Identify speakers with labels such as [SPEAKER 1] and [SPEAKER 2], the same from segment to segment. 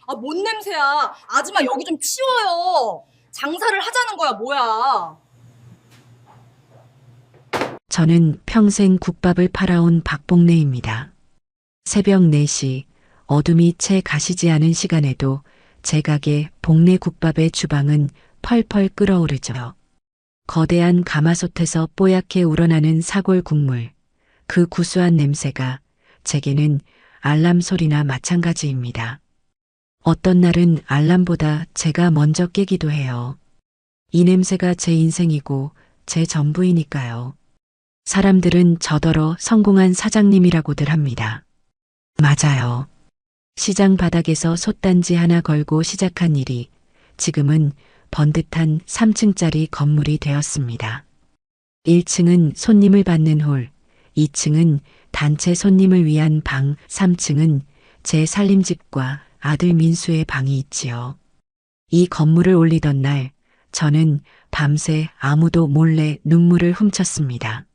[SPEAKER 1] 아, 뭔 냄새야. 아줌마 여기 좀 치워요. 장사를 하자는 거야, 뭐야.
[SPEAKER 2] 저는 평생 국밥을 팔아온 박복래입니다. 새벽 4시 어둠이 채 가시지 않은 시간에도 제 가게 복내 국밥의 주방은 펄펄 끓어오르죠. 거대한 가마솥에서 뽀얗게 우러나는 사골 국물, 그 구수한 냄새가 제게는 알람 소리나 마찬가지입니다. 어떤 날은 알람보다 제가 먼저 깨기도 해요. 이 냄새가 제 인생이고 제 전부이니까요. 사람들은 저더러 성공한 사장님이라고들 합니다. 맞아요. 시장 바닥에서 솥단지 하나 걸고 시작한 일이 지금은 번듯한 3층짜리 건물이 되었습니다. 1층은 손님을 받는 홀, 2층은 단체 손님을 위한 방, 3층은 제 살림집과 아들 민수의 방이 있지요. 이 건물을 올리던 날 저는 밤새 아무도 몰래 눈물을 훔쳤습니다.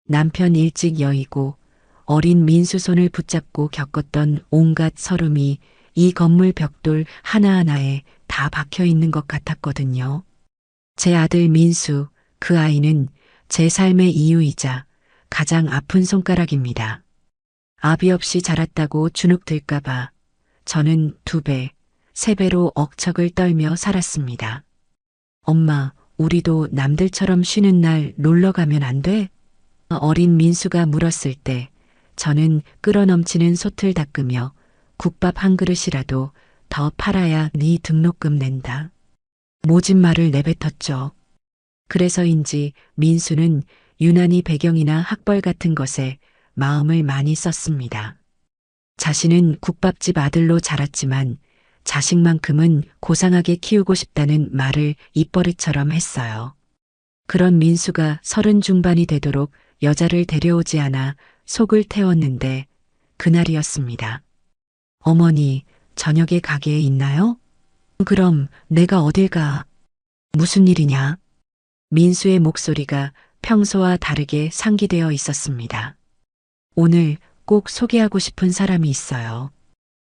[SPEAKER 2] 남편 일찍 여의고 어린 민수 손을 붙잡고 겪었던 온갖 서름이 이 건물 벽돌 하나하나에 다 박혀 있는 것 같았거든요. 제 아들 민수, 그 아이는 제 삶의 이유이자 가장 아픈 손가락입니다. 아비 없이 자랐다고 주눅 들까봐 저는 2배, 3배로 억척을 떨며 살았습니다. 엄마, 우리도 남들처럼 쉬는 날 놀러 가면 안 돼? 어린 민수가 물었을 때 저는 끓어넘치는 솥을 닦으며 국밥 한 그릇이라도 더 팔아야 네 등록금 낸다. 모진 말을 내뱉었죠. 그래서인지 민수는 유난히 배경이나 학벌 같은 것에 마음을 많이 썼습니다. 자신은 국밥집 아들로 자랐지만 자식만큼은 고상하게 키우고 싶다는 말을 입버릇처럼 했어요. 그런 민수가 30 중반이 되도록 여자를 데려오지 않아 속을 태웠는데 그날이었습니다. 어머니, 저녁에 가게에 있나요? 그럼 내가 어딜 가? 무슨 일이냐? 민수의 목소리가 평소와 다르게 상기되어 있었습니다. 오늘 꼭 소개하고 싶은 사람이 있어요.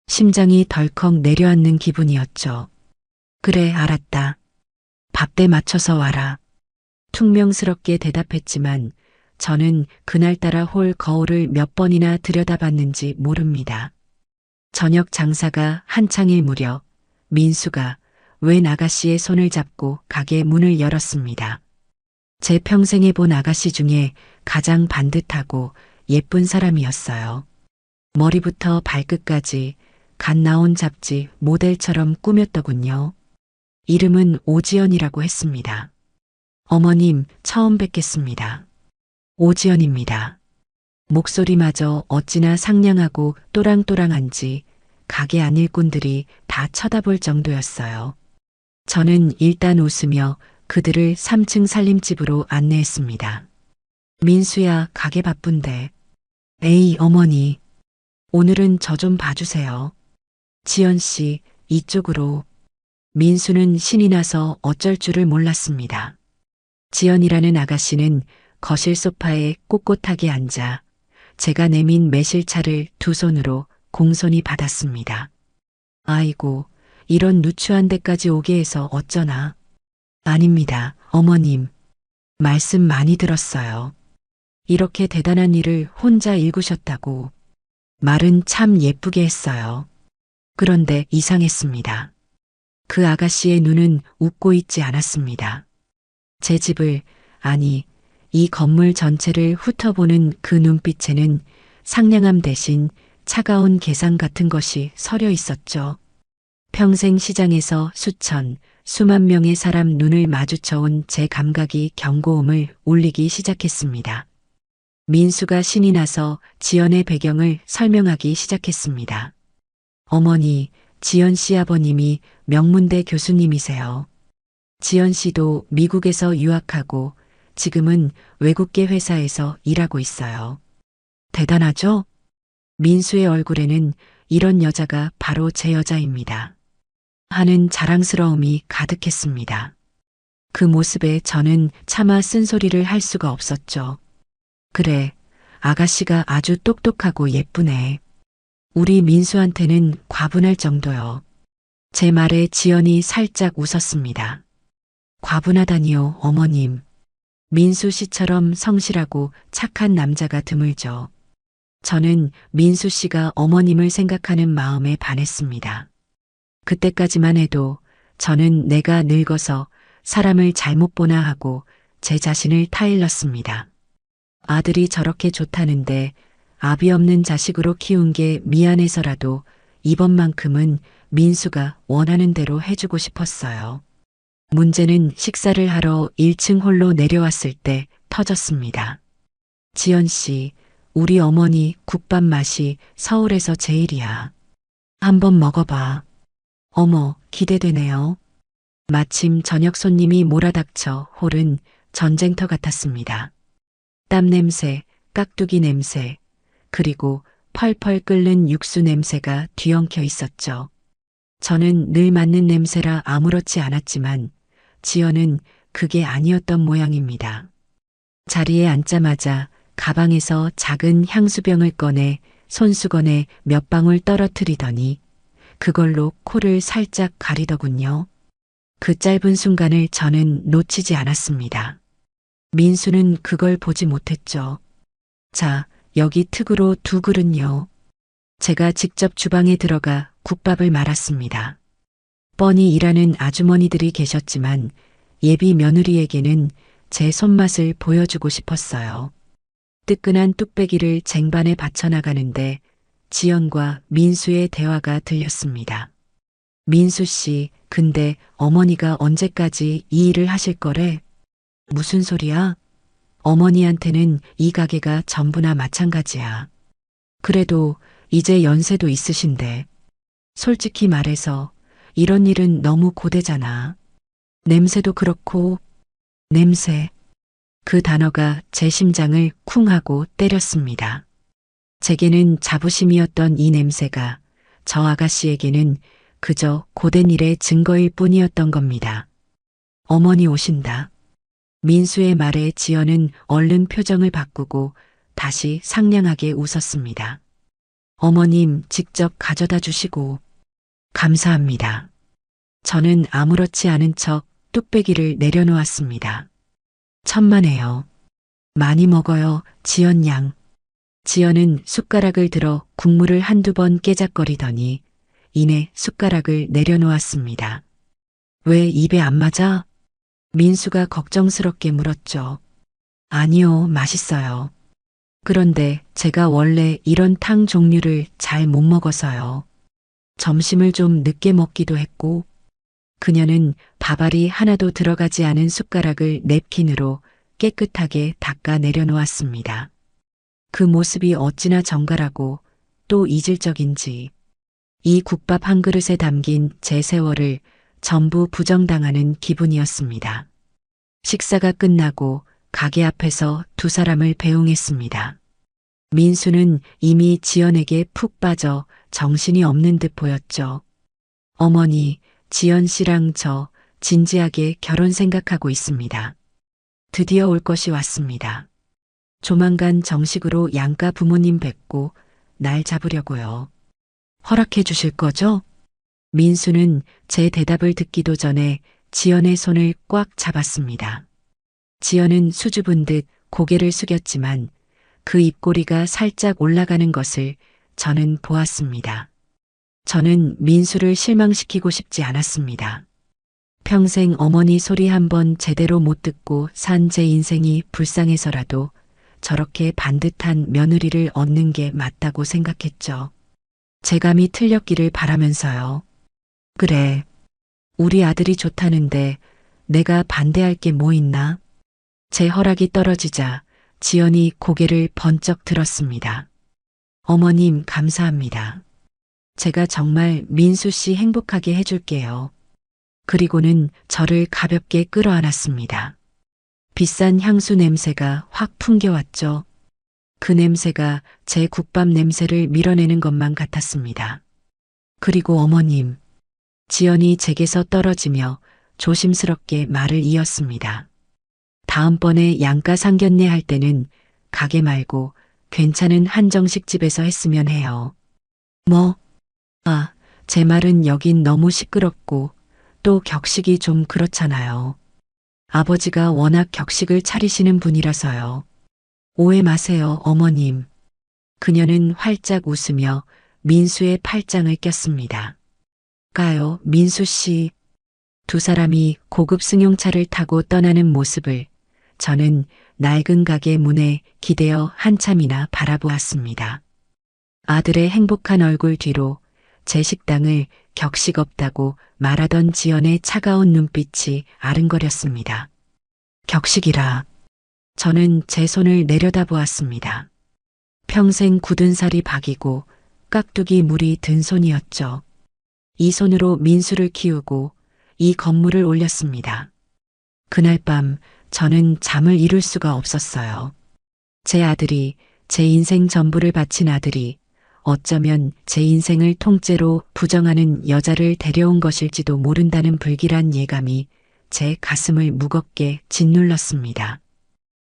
[SPEAKER 2] 심장이 덜컥 내려앉는 기분이었죠. 그래, 알았다. 밥때 맞춰서 와라. 퉁명스럽게 대답했지만 저는 그날따라 홀 거울을 몇 번이나 들여다봤는지 모릅니다. 저녁 장사가 한창일 무렵 민수가 웬 아가씨의 손을 잡고 가게 문을 열었습니다. 제 평생에 본 아가씨 중에 가장 반듯하고 예쁜 사람이었어요. 머리부터 발끝까지 갓 나온 잡지 모델처럼 꾸몄더군요. 이름은 오지연이라고 했습니다. 어머님, 처음 뵙겠습니다. 오지연입니다. 목소리마저 어찌나 상냥하고 또랑또랑한지 가게 안 일꾼들이 다 쳐다볼 정도였어요. 저는 일단 웃으며 그들을 3층 살림집으로 안내했습니다. 민수야, 가게 바쁜데. 에이, 어머니. 오늘은 저 좀 봐주세요. 지연 씨, 이쪽으로. 민수는 신이 나서 어쩔 줄을 몰랐습니다. 지연이라는 아가씨는 거실 소파에 꼿꼿하게 앉아 제가 내민 매실차를 2손으로 공손히 받았습니다. 아이고, 이런 누추한 데까지 오게 해서 어쩌나. 아닙니다, 어머님. 말씀 많이 들었어요. 이렇게 대단한 일을 혼자 일구셨다고. 말은 참 예쁘게 했어요. 그런데 이상했습니다. 그 아가씨의 눈은 웃고 있지 않았습니다. 제 집을, 아니, 이 건물 전체를 훑어보는 그 눈빛에는 상냥함 대신 차가운 계산 같은 것이 서려 있었죠. 평생 시장에서 수만 명의 사람 눈을 마주쳐온 제 감각이 경고음을 울리기 시작했습니다. 민수가 신이 나서 지연의 배경을 설명하기 시작했습니다. 어머니, 지연 씨 아버님이 명문대 교수님이세요. 지연 씨도 미국에서 유학하고 지금은 외국계 회사에서 일하고 있어요. 대단하죠? 민수의 얼굴에는 이런 여자가 바로 제 여자입니다. 하는 자랑스러움이 가득했습니다. 그 모습에 저는 차마 쓴소리를 할 수가 없었죠. 그래, 아가씨가 아주 똑똑하고 예쁘네. 우리 민수한테는 과분할 정도요. 제 말에 지연이 살짝 웃었습니다. 과분하다니요, 어머님. 민수 씨처럼 성실하고 착한 남자가 드물죠. 저는 민수 씨가 어머님을 생각하는 마음에 반했습니다. 그때까지만 해도 저는 내가 늙어서 사람을 잘못 보나 하고 제 자신을 타일렀습니다. 아들이 저렇게 좋다는데 아비 없는 자식으로 키운 게 미안해서라도 이번만큼은 민수가 원하는 대로 해주고 싶었어요. 문제는 식사를 하러 1층 홀로 내려왔을 때 터졌습니다. 지연 씨, 우리 어머니 국밥 맛이 서울에서 제일이야. 한번 먹어봐. 어머, 기대되네요. 마침 저녁 손님이 몰아닥쳐 홀은 전쟁터 같았습니다. 땀 냄새, 깍두기 냄새, 그리고 펄펄 끓는 육수 냄새가 뒤엉켜 있었죠. 저는 늘 맡는 냄새라 아무렇지 않았지만 지연은 그게 아니었던 모양입니다. 자리에 앉자마자 가방에서 작은 향수병을 꺼내 손수건에 몇 방울 떨어뜨리더니 그걸로 코를 살짝 가리더군요. 그 짧은 순간을 저는 놓치지 않았습니다. 민수는 그걸 보지 못했죠. 자, 여기 특으로 2그릇요. 제가 직접 주방에 들어가 국밥을 말았습니다. 뻔히 일하는 아주머니들이 계셨지만 예비 며느리에게는 제 손맛을 보여주고 싶었어요. 뜨끈한 뚝배기를 쟁반에 받쳐나가는데 지연과 민수의 대화가 들렸습니다. 민수 씨, 근데 어머니가 언제까지 이 일을 하실 거래? 무슨 소리야? 어머니한테는 이 가게가 전부나 마찬가지야. 그래도 이제 연세도 있으신데. 솔직히 말해서 이런 일은 너무 고되잖아. 냄새도 그렇고. 냄새. 그 단어가 제 심장을 쿵 하고 때렸습니다. 제게는 자부심이었던 이 냄새가 저 아가씨에게는 그저 고된 일의 증거일 뿐이었던 겁니다. 어머니 오신다. 민수의 말에 지연은 얼른 표정을 바꾸고 다시 상냥하게 웃었습니다. 어머님 직접 가져다 주시고. 감사합니다. 저는 아무렇지 않은 척 뚝배기를 내려놓았습니다. 천만에요. 많이 먹어요, 지연 양. 지연은 숟가락을 들어 국물을 한두 번 깨작거리더니 이내 숟가락을 내려놓았습니다. 왜 입에 안 맞아? 민수가 걱정스럽게 물었죠. 아니요, 맛있어요. 그런데 제가 원래 이런 탕 종류를 잘 못 먹어서요. 점심을 좀 늦게 먹기도 했고. 그녀는 밥알이 하나도 들어가지 않은 숟가락을 냅킨으로 깨끗하게 닦아 내려놓았습니다. 그 모습이 어찌나 정갈하고 또 이질적인지 이 국밥 한 그릇에 담긴 제 세월을 전부 부정당하는 기분이었습니다. 식사가 끝나고 가게 앞에서 2사람을 배웅했습니다. 민수는 이미 지연에게 푹 빠져 정신이 없는 듯 보였죠. 어머니, 지연 씨랑 저 진지하게 결혼 생각하고 있습니다. 드디어 올 것이 왔습니다. 조만간 정식으로 양가 부모님 뵙고 날 잡으려고요. 허락해 주실 거죠? 민수는 제 대답을 듣기도 전에 지연의 손을 꽉 잡았습니다. 지연은 수줍은 듯 고개를 숙였지만 그 입꼬리가 살짝 올라가는 것을 저는 보았습니다. 저는 민수를 실망시키고 싶지 않았습니다. 평생 어머니 소리 한 번 제대로 못 듣고 산 제 인생이 불쌍해서라도 저렇게 반듯한 며느리를 얻는 게 맞다고 생각했죠. 제 감이 틀렸기를 바라면서요. 그래, 우리 아들이 좋다는데 내가 반대할 게 뭐 있나? 제 허락이 떨어지자 지연이 고개를 번쩍 들었습니다. 어머님 감사합니다. 제가 정말 민수 씨 행복하게 해줄게요. 그리고는 저를 가볍게 끌어안았습니다. 비싼 향수 냄새가 확 풍겨왔죠. 그 냄새가 제 국밥 냄새를 밀어내는 것만 같았습니다. 그리고 어머님, 지연이 제게서 떨어지며 조심스럽게 말을 이었습니다. 다음번에 양가 상견례 할 때는 가게 말고 괜찮은 한정식 집에서 했으면 해요. 뭐? 제 말은 여긴 너무 시끄럽고 또 격식이 좀 그렇잖아요. 아버지가 워낙 격식을 차리시는 분이라서요. 오해 마세요, 어머님. 그녀는 활짝 웃으며 민수의 팔짱을 꼈습니다. 가요, 민수 씨. 두 사람이 고급 승용차를 타고 떠나는 모습을 저는 낡은 가게 문에 기대어 한참이나 바라보았습니다. 아들의 행복한 얼굴 뒤로 제 식당을 격식 없다고 말하던 지연의 차가운 눈빛이 아른거렸습니다. 격식이라. 저는 제 손을 내려다보았습니다. 평생 굳은 살이 박이고 깍두기 물이 든 손이었죠. 이 손으로 민수를 키우고 이 건물을 올렸습니다. 그날 밤 저는 잠을 이룰 수가 없었어요. 제 아들이, 제 인생 전부를 바친 아들이 어쩌면 제 인생을 통째로 부정하는 여자를 데려온 것일지도 모른다는 불길한 예감이 제 가슴을 무겁게 짓눌렀습니다.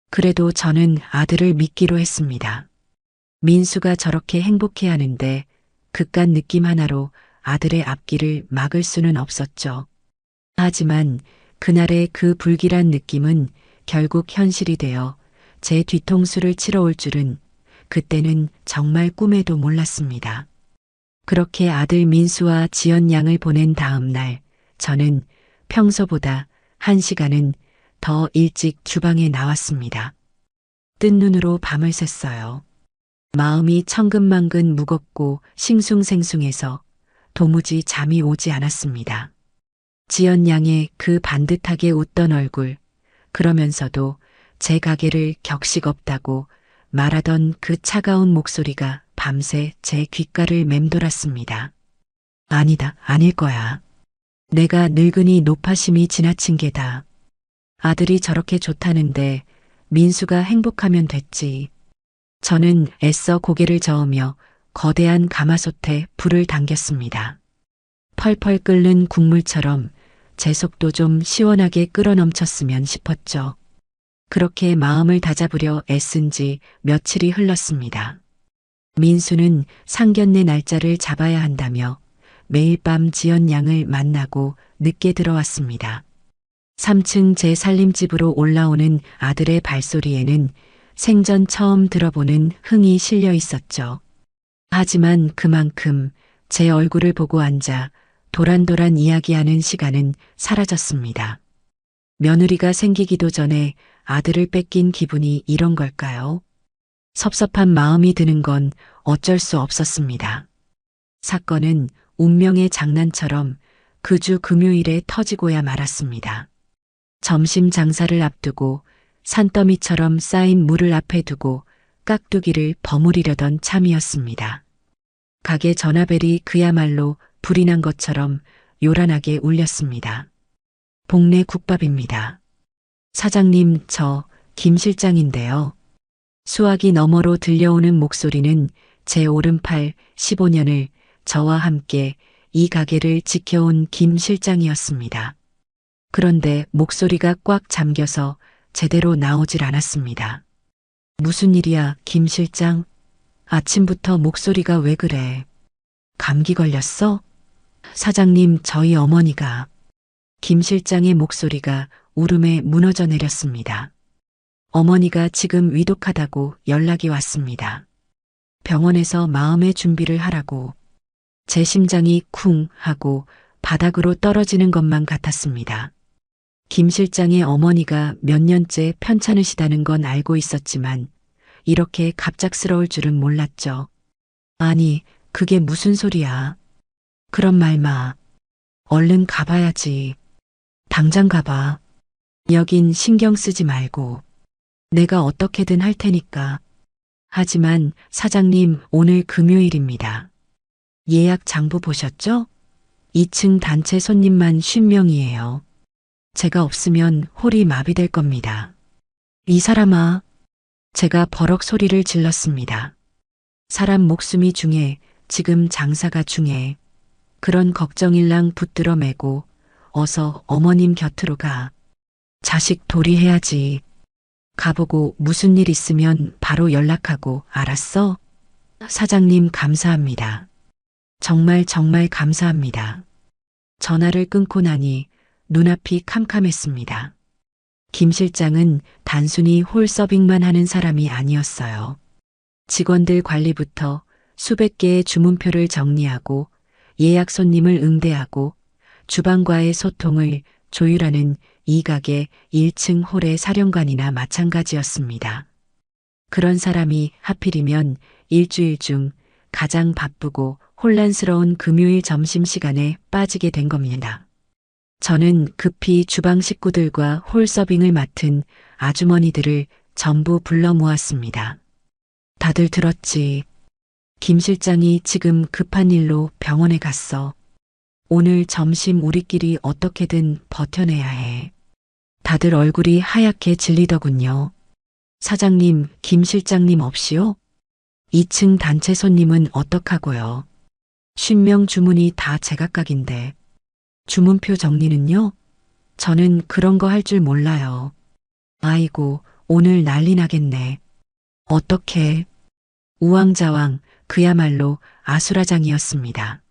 [SPEAKER 2] 그래도 저는 아들을 믿기로 했습니다. 민수가 저렇게 행복해하는데 그깟 느낌 하나로 아들의 앞길을 막을 수는 없었죠. 하지만 그날의 그 불길한 느낌은 결국 현실이 되어 제 뒤통수를 치러 올 줄은 그때는 정말 꿈에도 몰랐습니다. 그렇게 아들 민수와 지연 양을 보낸 다음 날 저는 평소보다 1시간은 더 일찍 주방에 나왔습니다. 뜬 눈으로 밤을 샜어요. 마음이 천근만근 무겁고 싱숭생숭해서 도무지 잠이 오지 않았습니다. 지연 양의 그 반듯하게 웃던 얼굴, 그러면서도 제 가게를 격식 없다고 말하던 그 차가운 목소리가 밤새 제 귓가를 맴돌았습니다. 아니다, 아닐 거야. 내가 늙으니 노파심이 지나친 게다. 아들이 저렇게 좋다는데 민수가 행복하면 됐지. 저는 애써 고개를 저으며 거대한 가마솥에 불을 당겼습니다. 펄펄 끓는 국물처럼 제 속도 좀 시원하게 끓어넘쳤으면 싶었죠. 그렇게 마음을 다잡으려 애쓴 지 며칠이 흘렀습니다. 민수는 상견례 날짜를 잡아야 한다며 매일 밤 지연 양을 만나고 늦게 들어왔습니다. 3층 제 살림집으로 올라오는 아들의 발소리에는 생전 처음 들어보는 흥이 실려 있었죠. 하지만 그만큼 제 얼굴을 보고 앉아 도란도란 이야기하는 시간은 사라졌습니다. 며느리가 생기기도 전에 아들을 뺏긴 기분이 이런 걸까요? 섭섭한 마음이 드는 건 어쩔 수 없었습니다. 사건은 운명의 장난처럼 그 주 금요일에 터지고야 말았습니다. 점심 장사를 앞두고 산더미처럼 쌓인 물을 앞에 두고 깍두기를 버무리려던 참이었습니다. 가게 전화벨이 그야말로 불이 난 것처럼 요란하게 울렸습니다. 복내 국밥입니다. 사장님, 저 김 실장인데요. 수화기 너머로 들려오는 목소리는 제 오른팔 15년을 저와 함께 이 가게를 지켜온 김 실장이었습니다. 그런데 목소리가 꽉 잠겨서 제대로 나오질 않았습니다. 무슨 일이야, 김 실장? 아침부터 목소리가 왜 그래? 감기 걸렸어? 사장님, 저희 어머니가. 김 실장의 목소리가 울음에 무너져 내렸습니다. 어머니가 지금 위독하다고 연락이 왔습니다. 병원에서 마음의 준비를 하라고. 제 심장이 쿵 하고 바닥으로 떨어지는 것만 같았습니다. 김 실장의 어머니가 몇 년째 편찮으시다는 건 알고 있었지만 이렇게 갑작스러울 줄은 몰랐죠. 아니, 그게 무슨 소리야. 그런 말 마. 얼른 가봐야지. 당장 가봐. 여긴 신경 쓰지 말고. 내가 어떻게든 할 테니까. 하지만 사장님, 오늘 금요일입니다. 예약 장부 보셨죠? 2층 단체 손님만 50명이에요. 제가 없으면 홀이 마비될 겁니다. 이 사람아. 제가 버럭 소리를 질렀습니다. 사람 목숨이 중에 지금 장사가 중에. 그런 걱정일랑 붙들어 매고 어서 어머님 곁으로 가. 자식 도리해야지. 가보고 무슨 일 있으면 바로 연락하고, 알았어? 사장님 감사합니다. 정말 정말 감사합니다. 전화를 끊고 나니 눈앞이 캄캄했습니다. 김 실장은 단순히 홀 서빙만 하는 사람이 아니었어요. 직원들 관리부터 수백 개의 주문표를 정리하고 예약 손님을 응대하고 주방과의 소통을 조율하는 이 가게 1층 홀의 사령관이나 마찬가지였습니다. 그런 사람이 하필이면 일주일 중 가장 바쁘고 혼란스러운 금요일 점심시간에 빠지게 된 겁니다. 저는 급히 주방 식구들과 홀 서빙을 맡은 아주머니들을 전부 불러 모았습니다. 다들 들었지. 김 실장이 지금 급한 일로 병원에 갔어. 오늘 점심 우리끼리 어떻게든 버텨내야 해. 다들 얼굴이 하얗게 질리더군요. 사장님, 김 실장님 없이요? 2층 단체 손님은 어떡하고요? 50명 주문이 다 제각각인데. 주문표 정리는요? 저는 그런 거 할 줄 몰라요. 아이고, 오늘 난리 나겠네. 어떡해. 우왕좌왕 그야말로 아수라장이었습니다.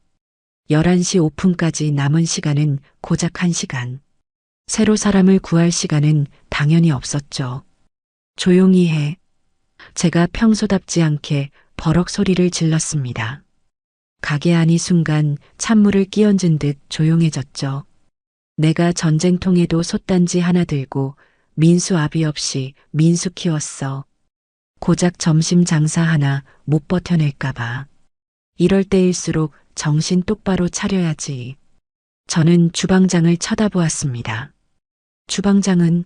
[SPEAKER 2] 11시 오픈까지 남은 시간은 고작 1시간. 새로 사람을 구할 시간은 당연히 없었죠. 조용히 해. 제가 평소답지 않게 버럭 소리를 질렀습니다. 가게 안이 순간 찬물을 끼얹은 듯 조용해졌죠. 내가 전쟁통에도 솥단지 하나 들고 민수 아비 없이 민수 키웠어. 고작 점심 장사 하나 못 버텨낼까봐. 이럴 때일수록 정신 똑바로 차려야지. 저는 주방장을 쳐다보았습니다. 주방장은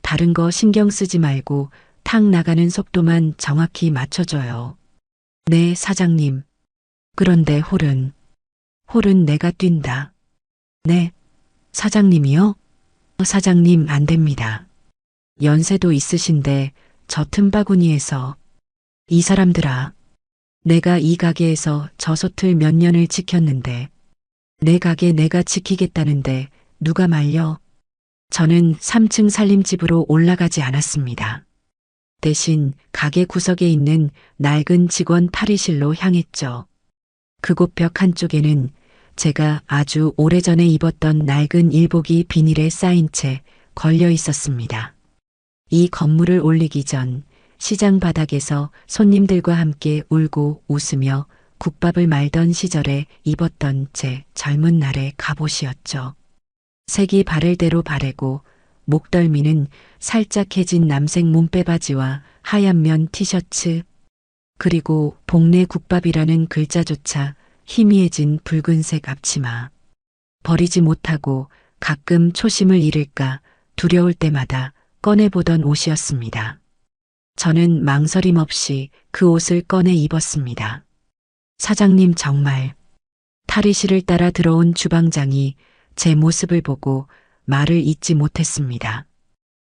[SPEAKER 2] 다른 거 신경 쓰지 말고 탁 나가는 속도만 정확히 맞춰줘요. 네, 사장님. 그런데 홀은 내가 뛴다. 네, 사장님이요? 사장님 안 됩니다. 연세도 있으신데 저 틈바구니에서 이 사람들아. 내가 이 가게에서 저 솥을 몇 년을 지켰는데 내 가게 내가 지키겠다는데 누가 말려? 저는 3층 살림집으로 올라가지 않았습니다. 대신 가게 구석에 있는 낡은 직원 탈의실로 향했죠. 그곳 벽 한쪽에는 제가 아주 오래전에 입었던 낡은 일복이 비닐에 쌓인 채 걸려 있었습니다. 이 건물을 올리기 전 시장 바닥에서 손님들과 함께 울고 웃으며 국밥을 말던 시절에 입었던 제 젊은 날의 갑옷이었죠. 색이 바를 대로 바래고 목덜미는 살짝 해진 남색 몸빼바지와 하얀 면 티셔츠, 그리고 복내 국밥이라는 글자조차 희미해진 붉은색 앞치마. 버리지 못하고 가끔 초심을 잃을까 두려울 때마다 꺼내보던 옷이었습니다. 저는 망설임 없이 그 옷을 꺼내 입었습니다. 사장님 정말. 탈의실을 따라 들어온 주방장이 제 모습을 보고 말을 잇지 못했습니다.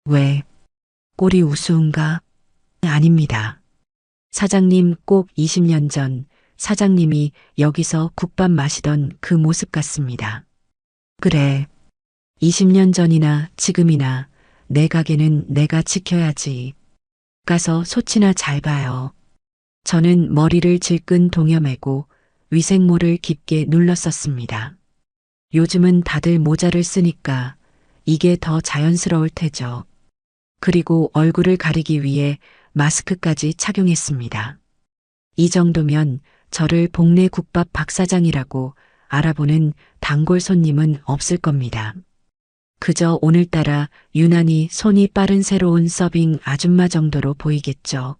[SPEAKER 2] 왜? 꼴이 우스운가? 아닙니다. 사장님 꼭 20년 전 사장님이 여기서 국밥 마시던 그 모습 같습니다. 그래. 20년 전이나 지금이나 내 가게는 내가 지켜야지. 가서 솥이나 잘 봐요. 저는 머리를 질끈 동여매고 위생모를 깊게 눌렀었습니다. 요즘은 다들 모자를 쓰니까 이게 더 자연스러울 테죠. 그리고 얼굴을 가리기 위해 마스크까지 착용했습니다. 이 정도면 저를 복내 국밥 박사장이라고 알아보는 단골 손님은 없을 겁니다. 그저 오늘따라 유난히 손이 빠른 새로운 서빙 아줌마 정도로 보이겠죠.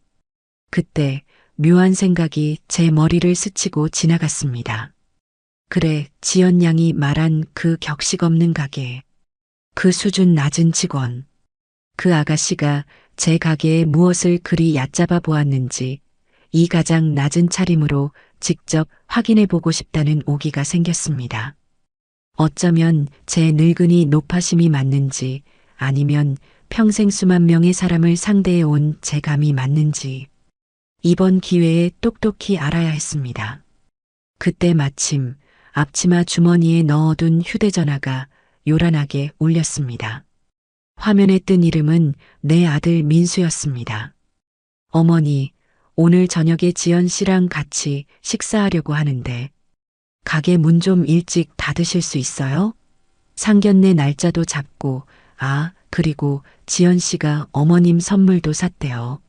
[SPEAKER 2] 그때 묘한 생각이 제 머리를 스치고 지나갔습니다. 그래, 지연 양이 말한 그 격식 없는 가게. 그 수준 낮은 직원. 그 아가씨가 제 가게에 무엇을 그리 얕잡아 보았는지 이 가장 낮은 차림으로 직접 확인해 보고 싶다는 오기가 생겼습니다. 어쩌면 제 늙은이 노파심이 맞는지 아니면 평생 수만 명의 사람을 상대해 온 제 감이 맞는지 이번 기회에 똑똑히 알아야 했습니다. 그때 마침 앞치마 주머니에 넣어둔 휴대전화가 요란하게 울렸습니다. 화면에 뜬 이름은 내 아들 민수였습니다. 어머니, 오늘 저녁에 지연 씨랑 같이 식사하려고 하는데 가게 문 좀 일찍 닫으실 수 있어요? 상견례 날짜도 잡고, 그리고 지연 씨가 어머님 선물도 샀대요.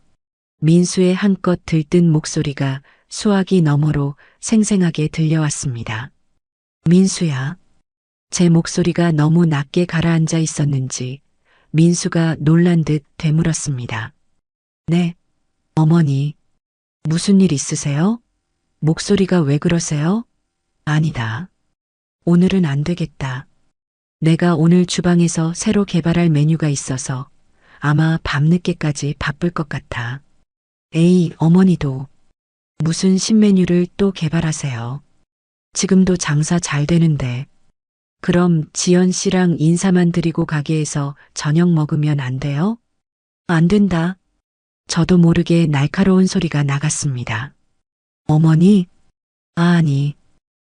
[SPEAKER 2] 민수의 한껏 들뜬 목소리가 수화기 너머로 생생하게 들려왔습니다. 민수야. 제 목소리가 너무 낮게 가라앉아 있었는지 민수가 놀란 듯 되물었습니다. 네, 어머니. 무슨 일 있으세요? 목소리가 왜 그러세요? 아니다. 오늘은 안 되겠다. 내가 오늘 주방에서 새로 개발할 메뉴가 있어서 아마 밤늦게까지 바쁠 것 같아. 에이, 어머니도 무슨 신메뉴를 또 개발하세요. 지금도 장사 잘 되는데. 그럼 지연 씨랑 인사만 드리고 가게에서 저녁 먹으면 안 돼요? 안 된다. 저도 모르게 날카로운 소리가 나갔습니다. 어머니? 아니.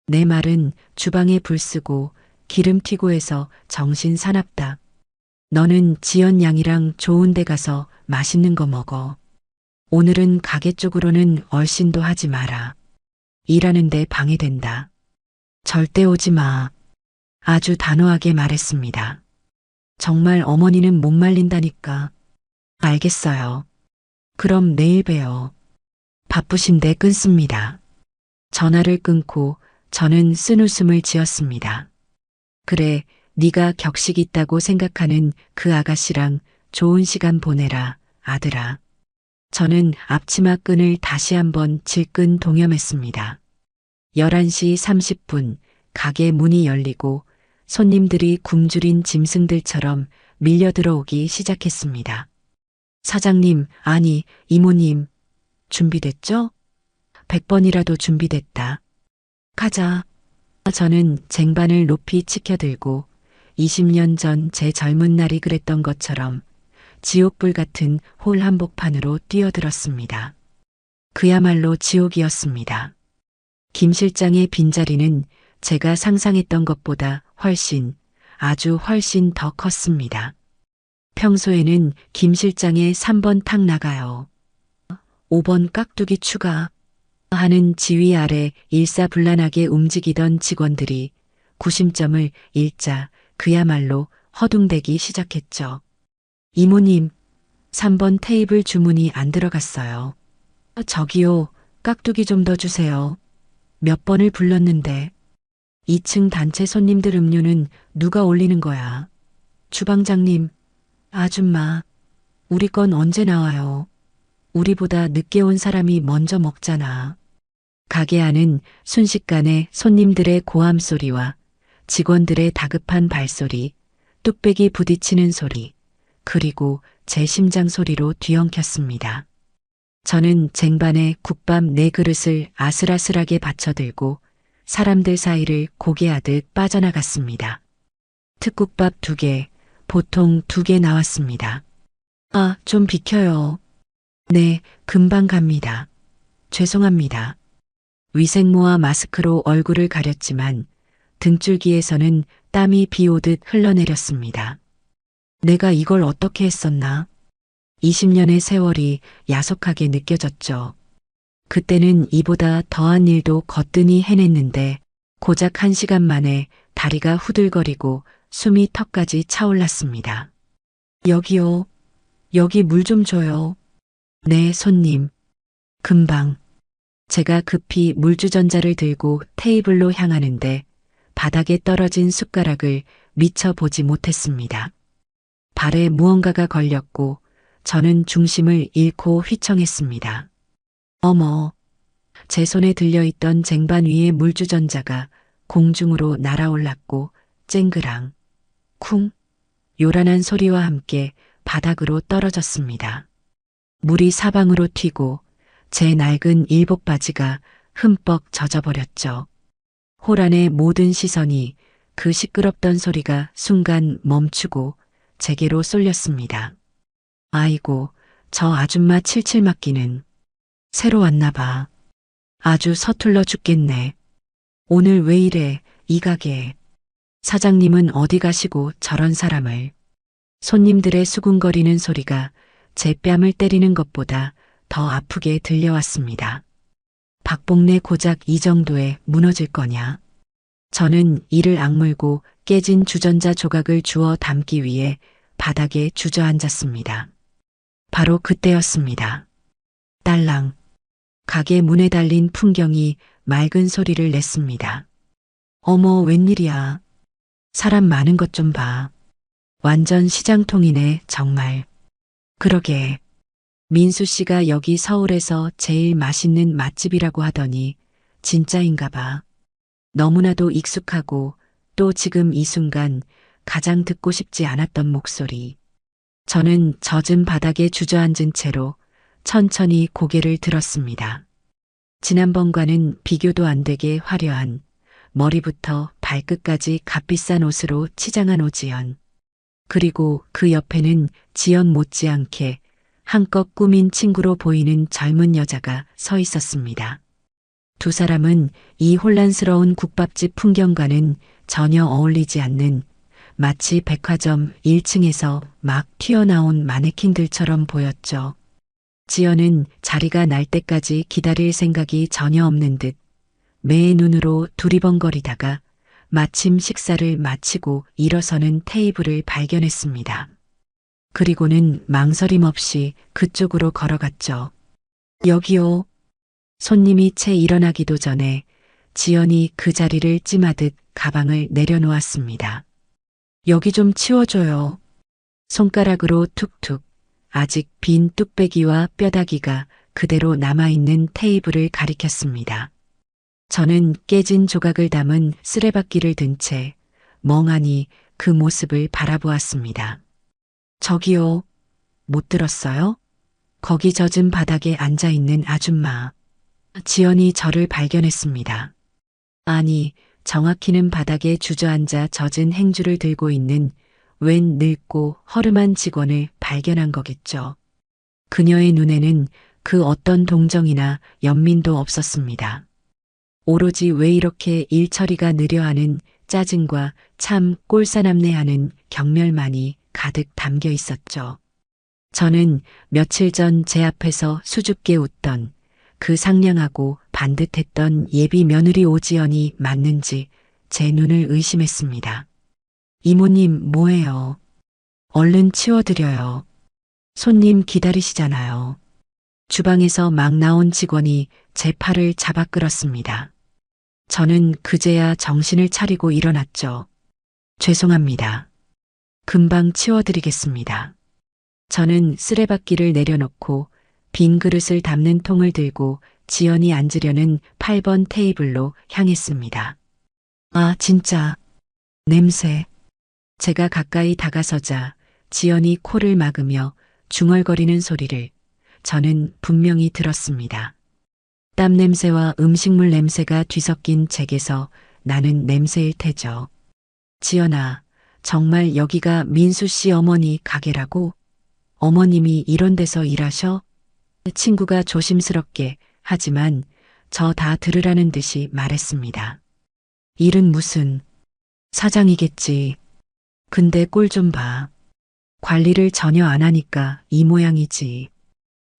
[SPEAKER 2] 내 말은 주방에 불 쓰고 기름 튀고 해서 정신 사납다. 너는 지연 양이랑 좋은 데 가서 맛있는 거 먹어. 오늘은 가게 쪽으로는 얼씬도 하지 마라. 일하는데 방해된다. 절대 오지 마. 아주 단호하게 말했습니다. 정말 어머니는 못 말린다니까. 알겠어요. 그럼 내일 봬요. 바쁘신데 끊습니다. 전화를 끊고 저는 쓴웃음을 지었습니다. 그래, 네가 격식 있다고 생각하는 그 아가씨랑 좋은 시간 보내라, 아들아. 저는 앞치마 끈을 다시 한번 질끈 동여맸습니다. 11시 30분 가게 문이 열리고 손님들이 굶주린 짐승들처럼 밀려 들어오기 시작했습니다. 사장님, 아니, 이모님, 준비됐죠? 100번이라도 준비됐다. 가자. 저는 쟁반을 높이 치켜들고 20년 전 제 젊은 날이 그랬던 것처럼 지옥불 같은 홀 한복판으로 뛰어들었습니다. 그야말로 지옥이었습니다. 김 실장의 빈자리는 제가 상상했던 것보다 아주 훨씬 더 컸습니다. 평소에는 김 실장의 3번 탁 나가요. 5번 깍두기 추가 하는 지휘 아래 일사불란하게 움직이던 직원들이 구심점을 잃자 그야말로 허둥대기 시작했죠. 이모님, 3번 테이블 주문이 안 들어갔어요. 저기요, 깍두기 좀 더 주세요. 몇 번을 불렀는데. 2층 단체 손님들 음료는 누가 올리는 거야? 주방장님, 아줌마, 우리 건 언제 나와요? 우리보다 늦게 온 사람이 먼저 먹잖아. 가게 안은 순식간에 손님들의 고함 소리와 직원들의 다급한 발소리, 뚝배기 부딪히는 소리, 그리고 제 심장 소리로 뒤엉켰습니다. 저는 쟁반에 국밥 4그릇을 아슬아슬하게 받쳐들고 사람들 사이를 고개하듯 빠져나갔습니다. 특국밥 2개, 보통 2개 나왔습니다. 좀 비켜요. 네, 금방 갑니다. 죄송합니다. 위생모와 마스크로 얼굴을 가렸지만 등줄기에서는 땀이 비 오듯 흘러내렸습니다. 내가 이걸 어떻게 했었나? 20년의 세월이 야속하게 느껴졌죠. 그때는 이보다 더한 일도 거뜬히 해냈는데 고작 1시간 만에 다리가 후들거리고 숨이 턱까지 차올랐습니다. 여기요. 여기 물 좀 줘요. 네, 손님. 금방. 제가 급히 물주전자를 들고 테이블로 향하는데 바닥에 떨어진 숟가락을 미처 보지 못했습니다. 발에 무언가가 걸렸고 저는 중심을 잃고 휘청했습니다. 어머, 제 손에 들려있던 쟁반 위의 물주전자가 공중으로 날아올랐고 쨍그랑, 쿵, 요란한 소리와 함께 바닥으로 떨어졌습니다. 물이 사방으로 튀고 제 낡은 일복 바지가 흠뻑 젖어버렸죠. 홀 안의 모든 시선이 그 시끄럽던 소리가 순간 멈추고 제게로 쏠렸습니다. 아이고, 저 아줌마 칠칠 맞기는. 새로 왔나 봐. 아주 서툴러 죽겠네. 오늘 왜 이래, 이 가게. 사장님은 어디 가시고 저런 사람을. 손님들의 수군거리는 소리가 제 뺨을 때리는 것보다 더 아프게 들려왔습니다. 박복래 고작 이 정도에 무너질 거냐? 저는 이를 악물고 깨진 주전자 조각을 주워 담기 위해 바닥에 주저앉았습니다. 바로 그때였습니다. 딸랑. 가게 문에 달린 풍경이 맑은 소리를 냈습니다. 어머, 웬일이야. 사람 많은 것 좀 봐. 완전 시장통이네, 정말. 그러게. 민수 씨가 여기 서울에서 제일 맛있는 맛집이라고 하더니 진짜인가 봐. 너무나도 익숙하고 또 지금 이 순간 가장 듣고 싶지 않았던 목소리. 저는 젖은 바닥에 주저앉은 채로 천천히 고개를 들었습니다. 지난번과는 비교도 안 되게 화려한 머리부터 발끝까지 값비싼 옷으로 치장한 오지연. 그리고 그 옆에는 지연 못지않게 한껏 꾸민 친구로 보이는 젊은 여자가 서 있었습니다. 두 사람은 이 혼란스러운 국밥집 풍경과는 전혀 어울리지 않는 마치 백화점 1층에서 막 튀어나온 마네킹들처럼 보였죠. 지연은 자리가 날 때까지 기다릴 생각이 전혀 없는 듯 매의 눈으로 두리번거리다가 마침 식사를 마치고 일어서는 테이블을 발견했습니다. 그리고는 망설임 없이 그쪽으로 걸어갔죠. 여기요. 손님이 채 일어나기도 전에 지연이 그 자리를 찜하듯 가방을 내려놓았습니다. 여기 좀 치워줘요. 손가락으로 툭툭 아직 빈 뚝배기와 뼈다귀가 그대로 남아있는 테이블을 가리켰습니다. 저는 깨진 조각을 담은 쓰레받기를 든 채 멍하니 그 모습을 바라보았습니다. 저기요. 못 들었어요? 거기 젖은 바닥에 앉아있는 아줌마. 지연이 저를 발견했습니다. 아니, 정확히는 바닥에 주저앉아 젖은 행주를 들고 있는 웬 늙고 허름한 직원을 발견한 거겠죠. 그녀의 눈에는 그 어떤 동정이나 연민도 없었습니다. 오로지 왜 이렇게 일 처리가 느려하는 짜증과 참 꼴사납네하는 경멸만이 가득 담겨 있었죠. 저는 며칠 전 제 앞에서 수줍게 웃던 그 상냥하고 반듯했던 예비 며느리 오지연이 맞는지 제 눈을 의심했습니다. 이모님 뭐해요? 얼른 치워드려요. 손님 기다리시잖아요. 주방에서 막 나온 직원이 제 팔을 잡아 끌었습니다. 저는 그제야 정신을 차리고 일어났죠. 죄송합니다. 금방 치워드리겠습니다. 저는 쓰레받기를 내려놓고 빈 그릇을 담는 통을 들고 지연이 앉으려는 8번 테이블로 향했습니다. 아, 진짜. 냄새. 제가 가까이 다가서자 지연이 코를 막으며 중얼거리는 소리를 저는 분명히 들었습니다. 땀 냄새와 음식물 냄새가 뒤섞인 잭에서 나는 냄새일 테죠. 지연아, 정말 여기가 민수 씨 어머니 가게라고? 어머님이 이런 데서 일하셔? 친구가 조심스럽게 하지만 저 다 들으라는 듯이 말했습니다. 일은 무슨 사장이겠지. 근데 꼴 좀 봐. 관리를 전혀 안 하니까 이 모양이지.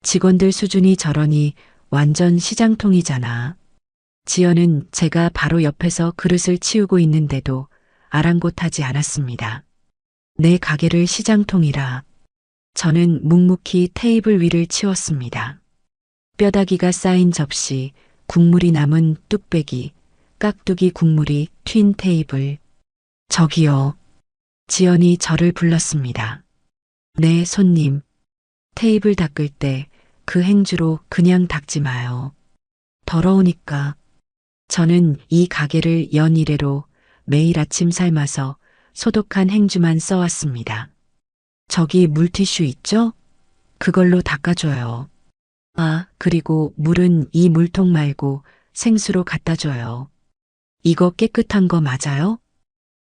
[SPEAKER 2] 직원들 수준이 저러니 완전 시장통이잖아. 지연은 제가 바로 옆에서 그릇을 치우고 있는데도 아랑곳하지 않았습니다. 내 가게를 시장통이라. 저는 묵묵히 테이블 위를 치웠습니다. 뼈다귀가 쌓인 접시, 국물이 남은 뚝배기, 깍두기 국물이 튄 테이블. 저기요. 지연이 저를 불렀습니다. 네, 손님. 테이블 닦을 때 그 행주로 그냥 닦지 마요. 더러우니까. 저는 이 가게를 연이래로 매일 아침 삶아서 소독한 행주만 써왔습니다. 저기 물티슈 있죠? 그걸로 닦아줘요. 아, 그리고 물은 이 물통 말고 생수로 갖다 줘요. 이거 깨끗한 거 맞아요?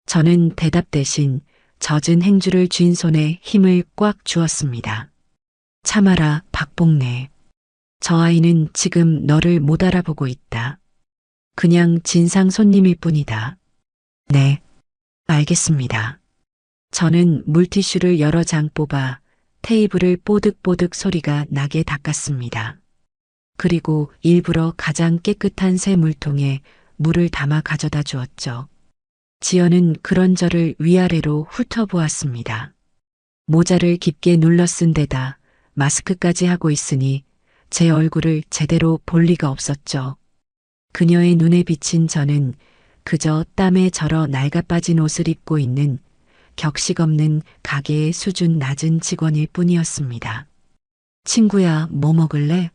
[SPEAKER 2] 저는 대답 대신 젖은 행주를 쥔 손에 힘을 꽉 주었습니다. 참아라, 박복래. 저 아이는 지금 너를 못 알아보고 있다. 그냥 진상 손님일 뿐이다. 네, 알겠습니다. 저는 물티슈를 여러 장 뽑아 테이블을 뽀득뽀득 소리가 나게 닦았습니다. 그리고 일부러 가장 깨끗한 새 물통에 물을 담아 가져다 주었죠. 지연은 그런 저를 위아래로 훑어보았습니다. 모자를 깊게 눌러 쓴 데다 마스크까지 하고 있으니 제 얼굴을 제대로 볼 리가 없었죠. 그녀의 눈에 비친 저는 그저 땀에 절어 낡아빠진 옷을 입고 있는 격식 없는 가게의 수준 낮은 직원일 뿐이었습니다. 친구야, 뭐 먹을래?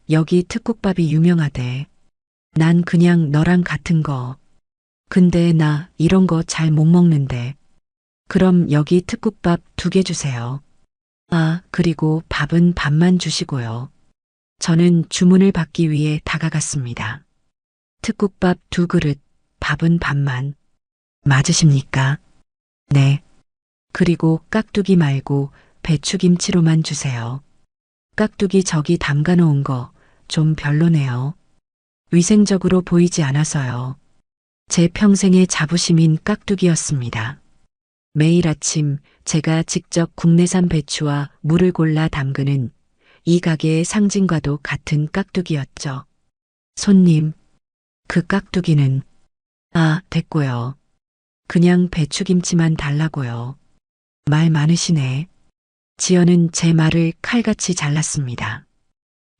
[SPEAKER 2] 여기 특국밥이 유명하대. 난 그냥 너랑 같은 거. 근데 나 이런 거 잘 못 먹는데. 그럼 여기 특국밥 2개 주세요. 아, 그리고 밥은 밥만 주시고요. 저는 주문을 받기 위해 다가갔습니다. 특국밥 2그릇, 밥은 밥만. 맞으십니까? 네. 그리고 깍두기 말고 배추김치로만 주세요. 깍두기 저기 담가 놓은 거 좀 별로네요. 위생적으로 보이지 않아서요. 제 평생의 자부심인 깍두기였습니다. 매일 아침 제가 직접 국내산 배추와 물을 골라 담그는 이 가게의 상징과도 같은 깍두기였죠. 손님, 그 깍두기는, 아, 됐고요. 그냥 배추김치만 달라고요. 말 많으시네. 지연은 제 말을 칼같이 잘랐습니다.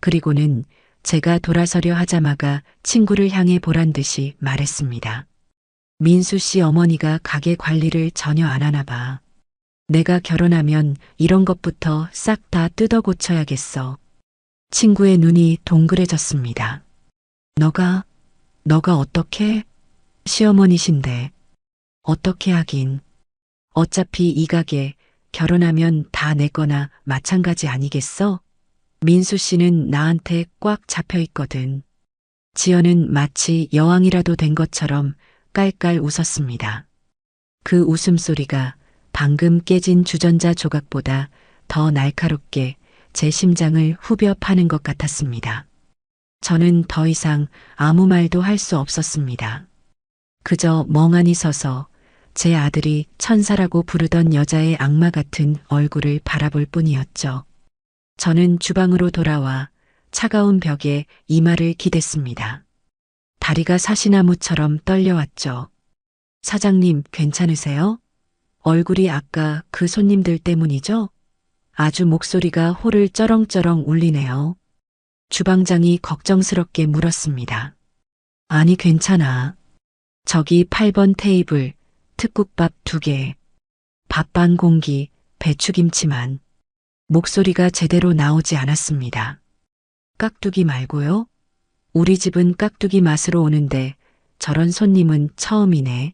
[SPEAKER 2] 그리고는 제가 돌아서려 하자마자 친구를 향해 보란 듯이 말했습니다. 민수 씨 어머니가 가게 관리를 전혀 안 하나 봐. 내가 결혼하면 이런 것부터 싹 다 뜯어 고쳐야겠어. 친구의 눈이 동그래졌습니다. 너가 어떻게? 시어머니신데. 어떻게 하긴. 어차피 이 가게 결혼하면 다 내 거나 마찬가지 아니겠어? 민수 씨는 나한테 꽉 잡혀 있거든. 지연은 마치 여왕이라도 된 것처럼 깔깔 웃었습니다. 그 웃음소리가 방금 깨진 주전자 조각보다 더 날카롭게 제 심장을 후벼 파는 것 같았습니다. 저는 더 이상 아무 말도 할 수 없었습니다. 그저 멍하니 서서 제 아들이 천사라고 부르던 여자의 악마 같은 얼굴을 바라볼 뿐이었죠. 저는 주방으로 돌아와 차가운 벽에 이마를 기댔습니다. 다리가 사시나무처럼 떨려왔죠. 사장님, 괜찮으세요? 얼굴이 아까 그 손님들 때문이죠? 아주 목소리가 호를 쩌렁쩌렁 울리네요. 주방장이 걱정스럽게 물었습니다. 아니, 괜찮아. 저기 8번 테이블, 특국밥 2개, 밥 반 공기, 배추김치만. 목소리가 제대로 나오지 않았습니다. 깍두기 말고요? 우리 집은 깍두기 맛으로 오는데 저런 손님은 처음이네.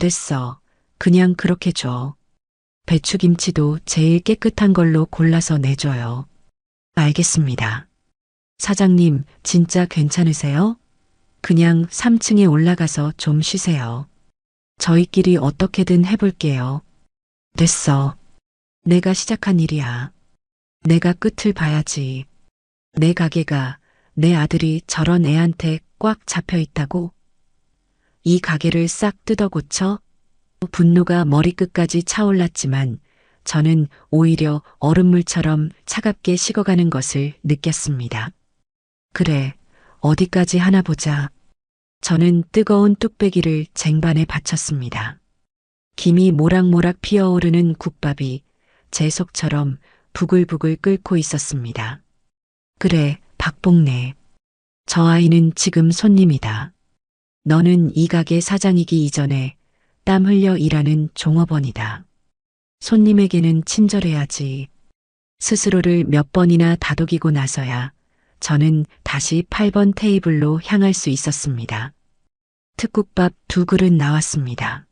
[SPEAKER 2] 됐어. 그냥 그렇게 줘. 배추김치도 제일 깨끗한 걸로 골라서 내줘요. 알겠습니다. 사장님, 진짜 괜찮으세요? 그냥 3층에 올라가서 좀 쉬세요. 저희끼리 어떻게든 해볼게요. 됐어. 내가 시작한 일이야. 내가 끝을 봐야지. 내 가게가 내 아들이 저런 애한테 꽉 잡혀 있다고? 이 가게를 싹 뜯어 고쳐? 분노가 머리끝까지 차올랐지만 저는 오히려 얼음물처럼 차갑게 식어가는 것을 느꼈습니다. 그래, 어디까지 하나 보자. 저는 뜨거운 뚝배기를 쟁반에 받쳤습니다. 김이 모락모락 피어오르는 국밥이 제 속처럼 부글부글 끓고 있었습니다. 그래, 박복래. 저 아이는 지금 손님이다. 너는 이 가게 사장이기 이전에 땀 흘려 일하는 종업원이다. 손님에게는 친절해야지. 스스로를 몇 번이나 다독이고 나서야 저는 다시 8번 테이블로 향할 수 있었습니다. 특국밥 2그릇 나왔습니다.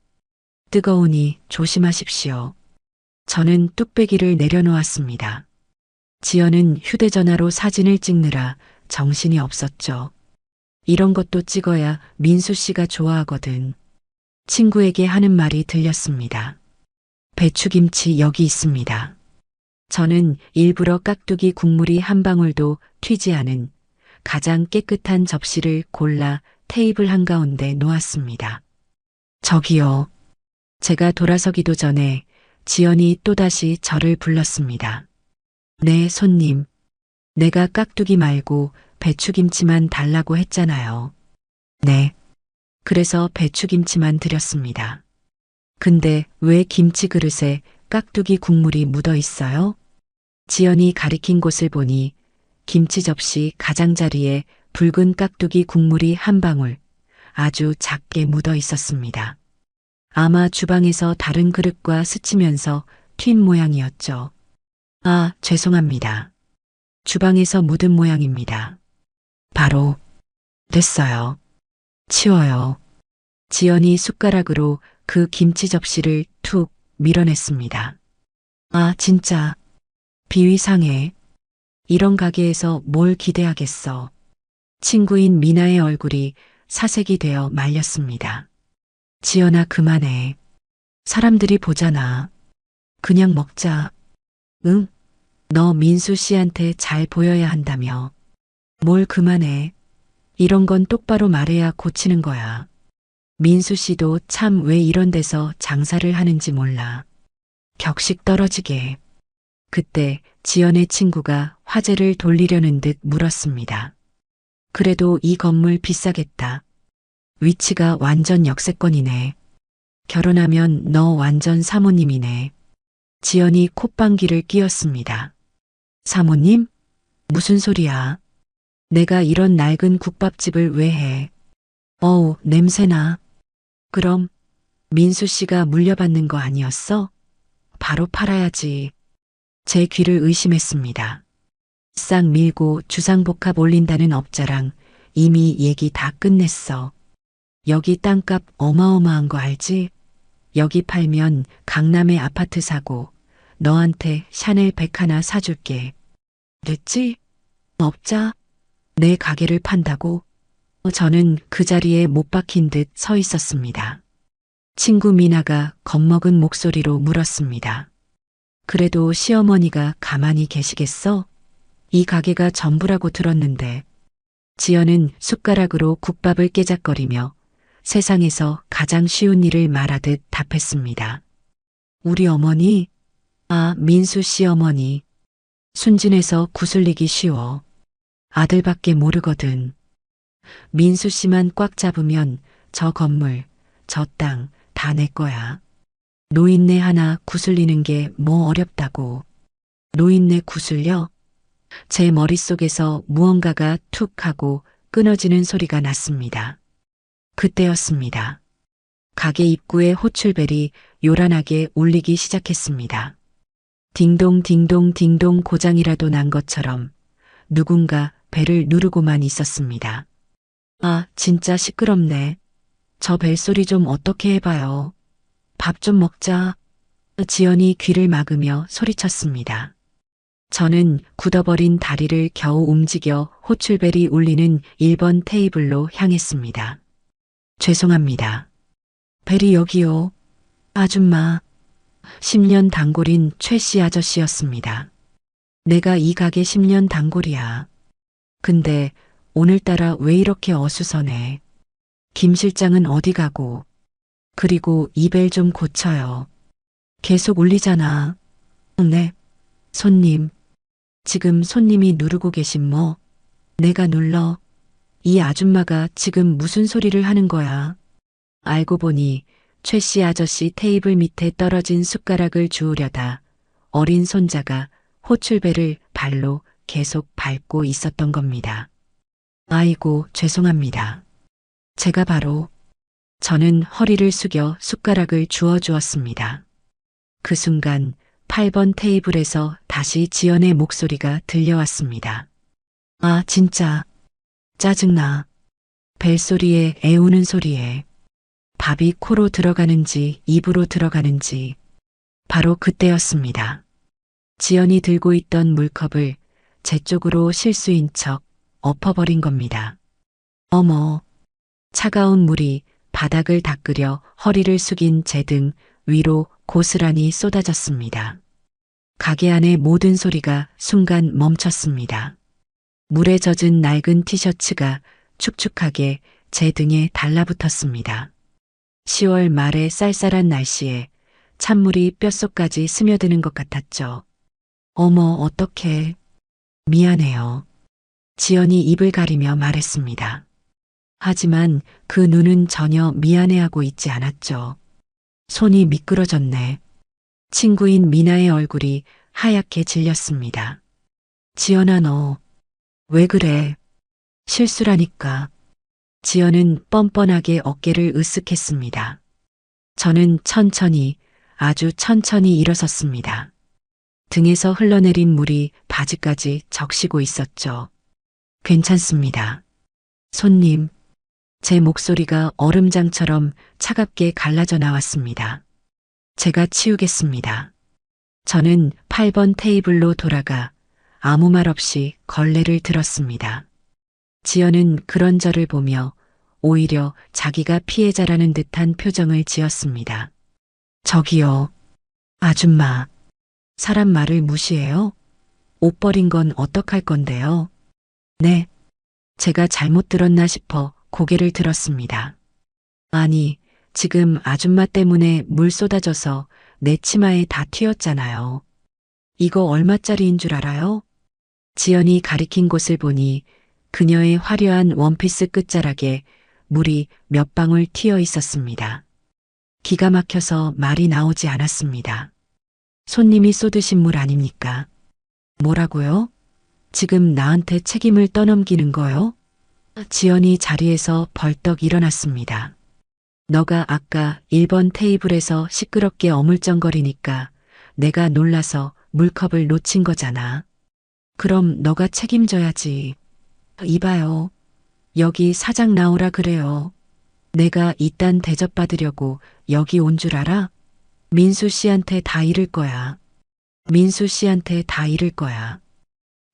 [SPEAKER 2] 뜨거우니 조심하십시오. 저는 뚝배기를 내려놓았습니다. 지연은 휴대전화로 사진을 찍느라 정신이 없었죠. 이런 것도 찍어야 민수 씨가 좋아하거든. 친구에게 하는 말이 들렸습니다. 배추김치 여기 있습니다. 저는 일부러 깍두기 국물이 한 방울도 튀지 않은 가장 깨끗한 접시를 골라 테이블 한가운데 놓았습니다. 저기요. 제가 돌아서기도 전에 지연이 또다시 저를 불렀습니다. 네, 손님. 내가 깍두기 말고 배추김치만 달라고 했잖아요. 네. 그래서 배추김치만 드렸습니다. 근데 왜 김치 그릇에 깍두기 국물이 묻어 있어요? 지연이 가리킨 곳을 보니 김치 접시 가장자리에 붉은 깍두기 국물이 한 방울 아주 작게 묻어 있었습니다. 아마 주방에서 다른 그릇과 스치면서 튄 모양이었죠. 아, 죄송합니다. 주방에서 묻은 모양입니다. 바로 됐어요. 치워요. 지연이 숟가락으로 그 김치 접시를 툭 밀어냈습니다. 아, 진짜. 비위상해. 이런 가게에서 뭘 기대하겠어. 친구인 미나의 얼굴이 사색이 되어 말렸습니다. 지연아, 그만해. 사람들이 보잖아. 그냥 먹자. 응? 너 민수 씨한테 잘 보여야 한다며. 뭘 그만해. 이런 건 똑바로 말해야 고치는 거야. 민수 씨도 참 왜 이런 데서 장사를 하는지 몰라. 격식 떨어지게. 그때 지연의 친구가 화제를 돌리려는 듯 물었습니다. 그래도 이 건물 비싸겠다. 위치가 완전 역세권이네. 결혼하면 너 완전 사모님이네. 지연이 콧방귀를 뀌었습니다. 사모님? 무슨 소리야? 내가 이런 낡은 국밥집을 왜 해? 어우, 냄새나. 그럼 민수 씨가 물려받는 거 아니었어? 바로 팔아야지. 제 귀를 의심했습니다. 싹 밀고 주상복합 올린다는 업자랑 이미 얘기 다 끝냈어. 여기 땅값 어마어마한 거 알지? 여기 팔면 강남에 아파트 사고 너한테 샤넬 백 하나 사줄게. 됐지? 업자? 내 가게를 판다고? 저는 그 자리에 못 박힌 듯 서 있었습니다. 친구 미나가 겁먹은 목소리로 물었습니다. 그래도 시어머니가 가만히 계시겠어? 이 가게가 전부라고 들었는데. 지연은 숟가락으로 국밥을 깨작거리며 세상에서 가장 쉬운 일을 말하듯 답했습니다. 우리 어머니? 아, 민수 씨 어머니. 순진해서 구슬리기 쉬워. 아들밖에 모르거든. 민수 씨만 꽉 잡으면 저 건물, 저 땅 다 내 거야. 노인네 하나 구슬리는 게 뭐 어렵다고. 노인네 구슬려? 제 머릿속에서 무언가가 툭 하고 끊어지는 소리가 났습니다. 그때였습니다. 가게 입구에 호출벨이 요란하게 울리기 시작했습니다. 딩동 딩동 딩동 고장이라도 난 것처럼 누군가 벨을 누르고만 있었습니다. 아, 진짜 시끄럽네. 저 벨소리 좀 어떻게 해봐요. 밥 좀 먹자. 지연이 귀를 막으며 소리쳤습니다. 저는 굳어버린 다리를 겨우 움직여 호출벨이 울리는 1번 테이블로 향했습니다. 죄송합니다. 벨이 여기요. 아줌마. 10년 단골인 최 씨 아저씨였습니다. 내가 이 가게 10년 단골이야. 근데 오늘따라 왜 이렇게 어수선해? 김 실장은 어디 가고? 그리고 이 벨 좀 고쳐요. 계속 울리잖아. 네. 손님. 지금 손님이 누르고 계신 뭐? 내가 눌러. 이 아줌마가 지금 무슨 소리를 하는 거야? 알고 보니 최 씨 아저씨 테이블 밑에 떨어진 숟가락을 주우려다 어린 손자가 호출벨을 발로 계속 밟고 있었던 겁니다. 아이고, 죄송합니다. 제가 바로. 저는 허리를 숙여 숟가락을 주었습니다. 그 순간 8번 테이블에서 다시 지연의 목소리가 들려왔습니다. 아, 진짜. 짜증나. 벨소리에 애우는 소리에. 밥이 코로 들어가는지 입으로 들어가는지. 바로 그때였습니다. 지연이 들고 있던 물컵을 제 쪽으로 실수인 척 엎어버린 겁니다. 어머. 차가운 물이 바닥을 닦으려 허리를 숙인 제 등 위로 고스란히 쏟아졌습니다. 가게 안의 모든 소리가 순간 멈췄습니다. 물에 젖은 낡은 티셔츠가 축축하게 제 등에 달라붙었습니다. 10월 말의 쌀쌀한 날씨에 찬물이 뼛속까지 스며드는 것 같았죠. 어머, 어떡해. 미안해요. 지연이 입을 가리며 말했습니다. 하지만 그 눈은 전혀 미안해하고 있지 않았죠. 손이 미끄러졌네. 친구인 미나의 얼굴이 하얗게 질렸습니다. 지연아, 너 왜 그래? 실수라니까. 지연은 뻔뻔하게 어깨를 으쓱했습니다. 저는 천천히, 아주 천천히 일어섰습니다. 등에서 흘러내린 물이 바지까지 적시고 있었죠. 괜찮습니다. 손님, 제 목소리가 얼음장처럼 차갑게 갈라져 나왔습니다. 제가 치우겠습니다. 저는 8번 테이블로 돌아가 아무 말 없이 걸레를 들었습니다. 지연은 그런 저를 보며 오히려 자기가 피해자라는 듯한 표정을 지었습니다. 저기요, 아줌마. 사람 말을 무시해요? 옷 버린 건 어떡할 건데요? 네, 제가 잘못 들었나 싶어 고개를 들었습니다. 아니, 지금 아줌마 때문에 물 쏟아져서 내 치마에 다 튀었잖아요. 이거 얼마짜리인 줄 알아요? 지연이 가리킨 곳을 보니 그녀의 화려한 원피스 끝자락에 물이 몇 방울 튀어 있었습니다. 기가 막혀서 말이 나오지 않았습니다. 손님이 쏟으신 물 아닙니까? 뭐라고요? 지금 나한테 책임을 떠넘기는 거요? 지연이 자리에서 벌떡 일어났습니다. 너가 아까 1번 테이블에서 시끄럽게 어물쩡거리니까 내가 놀라서 물컵을 놓친 거잖아. 그럼 너가 책임져야지. 이봐요. 여기 사장 나오라 그래요. 내가 이딴 대접받으려고 여기 온 줄 알아? 민수 씨한테 다 잃을 거야. 민수 씨한테 다 잃을 거야.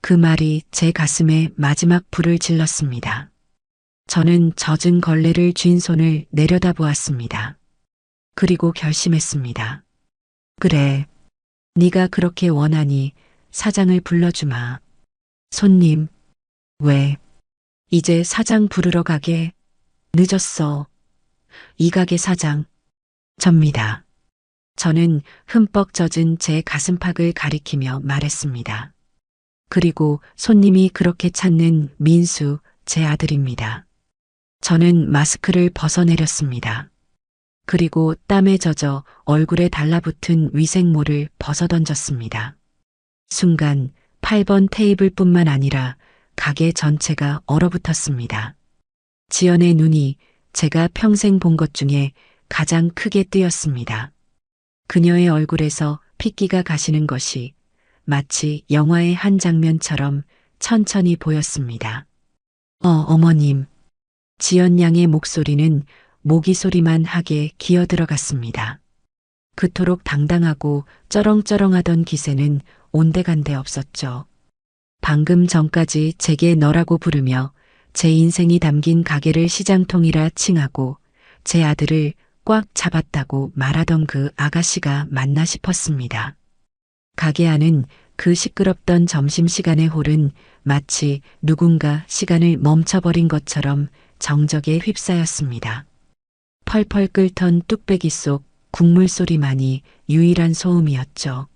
[SPEAKER 2] 그 말이 제 가슴에 마지막 불을 질렀습니다. 저는 젖은 걸레를 쥔 손을 내려다보았습니다. 그리고 결심했습니다. 그래, 네가 그렇게 원하니 사장을 불러주마. 손님, 왜? 이제 사장 부르러 가게? 늦었어. 이 가게 사장, 접니다. 저는 흠뻑 젖은 제 가슴팍을 가리키며 말했습니다. 그리고 손님이 그렇게 찾는 민수, 제 아들입니다. 저는 마스크를 벗어내렸습니다. 그리고 땀에 젖어 얼굴에 달라붙은 위생모를 벗어던졌습니다. 순간 8번 테이블뿐만 아니라 가게 전체가 얼어붙었습니다. 지연의 눈이 제가 평생 본 것 중에 가장 크게 뜨였습니다. 그녀의 얼굴에서 핏기가 가시는 것이 마치 영화의 한 장면처럼 천천히 보였습니다. 어머님. 지연 양의 목소리는 모기 소리만 하게 기어 들어갔습니다. 그토록 당당하고 쩌렁쩌렁하던 기세는 온데간데 없었죠. 방금 전까지 제게 너라고 부르며 제 인생이 담긴 가게를 시장통이라 칭하고 제 아들을 꽉 잡았다고 말하던 그 아가씨가 맞나 싶었습니다. 가게 안은 그 시끄럽던 점심시간의 홀은 마치 누군가 시간을 멈춰버린 것처럼 정적에 휩싸였습니다. 펄펄 끓던 뚝배기 속 국물 소리만이 유일한 소음이었죠.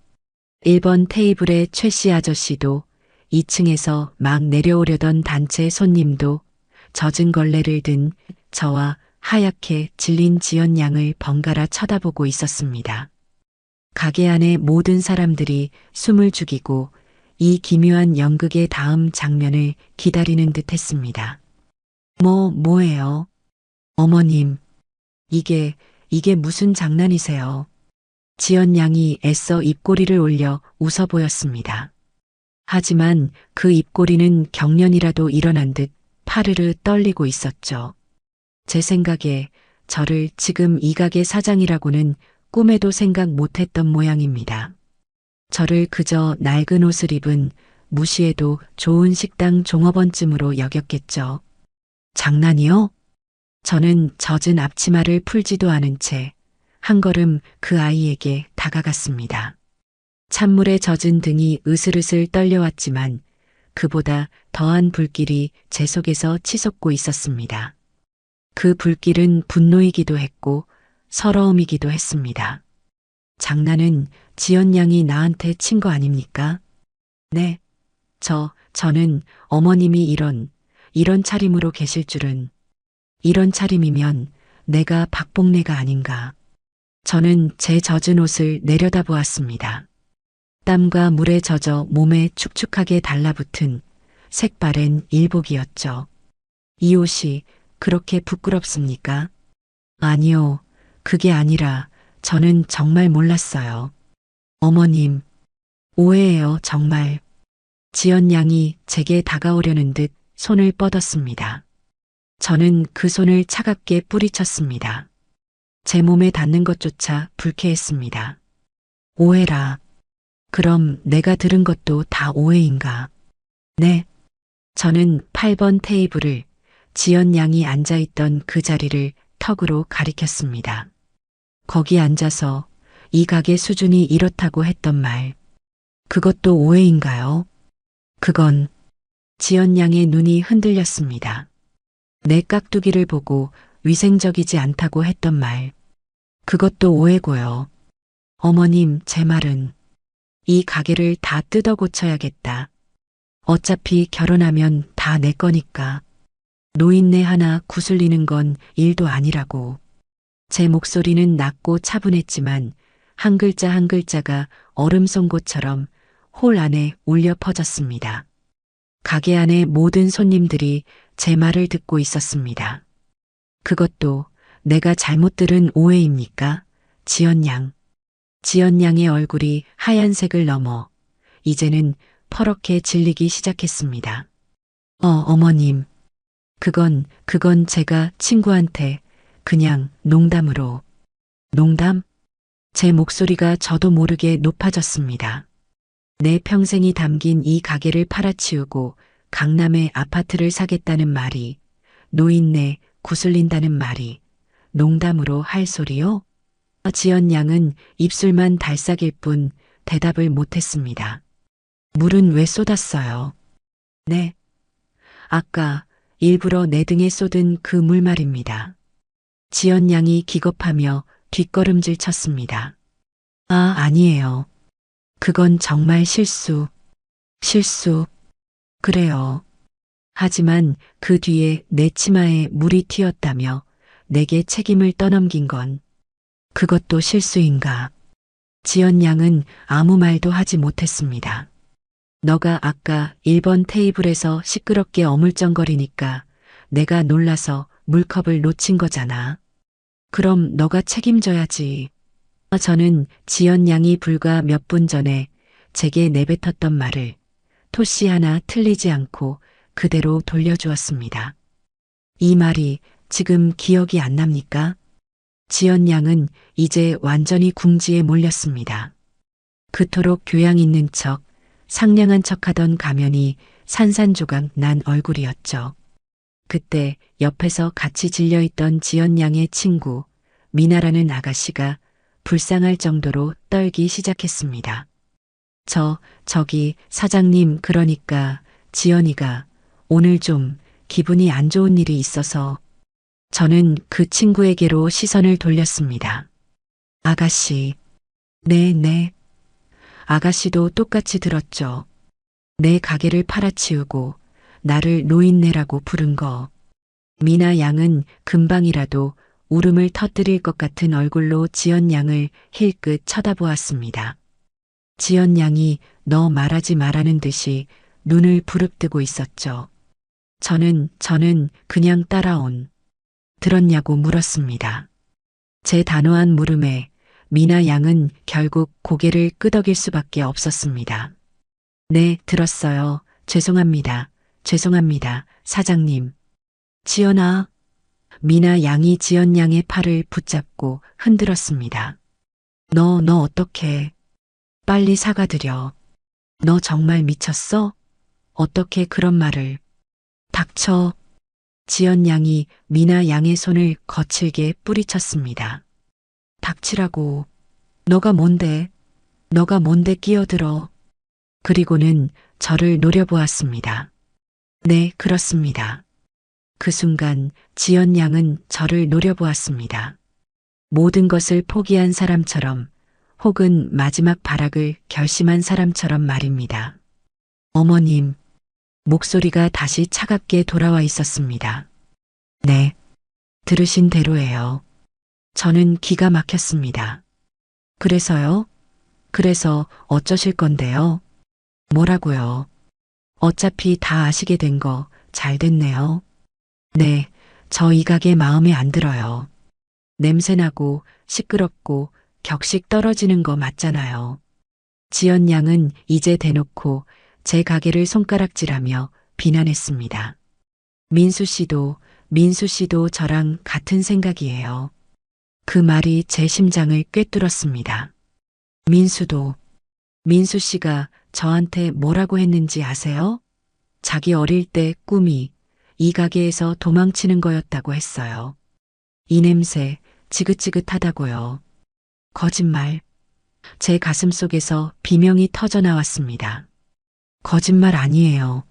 [SPEAKER 2] 1번 테이블의 최씨 아저씨도 2층에서 막 내려오려던 단체 손님도 젖은 걸레를 든 저와 하얗게 질린 지연 양을 번갈아 쳐다보고 있었습니다. 가게 안의 모든 사람들이 숨을 죽이고 이 기묘한 연극의 다음 장면을 기다리는 듯 했습니다. 뭐예요? 어머님, 이게 무슨 장난이세요? 지연 양이 애써 입꼬리를 올려 웃어 보였습니다. 하지만 그 입꼬리는 경련이라도 일어난 듯 파르르 떨리고 있었죠. 제 생각에 저를 지금 이 가게 사장이라고는 꿈에도 생각 못했던 모양입니다. 저를 그저 낡은 옷을 입은 무시해도 좋은 식당 종업원쯤으로 여겼겠죠. 장난이요? 저는 젖은 앞치마를 풀지도 않은 채 한 걸음 그 아이에게 다가갔습니다. 찬물에 젖은 등이 으슬으슬 떨려왔지만 그보다 더한 불길이 제 속에서 치솟고 있었습니다. 그 불길은 분노이기도 했고 서러움이기도 했습니다. 장난은 지연 양이 나한테 친 거 아닙니까? 네, 저는 어머님이 이런 차림으로 계실 줄은 이런 차림이면 내가 박복래가 아닌가. 저는 제 젖은 옷을 내려다보았습니다. 땀과 물에 젖어 몸에 축축하게 달라붙은 색바랜 일복이었죠. 이 옷이 그렇게 부끄럽습니까? 아니요, 그게 아니라 저는 정말 몰랐어요. 어머님, 오해예요, 정말. 지연 양이 제게 다가오려는 듯 손을 뻗었습니다. 저는 그 손을 차갑게 뿌리쳤습니다. 제 몸에 닿는 것조차 불쾌했습니다. 오해라. 그럼 내가 들은 것도 다 오해인가? 네. 저는 8번 테이블을 지연 양이 앉아있던 그 자리를 턱으로 가리켰습니다. 거기 앉아서 이 가게 수준이 이렇다고 했던 말. 그것도 오해인가요? 그건 지연 양의 눈이 흔들렸습니다. 내 깍두기를 보고 위생적이지 않다고 했던 말. 그것도 오해고요. 어머님, 제 말은 이 가게를 다 뜯어 고쳐야겠다. 어차피 결혼하면 다 내 거니까. 노인네 하나 구슬리는 건 일도 아니라고. 제 목소리는 낮고 차분했지만 한 글자 한 글자가 얼음송곳처럼 홀 안에 울려 퍼졌습니다. 가게 안의 모든 손님들이 제 말을 듣고 있었습니다. 그것도 내가 잘못 들은 오해입니까? 지연 양. 지연 양의 얼굴이 하얀색을 넘어 이제는 퍼렇게 질리기 시작했습니다. 어머님. 그건 제가 친구한테 그냥 농담으로. 농담? 제 목소리가 저도 모르게 높아졌습니다. 내 평생이 담긴 이 가게를 팔아치우고 강남에 아파트를 사겠다는 말이, 노인네 구슬린다는 말이 농담으로 할 소리요? 지연 양은 입술만 달싹일 뿐 대답을 못했습니다. 물은 왜 쏟았어요? 네. 아까 일부러 내 등에 쏟은 그 물 말입니다. 지연 양이 기겁하며 뒷걸음질 쳤습니다. 아니에요. 그건 정말 실수. 실수. 그래요. 하지만 그 뒤에 내 치마에 물이 튀었다며 내게 책임을 떠넘긴 건 그것도 실수인가? 지연 양은 아무 말도 하지 못했습니다. 너가 아까 1번 테이블에서 시끄럽게 어물쩡거리니까 내가 놀라서 물컵을 놓친 거잖아. 그럼 너가 책임져야지. 저는 지연 양이 불과 몇 분 전에 제게 내뱉었던 말을 토씨 하나 틀리지 않고 그대로 돌려주었습니다. 이 말이 지금 기억이 안 납니까? 지연 양은 이제 완전히 궁지에 몰렸습니다. 그토록 교양 있는 척, 상냥한 척하던 가면이 산산조각 난 얼굴이었죠. 그때 옆에서 같이 질려있던 지연 양의 친구 미나라는 아가씨가 불쌍할 정도로 떨기 시작했습니다. 저기 사장님, 그러니까 지연이가 오늘 좀 기분이 안 좋은 일이 있어서. 저는 그 친구에게로 시선을 돌렸습니다. 아가씨. 네. 아가씨도 똑같이 들었죠. 내 가게를 팔아치우고 나를 노인네라고 부른 거. 미나 양은 금방이라도 울음을 터뜨릴 것 같은 얼굴로 지연 양을 힐끗 쳐다보았습니다. 지연 양이 너 말하지 말라는 듯이 눈을 부릅뜨고 있었죠. 저는 그냥 따라온. 들었냐고 물었습니다. 제 단호한 물음에 미나 양은 결국 고개를 끄덕일 수밖에 없었습니다. 네, 들었어요. 죄송합니다, 사장님. 지연아. 미나 양이 지연 양의 팔을 붙잡고 흔들었습니다. 너 어떡해. 빨리 사과드려. 너 정말 미쳤어? 어떻게 그런 말을. 닥쳐. 지연 양이 미나 양의 손을 거칠게 뿌리쳤습니다. 닥치라고. 너가 뭔데 끼어들어. 그리고는 저를 노려보았습니다. 네, 그렇습니다. 그 순간 지연 양은 저를 노려보았습니다. 모든 것을 포기한 사람처럼, 혹은 마지막 발악을 결심한 사람처럼 말입니다. 어머님. 목소리가 다시 차갑게 돌아와 있었습니다. 네. 들으신 대로예요. 저는 기가 막혔습니다. 그래서요? 그래서 어쩌실 건데요? 뭐라고요? 어차피 다 아시게 된 거 잘 됐네요. 네, 저 이 가게 마음에 안 들어요. 냄새나고 시끄럽고 격식 떨어지는 거 맞잖아요. 지연 양은 이제 대놓고 제 가게를 손가락질하며 비난했습니다. 민수 씨도 저랑 같은 생각이에요. 그 말이 제 심장을 꿰뚫었습니다. 민수 씨가 저한테 뭐라고 했는지 아세요? 자기 어릴 때 꿈이 이 가게에서 도망치는 거였다고 했어요. 이 냄새 지긋지긋하다고요. 거짓말. 제 가슴 속에서 비명이 터져 나왔습니다. 거짓말 아니에요.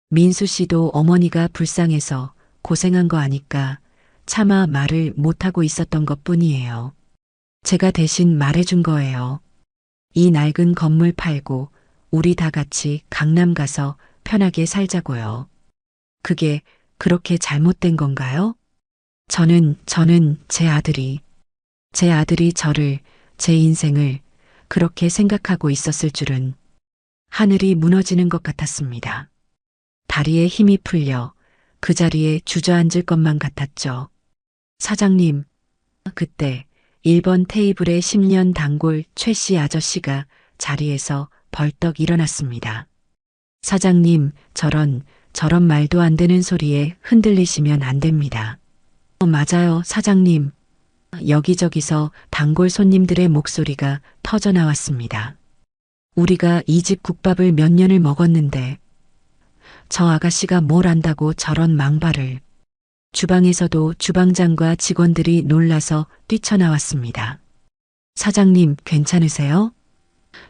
[SPEAKER 2] 민수 씨도 어머니가 불쌍해서 고생한 거 아니까 차마 말을 못하고 있었던 것 뿐이에요. 제가 대신 말해준 거예요. 이 낡은 건물 팔고 우리 다 같이 강남 가서 편하게 살자고요. 그게 그렇게 잘못된 건가요? 저는 제 아들이 저를, 제 인생을 그렇게 생각하고 있었을 줄은 하늘이 무너지는 것 같았습니다. 다리에 힘이 풀려 그 자리에 주저앉을 것만 같았죠. 사장님, 그때 1번 테이블의 10년 단골 최 씨 아저씨가 자리에서 벌떡 일어났습니다. 사장님, 저런 말도 안 되는 소리에 흔들리시면 안 됩니다. 맞아요, 사장님. 여기저기서 단골 손님들의 목소리가 터져 나왔습니다. 우리가 이 집 국밥을 몇 년을 먹었는데 저 아가씨가 뭘 안다고 저런 망발을. 주방에서도 주방장과 직원들이 놀라서 뛰쳐나왔습니다. 사장님, 괜찮으세요?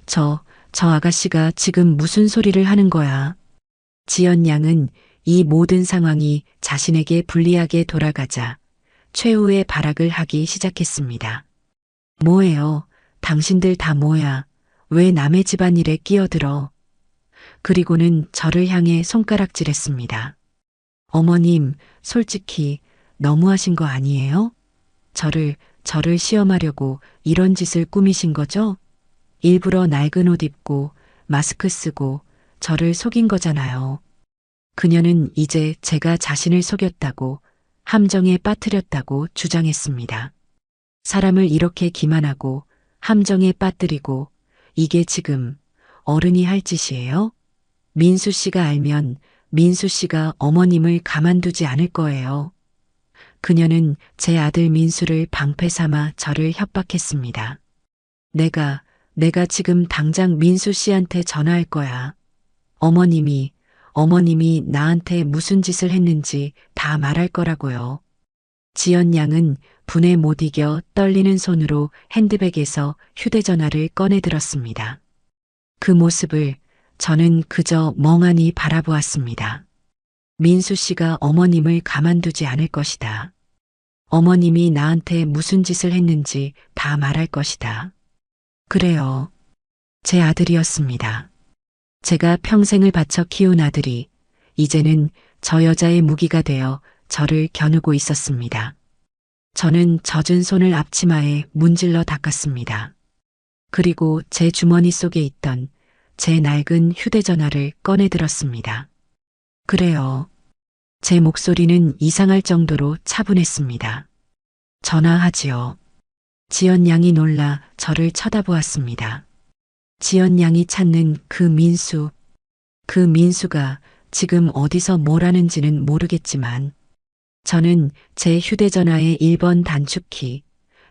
[SPEAKER 2] 저 아가씨가 지금 무슨 소리를 하는 거야? 지연 양은 이 모든 상황이 자신에게 불리하게 돌아가자 최후의 발악을 하기 시작했습니다. 뭐예요? 당신들 다 뭐야? 왜 남의 집안일에 끼어들어? 그리고는 저를 향해 손가락질했습니다. 어머님, 솔직히 너무하신 거 아니에요? 저를 시험하려고 이런 짓을 꾸미신 거죠? 일부러 낡은 옷 입고 마스크 쓰고 저를 속인 거잖아요. 그녀는 이제 제가 자신을 속였다고 함정에 빠뜨렸다고 주장했습니다. 사람을 이렇게 기만하고 함정에 빠뜨리고 이게 지금 어른이 할 짓이에요? 민수 씨가 알면 민수 씨가 어머님을 가만두지 않을 거예요. 그녀는 제 아들 민수를 방패 삼아 저를 협박했습니다. 내가 지금 당장 민수 씨한테 전화할 거야. 어머님이 나한테 무슨 짓을 했는지 다 말할 거라고요. 지연 양은 분에 못 이겨 떨리는 손으로 핸드백에서 휴대전화를 꺼내 들었습니다. 그 모습을 저는 그저 멍하니 바라보았습니다. 민수 씨가 어머님을 가만두지 않을 것이다. 어머님이 나한테 무슨 짓을 했는지 다 말할 것이다. 그래요. 제 아들이었습니다. 제가 평생을 바쳐 키운 아들이 이제는 저 여자의 무기가 되어 저를 겨누고 있었습니다. 저는 젖은 손을 앞치마에 문질러 닦았습니다. 그리고 제 주머니 속에 있던 제 낡은 휴대전화를 꺼내 들었습니다. 그래요. 제 목소리는 이상할 정도로 차분했습니다. 전화하지요. 지연 양이 놀라 저를 쳐다보았습니다. 지연 양이 찾는 그 민수가 지금 어디서 뭘 하는지는 모르겠지만 저는 제 휴대전화의 1번 단축키,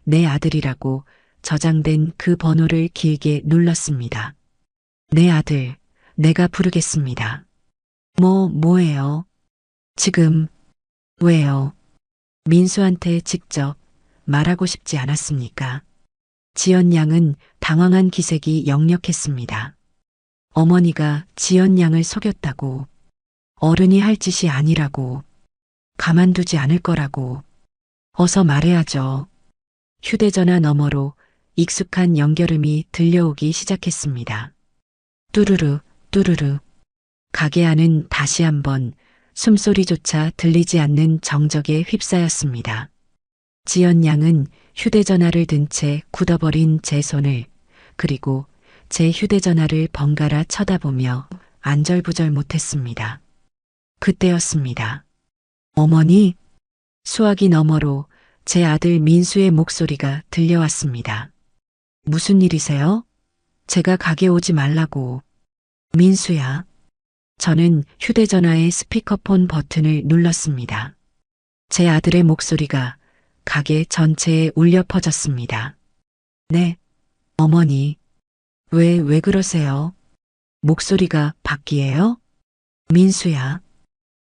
[SPEAKER 2] 내 아들이라고 저장된 그 번호를 길게 눌렀습니다. 내 아들, 내가 부르겠습니다. 뭐예요? 지금, 왜요? 민수한테 직접 말하고 싶지 않았습니까? 지연 양은 당황한 기색이 역력했습니다. 어머니가 지연 양을 속였다고, 어른이 할 짓이 아니라고, 가만두지 않을 거라고, 어서 말해야죠. 휴대전화 너머로 익숙한 연결음이 들려오기 시작했습니다. 뚜루루, 뚜루루. 가게 안은 다시 한번 숨소리조차 들리지 않는 정적에 휩싸였습니다. 지연 양은 휴대전화를 든 채 굳어버린 제 손을, 그리고 제 휴대전화를 번갈아 쳐다보며 안절부절 못했습니다. 그때였습니다. 어머니, 수화기 너머로 제 아들 민수의 목소리가 들려왔습니다. 무슨 일이세요? 제가 가게 오지 말라고. 민수야. 저는 휴대전화의 스피커폰 버튼을 눌렀습니다. 제 아들의 목소리가 가게 전체에 울려 퍼졌습니다. 네, 어머니. 왜 그러세요? 목소리가 밖이에요? 민수야.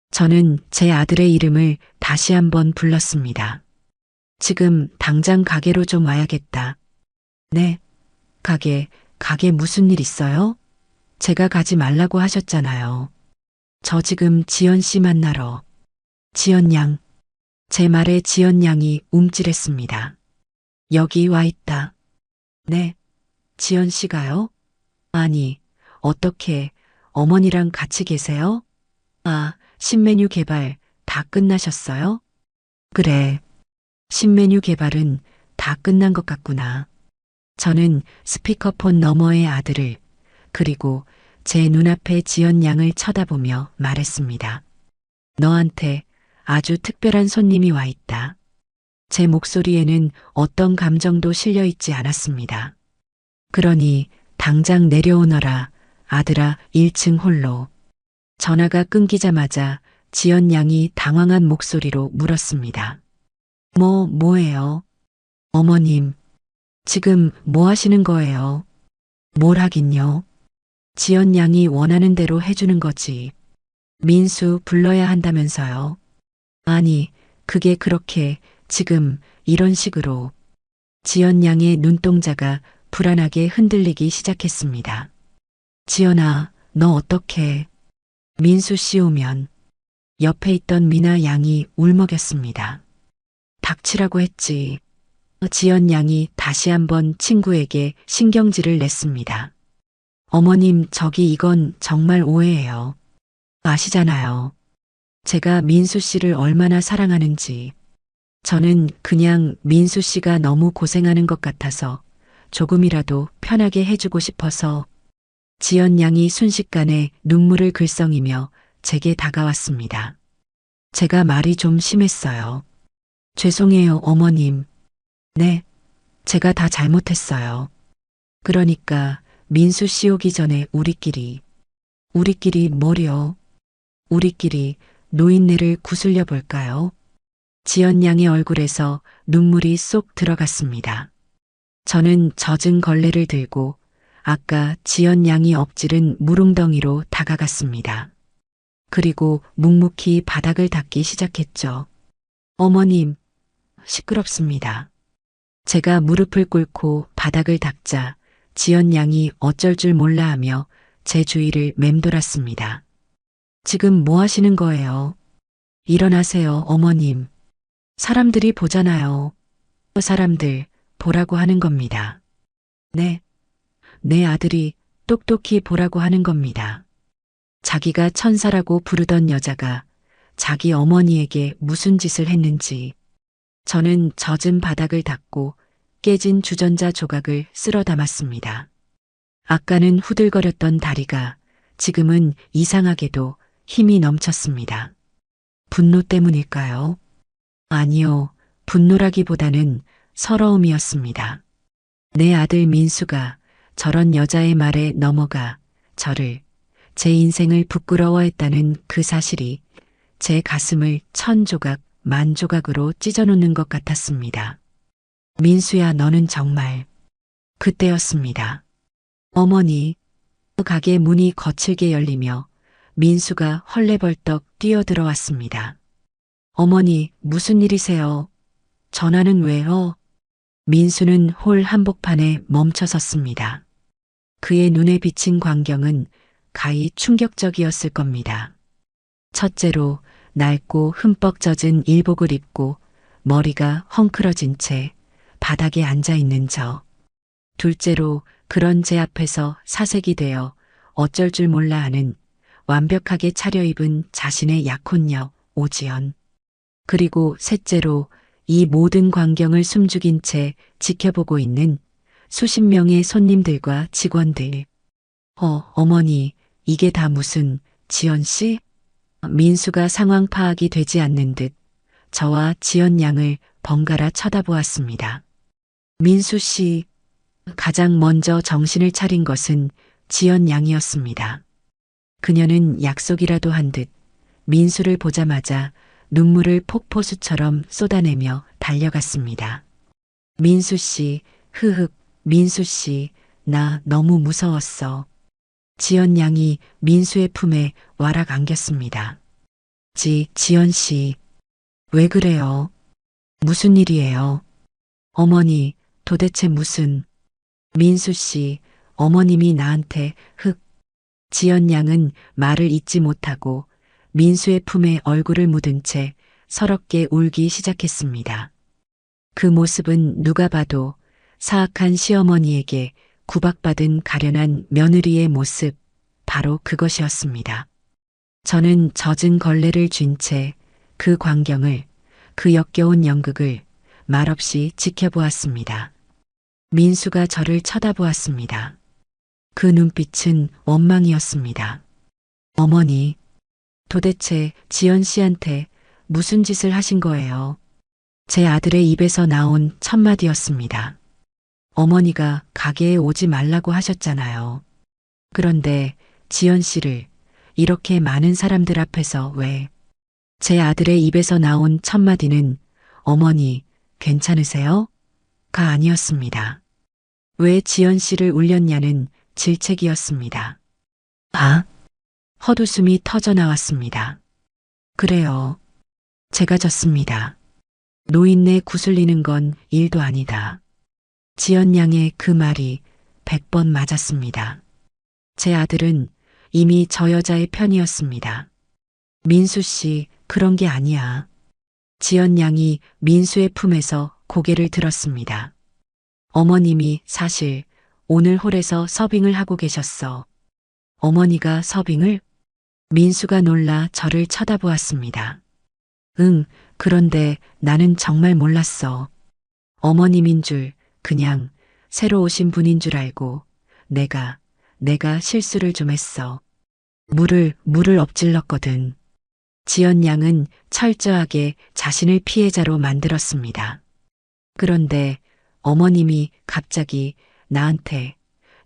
[SPEAKER 2] 저는 제 아들의 이름을 다시 한번 불렀습니다. 지금 당장 가게로 좀 와야겠다. 네, 가게 무슨 일 있어요? 제가 가지 말라고 하셨잖아요. 저 지금 지연 씨 만나러. 지연 양. 제 말에 지연 양이 움찔했습니다. 여기 와 있다. 네, 지연 씨가요? 아니, 어떻게 어머니랑 같이 계세요? 아, 신메뉴 개발 다 끝나셨어요? 그래. 신메뉴 개발은 다 끝난 것 같구나. 저는 스피커폰 너머의 아들을, 그리고 제 눈앞에 지연 양을 쳐다보며 말했습니다. 너한테 아주 특별한 손님이 와 있다. 제 목소리에는 어떤 감정도 실려 있지 않았습니다. 그러니 당장 내려오너라, 아들아. 1층 홀로. 전화가 끊기자마자 지연 양이 당황한 목소리로 물었습니다. 뭐예요? 어머님, 지금 뭐 하시는 거예요? 뭘 하긴요? 지연 양이 원하는 대로 해주는 거지. 민수 불러야 한다면서요? 아니, 그게 그렇게 지금 이런 식으로. 지연 양의 눈동자가 불안하게 흔들리기 시작했습니다. 지연아, 너 어떡해? 민수 씨 오면. 옆에 있던 미나 양이 울먹였습니다. 닥치라고 했지. 지연 양이 다시 한번 친구에게 신경질을 냈습니다. 어머님, 이건 정말 오해예요. 아시잖아요. 제가 민수 씨를 얼마나 사랑하는지. 저는 그냥 민수 씨가 너무 고생하는 것 같아서 조금이라도 편하게 해주고 싶어서. 지연 양이 순식간에 눈물을 글썽이며 제게 다가왔습니다. 제가 말이 좀 심했어요. 죄송해요, 어머님. 네, 제가 다 잘못했어요. 그러니까 민수 씨 오기 전에 우리끼리 뭐요? 우리끼리 노인네를 구슬려 볼까요? 지연 양의 얼굴에서 눈물이 쏙 들어갔습니다. 저는 젖은 걸레를 들고 아까 지연 양이 엎지른 물웅덩이로 다가갔습니다. 그리고 묵묵히 바닥을 닦기 시작했죠. 어머님, 시끄럽습니다. 제가 무릎을 꿇고 바닥을 닦자 지연 양이 어쩔 줄 몰라 하며 제 주위를 맴돌았습니다. 지금 뭐 하시는 거예요? 일어나세요, 어머님. 사람들이 보잖아요. 사람들 보라고 하는 겁니다. 네, 내 아들이 똑똑히 보라고 하는 겁니다. 자기가 천사라고 부르던 여자가 자기 어머니에게 무슨 짓을 했는지. 저는 젖은 바닥을 닦고 깨진 주전자 조각을 쓸어 담았습니다. 아까는 후들거렸던 다리가 지금은 이상하게도 힘이 넘쳤습니다. 분노 때문일까요? 아니요, 분노라기보다는 서러움이었습니다. 내 아들 민수가 저런 여자의 말에 넘어가 저를, 제 인생을 부끄러워했다는 그 사실이 제 가슴을 천조각, 만조각으로 찢어놓는 것 같았습니다. 민수야, 너는 정말. 그때였습니다. 어머니, 가게 문이 거칠게 열리며 민수가 헐레벌떡 뛰어들어왔습니다. 어머니, 무슨 일이세요? 전화는 왜요? 민수는 홀 한복판에 멈춰섰습니다. 그의 눈에 비친 광경은 가히 충격적이었을 겁니다. 첫째로 낡고 흠뻑 젖은 일복을 입고 머리가 헝클어진 채 바닥에 앉아 있는 저. 둘째로 그런 제 앞에서 사색이 되어 어쩔 줄 몰라 하는 완벽하게 차려입은 자신의 약혼녀 오지연. 그리고 셋째로 이 모든 광경을 숨죽인 채 지켜보고 있는 수십 명의 손님들과 직원들. 어머니, 이게 다 무슨, 지연 씨? 민수가 상황 파악이 되지 않는 듯 저와 지연 양을 번갈아 쳐다보았습니다. 민수 씨, 가장 먼저 정신을 차린 것은 지연 양이었습니다. 그녀는 약속이라도 한 듯 민수를 보자마자 눈물을 폭포수처럼 쏟아내며 달려갔습니다. 민수 씨, 흐흑, 민수 씨, 나 너무 무서웠어. 지연 양이 민수의 품에 와락 안겼습니다. 지연 씨, 왜 그래요? 무슨 일이에요? 어머니, 도대체 무슨... 민수 씨, 어머님이 나한테 지연 양은 말을 잇지 못하고 민수의 품에 얼굴을 묻은 채 서럽게 울기 시작했습니다. 그 모습은 누가 봐도 사악한 시어머니에게 구박받은 가련한 며느리의 모습, 바로 그것이었습니다. 저는 젖은 걸레를 쥔 채 그 광경을, 그 역겨운 연극을 말없이 지켜보았습니다. 민수가 저를 쳐다보았습니다. 그 눈빛은 원망이었습니다. 어머니, 도대체 지연 씨한테 무슨 짓을 하신 거예요? 제 아들의 입에서 나온 첫마디였습니다. 어머니가 가게에 오지 말라고 하셨잖아요. 그런데 지연 씨를 이렇게 많은 사람들 앞에서 왜? 제 아들의 입에서 나온 첫마디는 어머니, 괜찮으세요? 가 아니었습니다. 왜 지연 씨를 울렸냐는 질책이었습니다. 헛웃음이 터져 나왔습니다. 그래요. 제가 졌습니다. 노인네 구슬리는 건 일도 아니다. 지연 양의 그 말이 100번 맞았습니다. 제 아들은 이미 저 여자의 편이었습니다. 민수 씨, 그런 게 아니야. 지연 양이 민수의 품에서 고개를 들었습니다. 어머님이 사실 오늘 홀에서 서빙을 하고 계셨어. 어머니가 서빙을? 민수가 놀라 저를 쳐다보았습니다. 응, 그런데 나는 정말 몰랐어. 어머님인 줄, 그냥 새로 오신 분인 줄 알고 내가 실수를 좀 했어. 물을 엎질렀거든. 지연 양은 철저하게 자신을 피해자로 만들었습니다. 그런데 어머님이 갑자기 나한테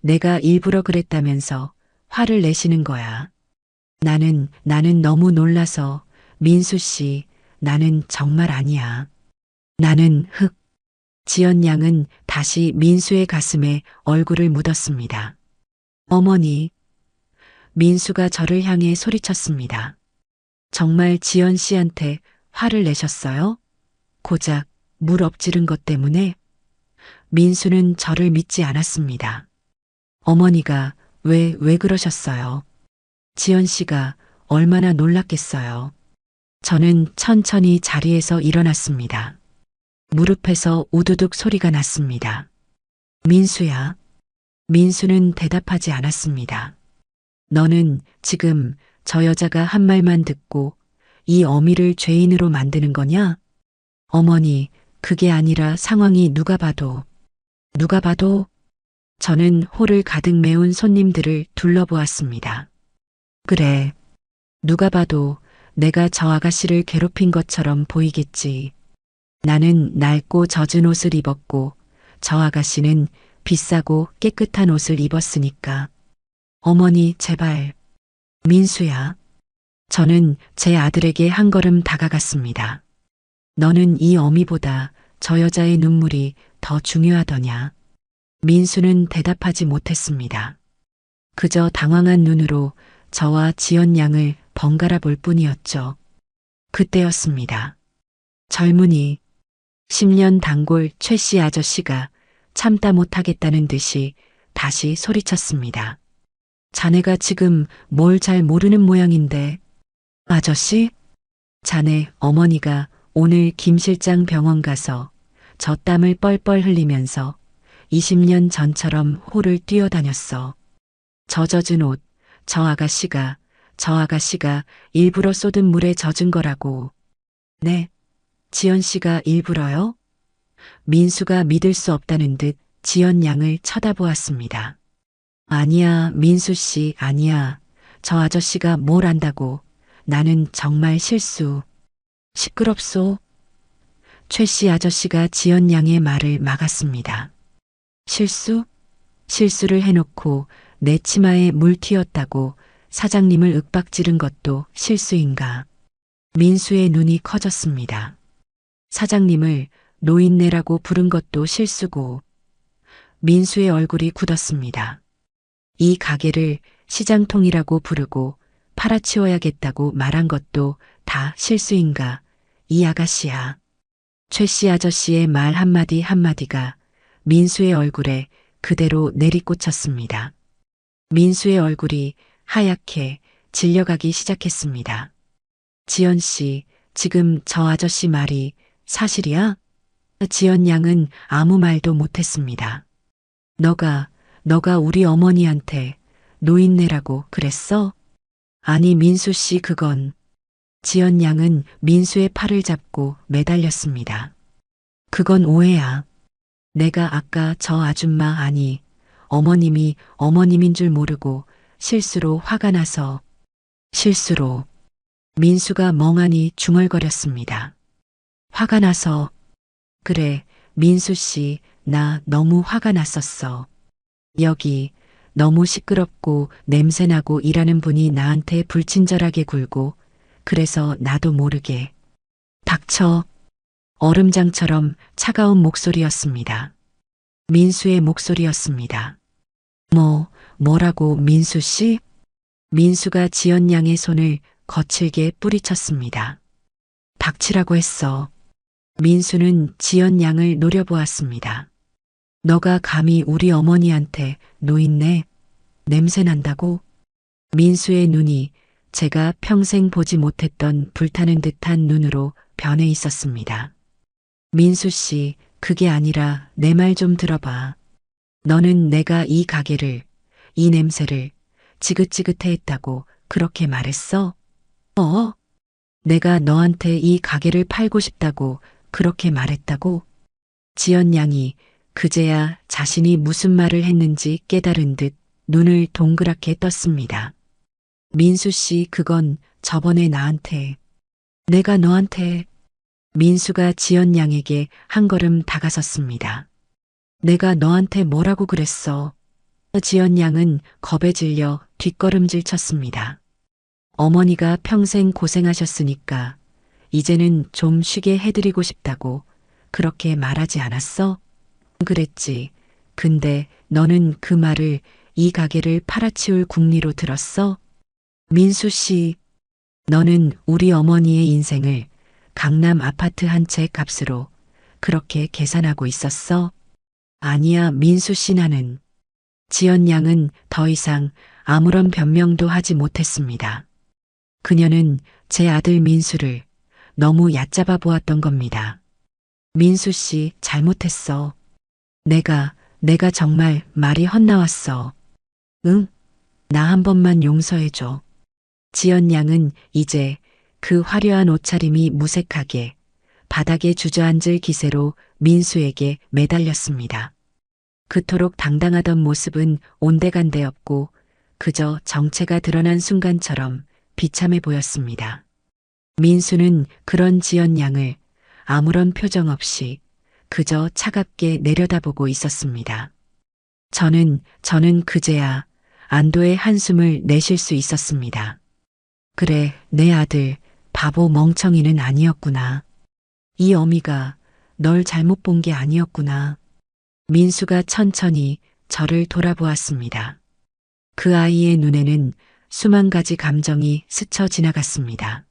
[SPEAKER 2] 내가 일부러 그랬다면서 화를 내시는 거야. 나는 너무 놀라서 민수 씨, 나는 정말 아니야. 나는 지연 양은 다시 민수의 가슴에 얼굴을 묻었습니다. 어머니. 민수가 저를 향해 소리쳤습니다. 정말 지연 씨한테 화를 내셨어요? 고작 물 엎지른 것 때문에? 민수는 저를 믿지 않았습니다. 어머니가 왜 그러셨어요? 지연 씨가 얼마나 놀랐겠어요. 저는 천천히 자리에서 일어났습니다. 무릎에서 우두둑 소리가 났습니다. 민수야. 민수는 대답하지 않았습니다. 너는 지금 저 여자가 한 말만 듣고 이 어미를 죄인으로 만드는 거냐? 어머니, 그게 아니라 상황이 누가 봐도. 저는 홀을 가득 메운 손님들을 둘러보았습니다. 그래. 누가 봐도 내가 저 아가씨를 괴롭힌 것처럼 보이겠지. 나는 낡고 젖은 옷을 입었고 저 아가씨는 비싸고 깨끗한 옷을 입었으니까. 어머니, 제발. 민수야. 저는 제 아들에게 한 걸음 다가갔습니다. 너는 이 어미보다 저 여자의 눈물이 더 중요하더냐? 민수는 대답하지 못했습니다. 그저 당황한 눈으로 저와 지연 양을 번갈아 볼 뿐이었죠. 그때였습니다. 젊은이, 10년 단골 최 씨 아저씨가 참다 못하겠다는 듯이 다시 소리쳤습니다. 자네가 지금 뭘 잘 모르는 모양인데. 아저씨? 자네 어머니가 오늘 김 실장 병원 가서 저 땀을 뻘뻘 흘리면서 20년 전처럼 홀을 뛰어다녔어. 저 젖은 옷, 저 아가씨가 저 아가씨가 일부러 쏟은 물에 젖은 거라고. 네, 지연 씨가 일부러요? 민수가 믿을 수 없다는 듯 지연 양을 쳐다보았습니다. 아니야, 민수 씨, 아니야. 저 아저씨가 뭘 안다고. 나는 정말 실수. 시끄럽소. 최 씨 아저씨가 지연 양의 말을 막았습니다. 실수? 실수를 해놓고 내 치마에 물 튀었다고 사장님을 윽박지른 것도 실수인가? 민수의 눈이 커졌습니다. 사장님을 노인네라고 부른 것도 실수고. 민수의 얼굴이 굳었습니다. 이 가게를 시장통이라고 부르고 팔아치워야겠다고 말한 것도 다 실수인가? 이 아가씨야. 최 씨 아저씨의 말 한마디 한마디가 민수의 얼굴에 그대로 내리꽂혔습니다. 민수의 얼굴이 하얗게 질려가기 시작했습니다. 지연 씨, 지금 저 아저씨 말이 사실이야? 지연 양은 아무 말도 못했습니다. 너가 우리 어머니한테 노인네라고 그랬어? 아니, 민수 씨, 그건. 지연 양은 민수의 팔을 잡고 매달렸습니다. 그건 오해야. 내가 아까 저 아줌마, 아니, 어머님인 줄 모르고 실수로 화가 나서. 실수로. 민수가 멍하니 중얼거렸습니다. 화가 나서. 그래, 민수 씨, 나 너무 화가 났었어. 여기 너무 시끄럽고 냄새나고 일하는 분이 나한테 불친절하게 굴고, 그래서 나도 모르게. 닥쳐. 얼음장처럼 차가운 목소리였습니다. 민수의 목소리였습니다. 뭐라고, 민수 씨? 민수가 지연 양의 손을 거칠게 뿌리쳤습니다. 닥치라고 했어. 민수는 지연 양을 노려보았습니다. 너가 감히 우리 어머니한테 노인네 냄새 난다고? 민수의 눈이 제가 평생 보지 못했던 불타는 듯한 눈으로 변해 있었습니다. 민수 씨, 그게 아니라 내 말 좀 들어봐. 너는 내가 이 가게를, 이 냄새를 지긋지긋해 했다고 그렇게 말했어? 내가 너한테 이 가게를 팔고 싶다고 그렇게 말했다고? 지연 양이 그제야 자신이 무슨 말을 했는지 깨달은 듯 눈을 동그랗게 떴습니다. 민수 씨, 그건 저번에 나한테. 내가 너한테. 민수가 지연 양에게 한 걸음 다가섰습니다. 내가 너한테 뭐라고 그랬어? 지연 양은 겁에 질려 뒷걸음질 쳤습니다. 어머니가 평생 고생하셨으니까 이제는 좀 쉬게 해드리고 싶다고 그렇게 말하지 않았어? 그랬지. 근데 너는 그 말을 이 가게를 팔아치울 궁리로 들었어? 민수 씨, 너는 우리 어머니의 인생을 강남 아파트 한 채 값으로 그렇게 계산하고 있었어? 아니야, 민수 씨, 나는. 지연 양은 더 이상 아무런 변명도 하지 못했습니다. 그녀는 제 아들 민수를 너무 얕잡아 보았던 겁니다. 민수 씨, 잘못했어. 내가 정말 말이 헛나왔어. 응? 나 한 번만 용서해줘. 지연 양은 이제 그 화려한 옷차림이 무색하게 바닥에 주저앉을 기세로 민수에게 매달렸습니다. 그토록 당당하던 모습은 온데간데 없고 그저 정체가 드러난 순간처럼 비참해 보였습니다. 민수는 그런 지연 양을 아무런 표정 없이 그저 차갑게 내려다보고 있었습니다. 저는 그제야 안도의 한숨을 내쉴 수 있었습니다. 그래, 내 아들, 바보 멍청이는 아니었구나. 이 어미가 널 잘못 본 게 아니었구나. 민수가 천천히 저를 돌아보았습니다. 그 아이의 눈에는 수만 가지 감정이 스쳐 지나갔습니다.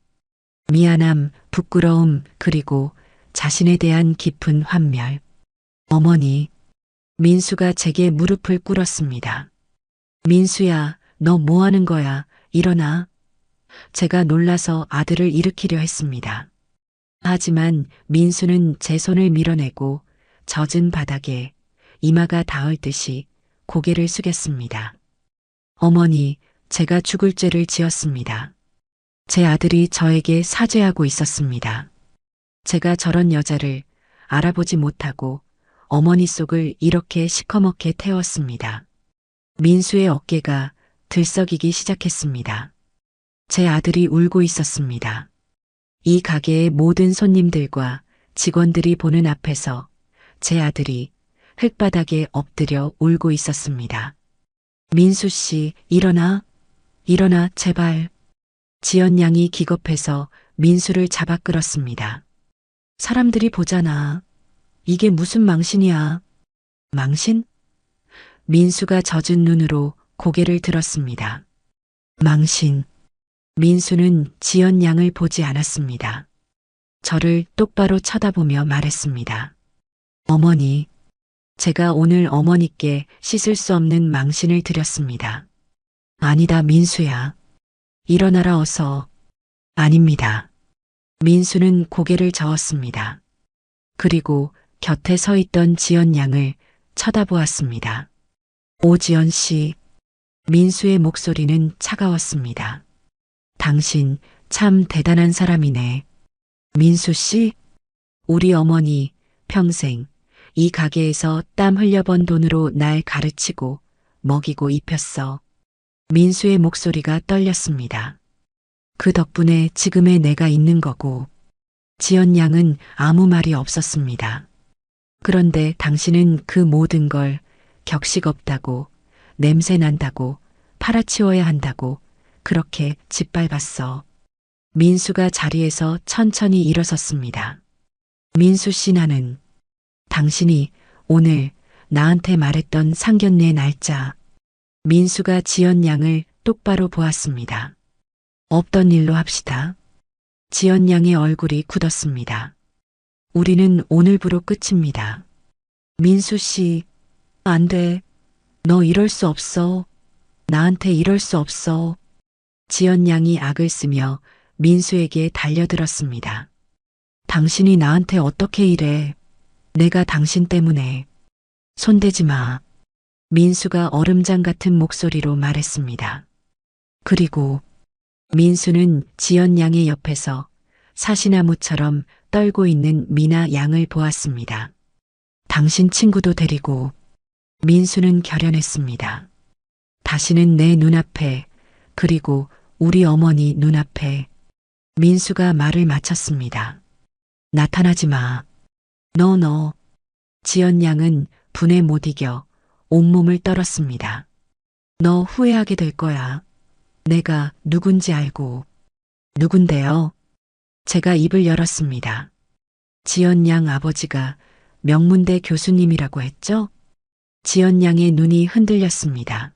[SPEAKER 2] 미안함, 부끄러움, 그리고 자신에 대한 깊은 환멸. 어머니, 민수가 제게 무릎을 꿇었습니다. 민수야, 너 뭐 하는 거야? 일어나. 제가 놀라서 아들을 일으키려 했습니다. 하지만 민수는 제 손을 밀어내고 젖은 바닥에 이마가 닿을 듯이 고개를 숙였습니다. 어머니, 제가 죽을 죄를 지었습니다. 제 아들이 저에게 사죄하고 있었습니다. 제가 저런 여자를 알아보지 못하고 어머니 속을 이렇게 시커멓게 태웠습니다. 민수의 어깨가 들썩이기 시작했습니다. 제 아들이 울고 있었습니다. 이 가게의 모든 손님들과 직원들이 보는 앞에서 제 아들이 흙바닥에 엎드려 울고 있었습니다. 민수 씨, 일어나, 일어나, 제발. 지연 양이 기겁해서 민수를 잡아 끌었습니다. 사람들이 보잖아. 이게 무슨 망신이야. 망신? 민수가 젖은 눈으로 고개를 들었습니다. 망신. 민수는 지연 양을 보지 않았습니다. 저를 똑바로 쳐다보며 말했습니다. 어머니, 제가 오늘 어머니께 씻을 수 없는 망신을 드렸습니다. 아니다, 민수야. 일어나라 어서. 아닙니다. 민수는 고개를 저었습니다. 그리고 곁에 서 있던 지연 양을 쳐다보았습니다. 오지연 씨. 민수의 목소리는 차가웠습니다. 당신 참 대단한 사람이네. 민수 씨, 우리 어머니 평생 이 가게에서 땀 흘려번 돈으로 날 가르치고 먹이고 입혔어. 민수의 목소리가 떨렸습니다. 그 덕분에 지금의 내가 있는 거고. 지연 양은 아무 말이 없었습니다. 그런데 당신은 그 모든 걸 격식 없다고, 냄새 난다고, 팔아치워야 한다고 그렇게 짓밟았어. 민수가 자리에서 천천히 일어섰습니다. 민수 씨, 나는 당신이 오늘 나한테 말했던 상견례 날짜. 민수가 지연 양을 똑바로 보았습니다. 없던 일로 합시다. 지연 양의 얼굴이 굳었습니다. 우리는 오늘부로 끝입니다. 민수 씨, 안 돼. 너 이럴 수 없어. 나한테 이럴 수 없어. 지연 양이 악을 쓰며 민수에게 달려들었습니다. 당신이 나한테 어떻게 이래. 내가 당신 때문에. 손대지 마. 민수가 얼음장 같은 목소리로 말했습니다. 그리고 민수는 지연 양의 옆에서 사시나무처럼 떨고 있는 미나 양을 보았습니다. 당신 친구도 데리고. 민수는 결연했습니다. 다시는 내 눈앞에, 그리고 우리 어머니 눈앞에. 민수가 말을 마쳤습니다. 나타나지 마. 너. 지연 양은 분에 못 이겨 온몸을 떨었습니다. 너 후회하게 될 거야. 내가 누군지 알고. 누군데요? 제가 입을 열었습니다. 지연 양 아버지가 명문대 교수님이라고 했죠? 지연 양의 눈이 흔들렸습니다.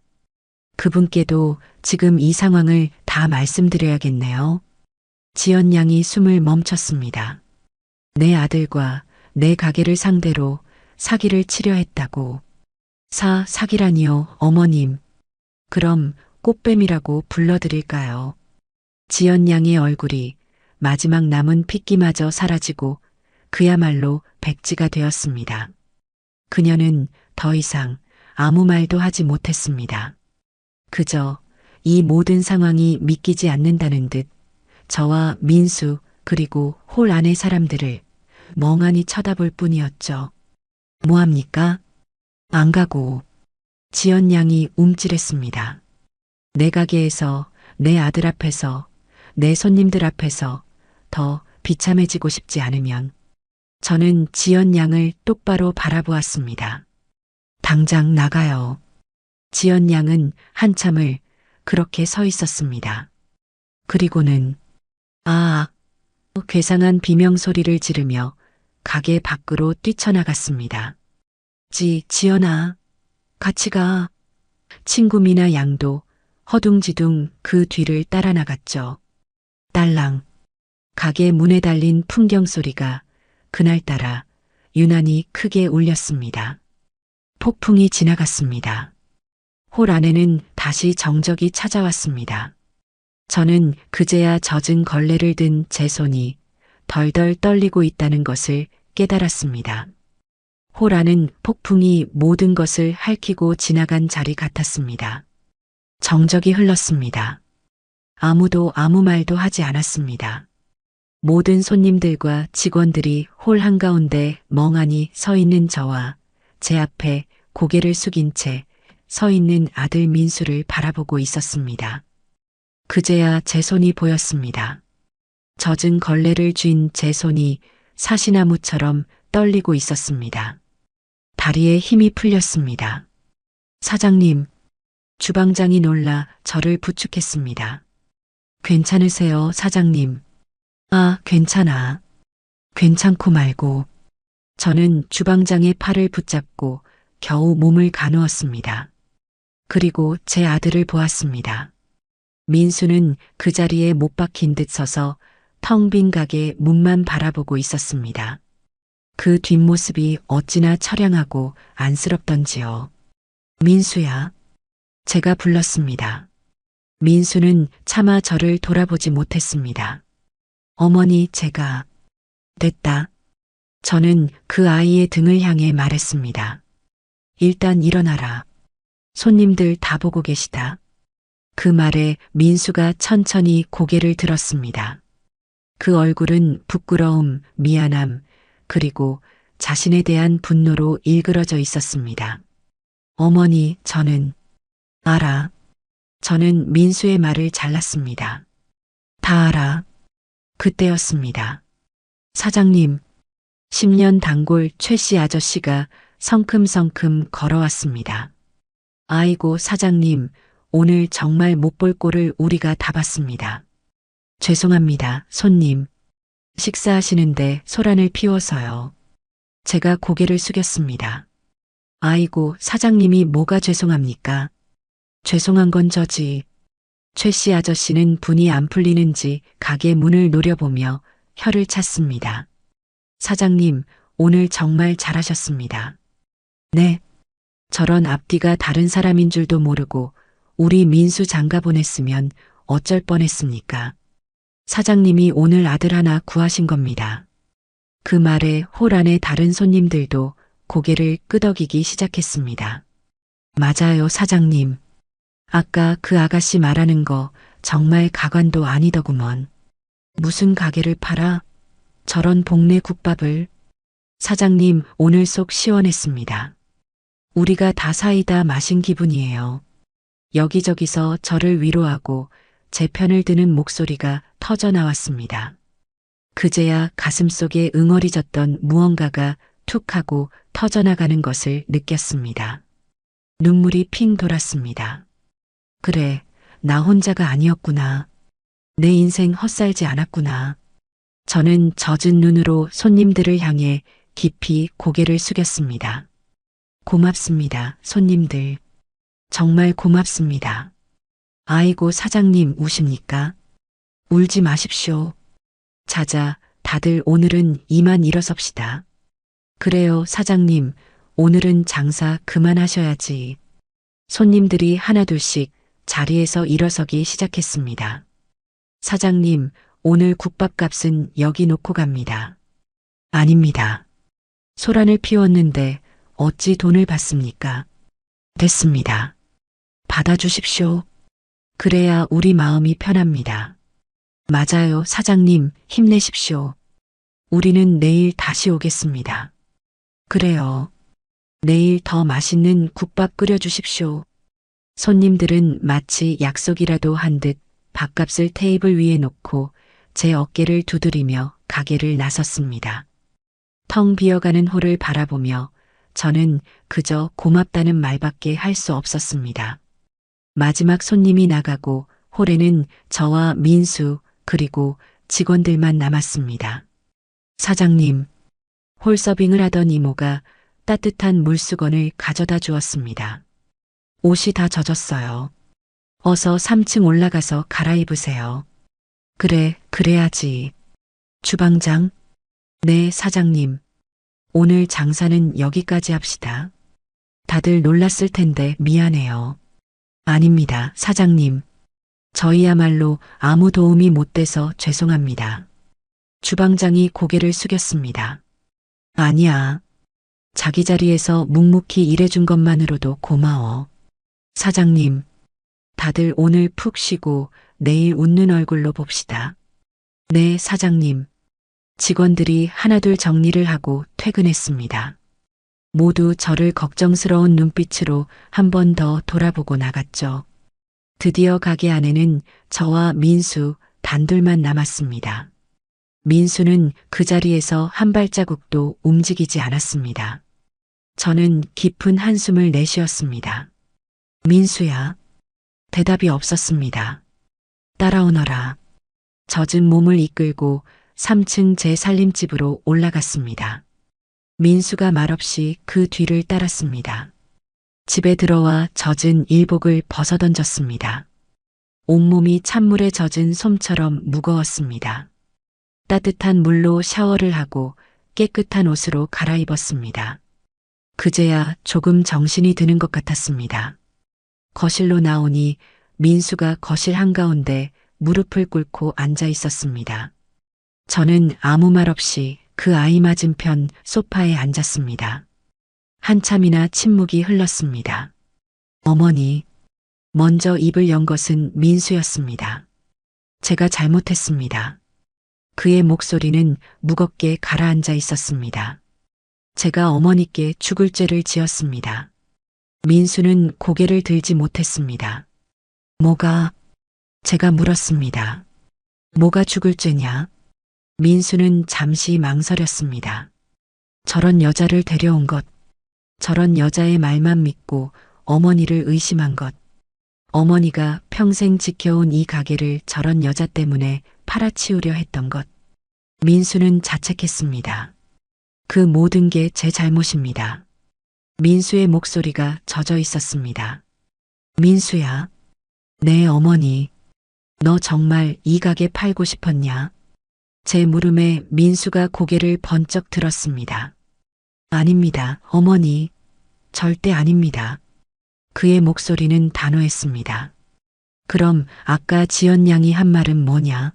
[SPEAKER 2] 그분께도 지금 이 상황을 다 말씀드려야겠네요. 지연 양이 숨을 멈췄습니다. 내 아들과 내 가게를 상대로 사기를 치려 했다고. 사기라니요, 어머님. 그럼 꽃뱀이라고 불러드릴까요? 지연 양의 얼굴이 마지막 남은 핏기마저 사라지고 그야말로 백지가 되었습니다. 그녀는 더 이상 아무 말도 하지 못했습니다. 그저 이 모든 상황이 믿기지 않는다는 듯 저와 민수 그리고 홀 안의 사람들을 멍하니 쳐다볼 뿐이었죠. 뭐합니까? 안 가고. 지연 양이 움찔했습니다. 내 가게에서, 내 아들 앞에서, 내 손님들 앞에서 더 비참해지고 싶지 않으면. 저는 지연 양을 똑바로 바라보았습니다. 당장 나가요. 지연 양은 한참을 그렇게 서 있었습니다. 그리고는 괴상한 비명소리를 지르며 가게 밖으로 뛰쳐나갔습니다. 지연아, 같이 가. 친구 미나 양도 허둥지둥 그 뒤를 따라 나갔죠. 딸랑. 가게 문에 달린 풍경 소리가 그날따라 유난히 크게 울렸습니다. 폭풍이 지나갔습니다. 홀 안에는 다시 정적이 찾아왔습니다. 저는 그제야 젖은 걸레를 든 제 손이 덜덜 떨리고 있다는 것을 깨달았습니다. 홀 안은 폭풍이 모든 것을 핥히고 지나간 자리 같았습니다. 정적이 흘렀습니다. 아무도 아무 말도 하지 않았습니다. 모든 손님들과 직원들이 홀 한가운데 멍하니 서 있는 저와 제 앞에 고개를 숙인 채 서 있는 아들 민수를 바라보고 있었습니다. 그제야 제 손이 보였습니다. 젖은 걸레를 쥔 제 손이 사시나무처럼 떨리고 있었습니다. 다리에 힘이 풀렸습니다. 사장님, 주방장이 놀라 저를 부축했습니다. 괜찮으세요, 사장님? 아, 괜찮아. 괜찮고 말고. 저는 주방장의 팔을 붙잡고 겨우 몸을 가누었습니다. 그리고 제 아들을 보았습니다. 민수는 그 자리에 못 박힌 듯 서서 텅 빈 가게 문만 바라보고 있었습니다. 그 뒷모습이 어찌나 처량하고 안쓰럽던지요. 민수야. 제가 불렀습니다. 민수는 차마 저를 돌아보지 못했습니다. 어머니, 제가 됐다. 저는 그 아이의 등을 향해 말했습니다. 일단 일어나라. 손님들 다 보고 계시다. 그 말에 민수가 천천히 고개를 들었습니다. 그 얼굴은 부끄러움, 미안함, 그리고 자신에 대한 분노로 일그러져 있었습니다. 어머니, 저는 알아. 저는 민수의 말을 잘랐습니다. 다 알아. 그때였습니다. 사장님, 10년 단골 최 씨 아저씨가 성큼성큼 걸어왔습니다. 아이고, 사장님, 오늘 정말 못 볼 꼴을 우리가 다 봤습니다. 죄송합니다, 손님. 식사하시는데 소란을 피워서요. 제가 고개를 숙였습니다. 아이고, 사장님이 뭐가 죄송합니까? 죄송한 건 저지. 최 씨 아저씨는 분이 안 풀리는지 가게 문을 노려보며 혀를 찼습니다. 사장님, 오늘 정말 잘하셨습니다. 네. 저런 앞뒤가 다른 사람인 줄도 모르고 우리 민수 장가 보냈으면 어쩔 뻔했습니까? 사장님이 오늘 아들 하나 구하신 겁니다. 그 말에 홀 안에 다른 손님들도 고개를 끄덕이기 시작했습니다. 맞아요, 사장님. 아까 그 아가씨 말하는 거 정말 가관도 아니더구먼. 무슨 가게를 팔아? 저런 복내 국밥을. 사장님, 오늘 속 시원했습니다. 우리가 다 사이다 마신 기분이에요. 여기저기서 저를 위로하고 제 편을 드는 목소리가 터져 나왔습니다. 그제야 가슴속에 응어리졌던 무언가가 툭 하고 터져나가는 것을 느꼈습니다. 눈물이 핑 돌았습니다. 그래, 나 혼자가 아니었구나. 내 인생 헛살지 않았구나. 저는 젖은 눈으로 손님들을 향해 깊이 고개를 숙였습니다. 고맙습니다, 손님들. 정말 고맙습니다. 아이고, 사장님 우십니까? 울지 마십시오. 자자, 다들 오늘은 이만 일어섭시다. 그래요, 사장님. 오늘은 장사 그만하셔야지. 손님들이 하나둘씩 자리에서 일어서기 시작했습니다. 사장님, 오늘 국밥값은 여기 놓고 갑니다. 아닙니다. 소란을 피웠는데 어찌 돈을 받습니까? 됐습니다. 받아주십시오. 그래야 우리 마음이 편합니다. 맞아요, 사장님, 힘내십시오. 우리는 내일 다시 오겠습니다. 그래요. 내일 더 맛있는 국밥 끓여주십시오. 손님들은 마치 약속이라도 한 듯 밥값을 테이블 위에 놓고 제 어깨를 두드리며 가게를 나섰습니다. 텅 비어가는 홀을 바라보며 저는 그저 고맙다는 말밖에 할 수 없었습니다. 마지막 손님이 나가고 홀에는 저와 민수 그리고 직원들만 남았습니다. 사장님, 홀 서빙을 하던 이모가 따뜻한 물수건을 가져다 주었습니다. 옷이 다 젖었어요. 어서 3층 올라가서 갈아입으세요. 그래, 그래야지. 주방장? 네, 사장님. 오늘 장사는 여기까지 합시다. 다들 놀랐을 텐데 미안해요. 아닙니다, 사장님. 저희야말로 아무 도움이 못 돼서 죄송합니다. 주방장이 고개를 숙였습니다. 아니야. 자기 자리에서 묵묵히 일해준 것만으로도 고마워. 사장님, 다들 오늘 푹 쉬고 내일 웃는 얼굴로 봅시다. 네, 사장님. 직원들이 하나둘 정리를 하고 퇴근했습니다. 모두 저를 걱정스러운 눈빛으로 한 번 더 돌아보고 나갔죠. 드디어 가게 안에는 저와 민수 단둘만 남았습니다. 민수는 그 자리에서 한 발자국도 움직이지 않았습니다. 저는 깊은 한숨을 내쉬었습니다. 민수야. 대답이 없었습니다. 따라오너라. 젖은 몸을 이끌고 3층 제 살림집으로 올라갔습니다. 민수가 말없이 그 뒤를 따랐습니다. 집에 들어와 젖은 일복을 벗어던졌습니다. 온몸이 찬물에 젖은 솜처럼 무거웠습니다. 따뜻한 물로 샤워를 하고 깨끗한 옷으로 갈아입었습니다. 그제야 조금 정신이 드는 것 같았습니다. 거실로 나오니 민수가 거실 한가운데 무릎을 꿇고 앉아 있었습니다. 저는 아무 말 없이 그 아이 맞은편 소파에 앉았습니다. 한참이나 침묵이 흘렀습니다. 어머니, 먼저 입을 연 것은 민수였습니다. 제가 잘못했습니다. 그의 목소리는 무겁게 가라앉아 있었습니다. 제가 어머니께 죽을 죄를 지었습니다. 민수는 고개를 들지 못했습니다. 뭐가? 제가 물었습니다. 뭐가 죽을 죄냐? 민수는 잠시 망설였습니다. 저런 여자를 데려온 것, 저런 여자의 말만 믿고 어머니를 의심한 것, 어머니가 평생 지켜온 이 가게를 저런 여자 때문에 팔아치우려 했던 것. 민수는 자책했습니다. 그 모든 게 제 잘못입니다. 민수의 목소리가 젖어 있었습니다. 민수야. 네, 어머니. 너 정말 이 가게 팔고 싶었냐? 제 물음에 민수가 고개를 번쩍 들었습니다. 아닙니다, 어머니. 절대 아닙니다. 그의 목소리는 단호했습니다. 그럼 아까 지연 양이 한 말은 뭐냐?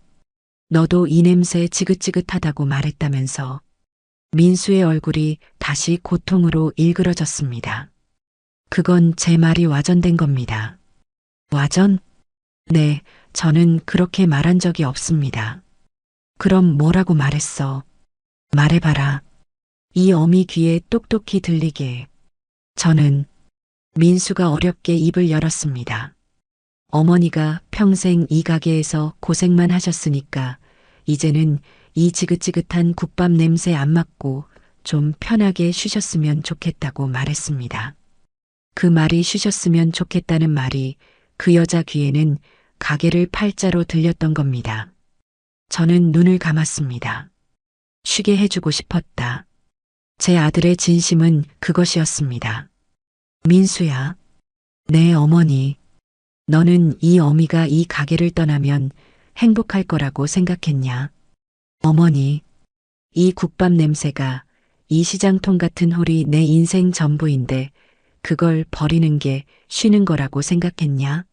[SPEAKER 2] 너도 이 냄새 지긋지긋하다고 말했다면서. 민수의 얼굴이 다시 고통으로 일그러졌습니다. 그건 제 말이 와전된 겁니다. 와전? 네, 저는 그렇게 말한 적이 없습니다. 그럼 뭐라고 말했어? 말해봐라. 이 어미 귀에 똑똑히 들리게. 저는 민수가 어렵게 입을 열었습니다. 어머니가 평생 이 가게에서 고생만 하셨으니까 이제는 이 지긋지긋한 국밥 냄새 안 맡고 좀 편하게 쉬셨으면 좋겠다고 말했습니다. 그 말이 쉬셨으면 좋겠다는 말이 그 여자 귀에는 가게를 팔자로 들렸던 겁니다. 저는 눈을 감았습니다. 쉬게 해주고 싶었다. 제 아들의 진심은 그것이었습니다. 민수야. 네, 어머니. 너는 이 어미가 이 가게를 떠나면 행복할 거라고 생각했냐? 어머니, 이 국밥 냄새가 이 시장통 같은 홀이 내 인생 전부인데 그걸 버리는 게 쉬는 거라고 생각했냐?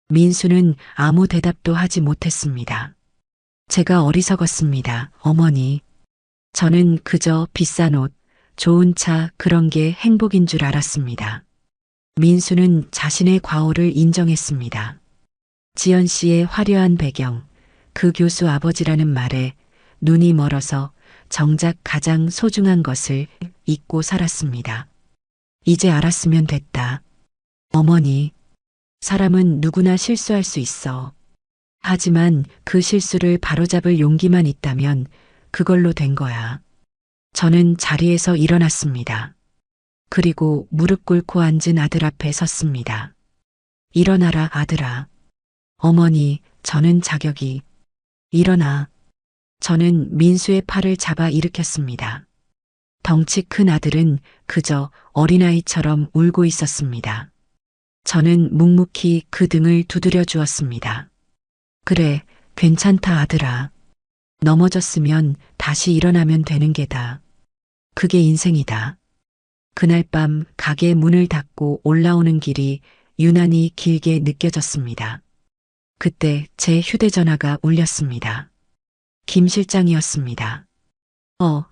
[SPEAKER 2] 민수는 아무 대답도 하지 못했습니다. 제가 어리석었습니다, 어머니. 저는 그저 비싼 옷, 좋은 차 그런 게 행복인 줄 알았습니다. 민수는 자신의 과오를 인정했습니다. 지연 씨의 화려한 배경, 그 교수 아버지라는 말에 눈이 멀어서 정작 가장 소중한 것을 잊고 살았습니다. 이제 알았으면 됐다. 어머니, 사람은 누구나 실수할 수 있어. 하지만 그 실수를 바로잡을 용기만 있다면 그걸로 된 거야. 저는 자리에서 일어났습니다. 그리고 무릎 꿇고 앉은 아들 앞에 섰습니다. 일어나라, 아들아. 어머니, 저는 자격이. 일어나. 저는 민수의 팔을 잡아 일으켰습니다. 덩치 큰 아들은 그저 어린아이처럼 울고 있었습니다. 저는 묵묵히 그 등을 두드려 주었습니다. 그래, 괜찮다, 아들아. 넘어졌으면 다시 일어나면 되는 게다. 그게 인생이다. 그날 밤 가게 문을 닫고 올라오는 길이 유난히 길게 느껴졌습니다. 그때 제 휴대전화가 울렸습니다. 김 실장이었습니다.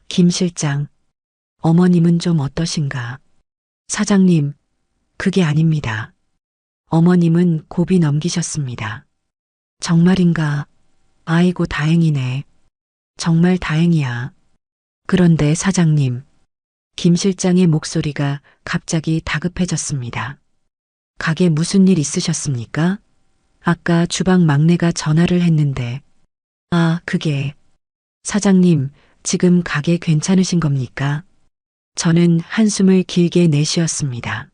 [SPEAKER 2] 김 실장. 어머님은 좀 어떠신가? 사장님, 그게 아닙니다. 어머님은 고비 넘기셨습니다. 정말인가? 아이고, 다행이네. 정말 다행이야. 그런데 사장님, 김 실장의 목소리가 갑자기 다급해졌습니다. 가게 무슨 일 있으셨습니까? 아까 주방 막내가 전화를 했는데. 아, 그게. 사장님, 지금 가게 괜찮으신 겁니까? 저는 한숨을 길게 내쉬었습니다.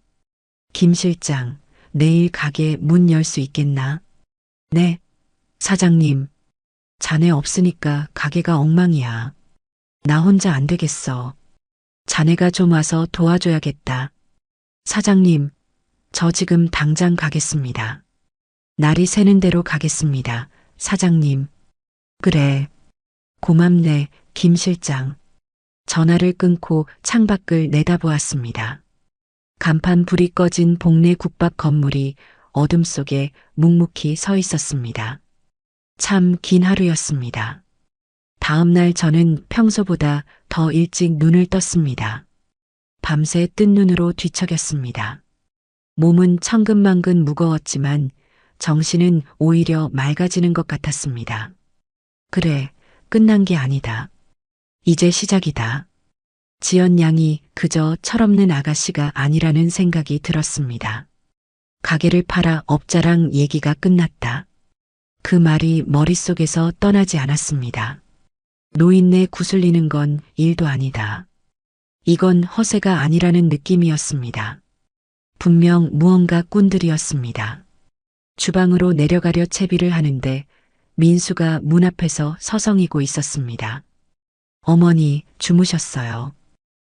[SPEAKER 2] 김 실장, 내일 가게 문 열 수 있겠나? 네. 사장님, 자네 없으니까 가게가 엉망이야. 나 혼자 안 되겠어. 자네가 좀 와서 도와줘야겠다. 사장님, 저 지금 당장 가겠습니다. 날이 새는 대로 가겠습니다. 사장님. 그래. 고맙네, 김 실장. 전화를 끊고 창밖을 내다보았습니다. 간판 불이 꺼진 복내 국밥 건물이 어둠 속에 묵묵히 서 있었습니다. 참 긴 하루였습니다. 다음 날 저는 평소보다 더 일찍 눈을 떴습니다. 밤새 뜬 눈으로 뒤척였습니다. 몸은 천근만근 무거웠지만 정신은 오히려 맑아지는 것 같았습니다. 그래, 끝난 게 아니다. 이제 시작이다. 지연 양이 그저 철없는 아가씨가 아니라는 생각이 들었습니다. 가게를 팔아 업자랑 얘기가 끝났다. 그 말이 머릿속에서 떠나지 않았습니다. 노인네 구슬리는 건 일도 아니다. 이건 허세가 아니라는 느낌이었습니다. 분명 무언가 꾼들이었습니다. 주방으로 내려가려 채비를 하는데 민수가 문 앞에서 서성이고 있었습니다. 어머니, 주무셨어요.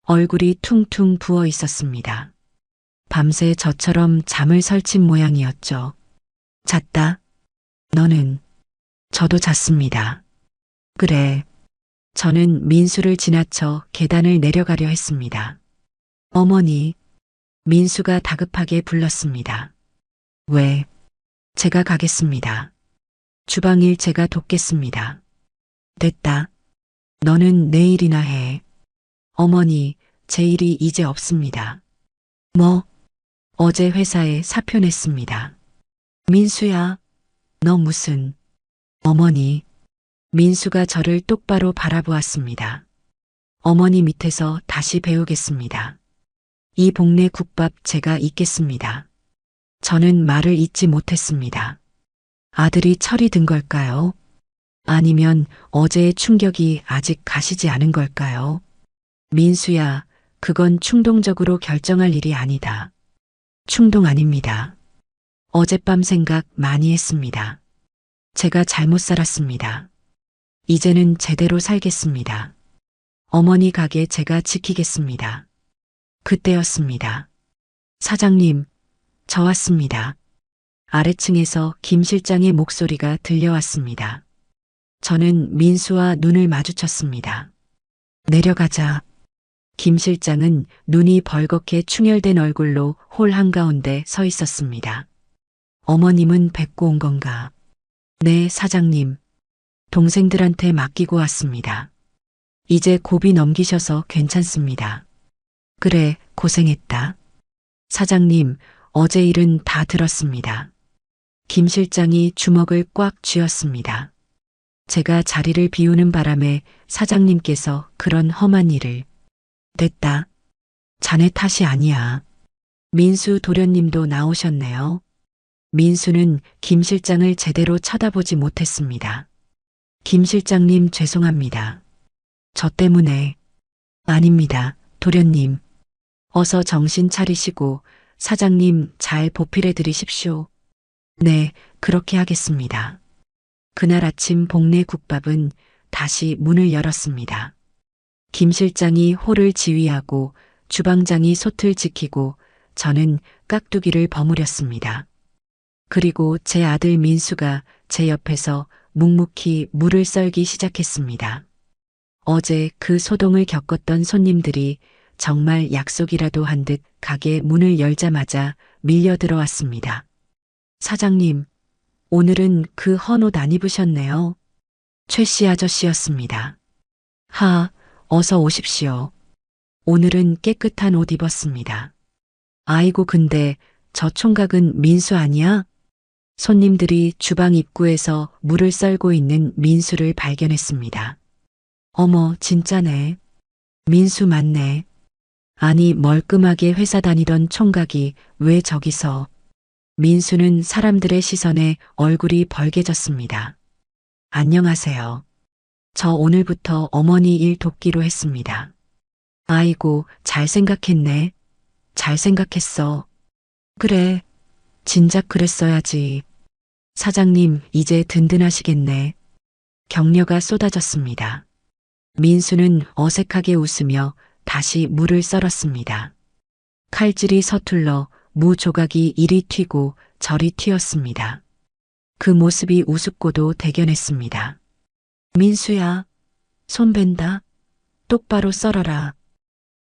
[SPEAKER 2] 얼굴이 퉁퉁 부어 있었습니다. 밤새 저처럼 잠을 설친 모양이었죠. 잤다? 너는? 저도 잤습니다. 그래. 저는 민수를 지나쳐 계단을 내려가려 했습니다. 어머니, 민수가 다급하게 불렀습니다. 왜? 제가 가겠습니다. 주방일 제가 돕겠습니다. 됐다. 너는 내일이나 해. 어머니, 제 일이 이제 없습니다. 뭐? 어제 회사에 사표 냈습니다. 민수야, 너 무슨... 어머니, 민수가 저를 똑바로 바라보았습니다. 어머니 밑에서 다시 배우겠습니다. 이 복내 국밥 제가 잇겠습니다. 저는 말을 잇지 못했습니다. 아들이 철이 든 걸까요? 아니면 어제의 충격이 아직 가시지 않은 걸까요? 민수야, 그건 충동적으로 결정할 일이 아니다. 충동 아닙니다. 어젯밤 생각 많이 했습니다. 제가 잘못 살았습니다. 이제는 제대로 살겠습니다. 어머니 가게 제가 지키겠습니다. 그때였습니다. 사장님, 저 왔습니다. 아래층에서 김 실장의 목소리가 들려왔습니다. 저는 민수와 눈을 마주쳤습니다. 내려가자. 김 실장은 눈이 벌겋게 충혈된 얼굴로 홀 한가운데 서 있었습니다. 어머님은 뵙고 온 건가? 네, 사장님. 동생들한테 맡기고 왔습니다. 이제 고비 넘기셔서 괜찮습니다. 그래, 고생했다. 사장님, 어제 일은 다 들었습니다. 김 실장이 주먹을 꽉 쥐었습니다. 제가 자리를 비우는 바람에 사장님께서 그런 험한 일을. 됐다. 자네 탓이 아니야. 민수 도련님도 나오셨네요. 민수는 김 실장을 제대로 쳐다보지 못했습니다. 김 실장님 죄송합니다. 저 때문에. 아닙니다, 도련님. 어서 정신 차리시고 사장님 잘 보필해 드리십시오. 네, 그렇게 하겠습니다. 그날 아침 복내 국밥은 다시 문을 열었습니다. 김 실장이 홀을 지휘하고 주방장이 솥을 지키고 저는 깍두기를 버무렸습니다. 그리고 제 아들 민수가 제 옆에서 묵묵히 물을 썰기 시작했습니다. 어제 그 소동을 겪었던 손님들이 정말 약속이라도 한 듯 가게 문을 열자마자 밀려 들어왔습니다. 사장님, 오늘은 그 헌옷 안 입으셨네요. 최 씨 아저씨였습니다. 어서 오십시오. 오늘은 깨끗한 옷 입었습니다. 아이고, 근데 저 총각은 민수 아니야? 손님들이 주방 입구에서 물을 썰고 있는 민수를 발견했습니다. 어머, 진짜네. 민수 맞네. 아니, 멀끔하게 회사 다니던 총각이 왜 저기서. 민수는 사람들의 시선에 얼굴이 벌개졌습니다. 안녕하세요. 저 오늘부터 어머니 일 돕기로 했습니다. 아이고, 잘 생각했네. 잘 생각했어. 그래, 진작 그랬어야지. 사장님, 이제 든든하시겠네. 격려가 쏟아졌습니다. 민수는 어색하게 웃으며 다시 물을 썰었습니다. 칼질이 서툴러 무 조각이 이리 튀고 저리 튀었습니다. 그 모습이 우습고도 대견했습니다. 민수야, 손 벤다. 똑바로 썰어라.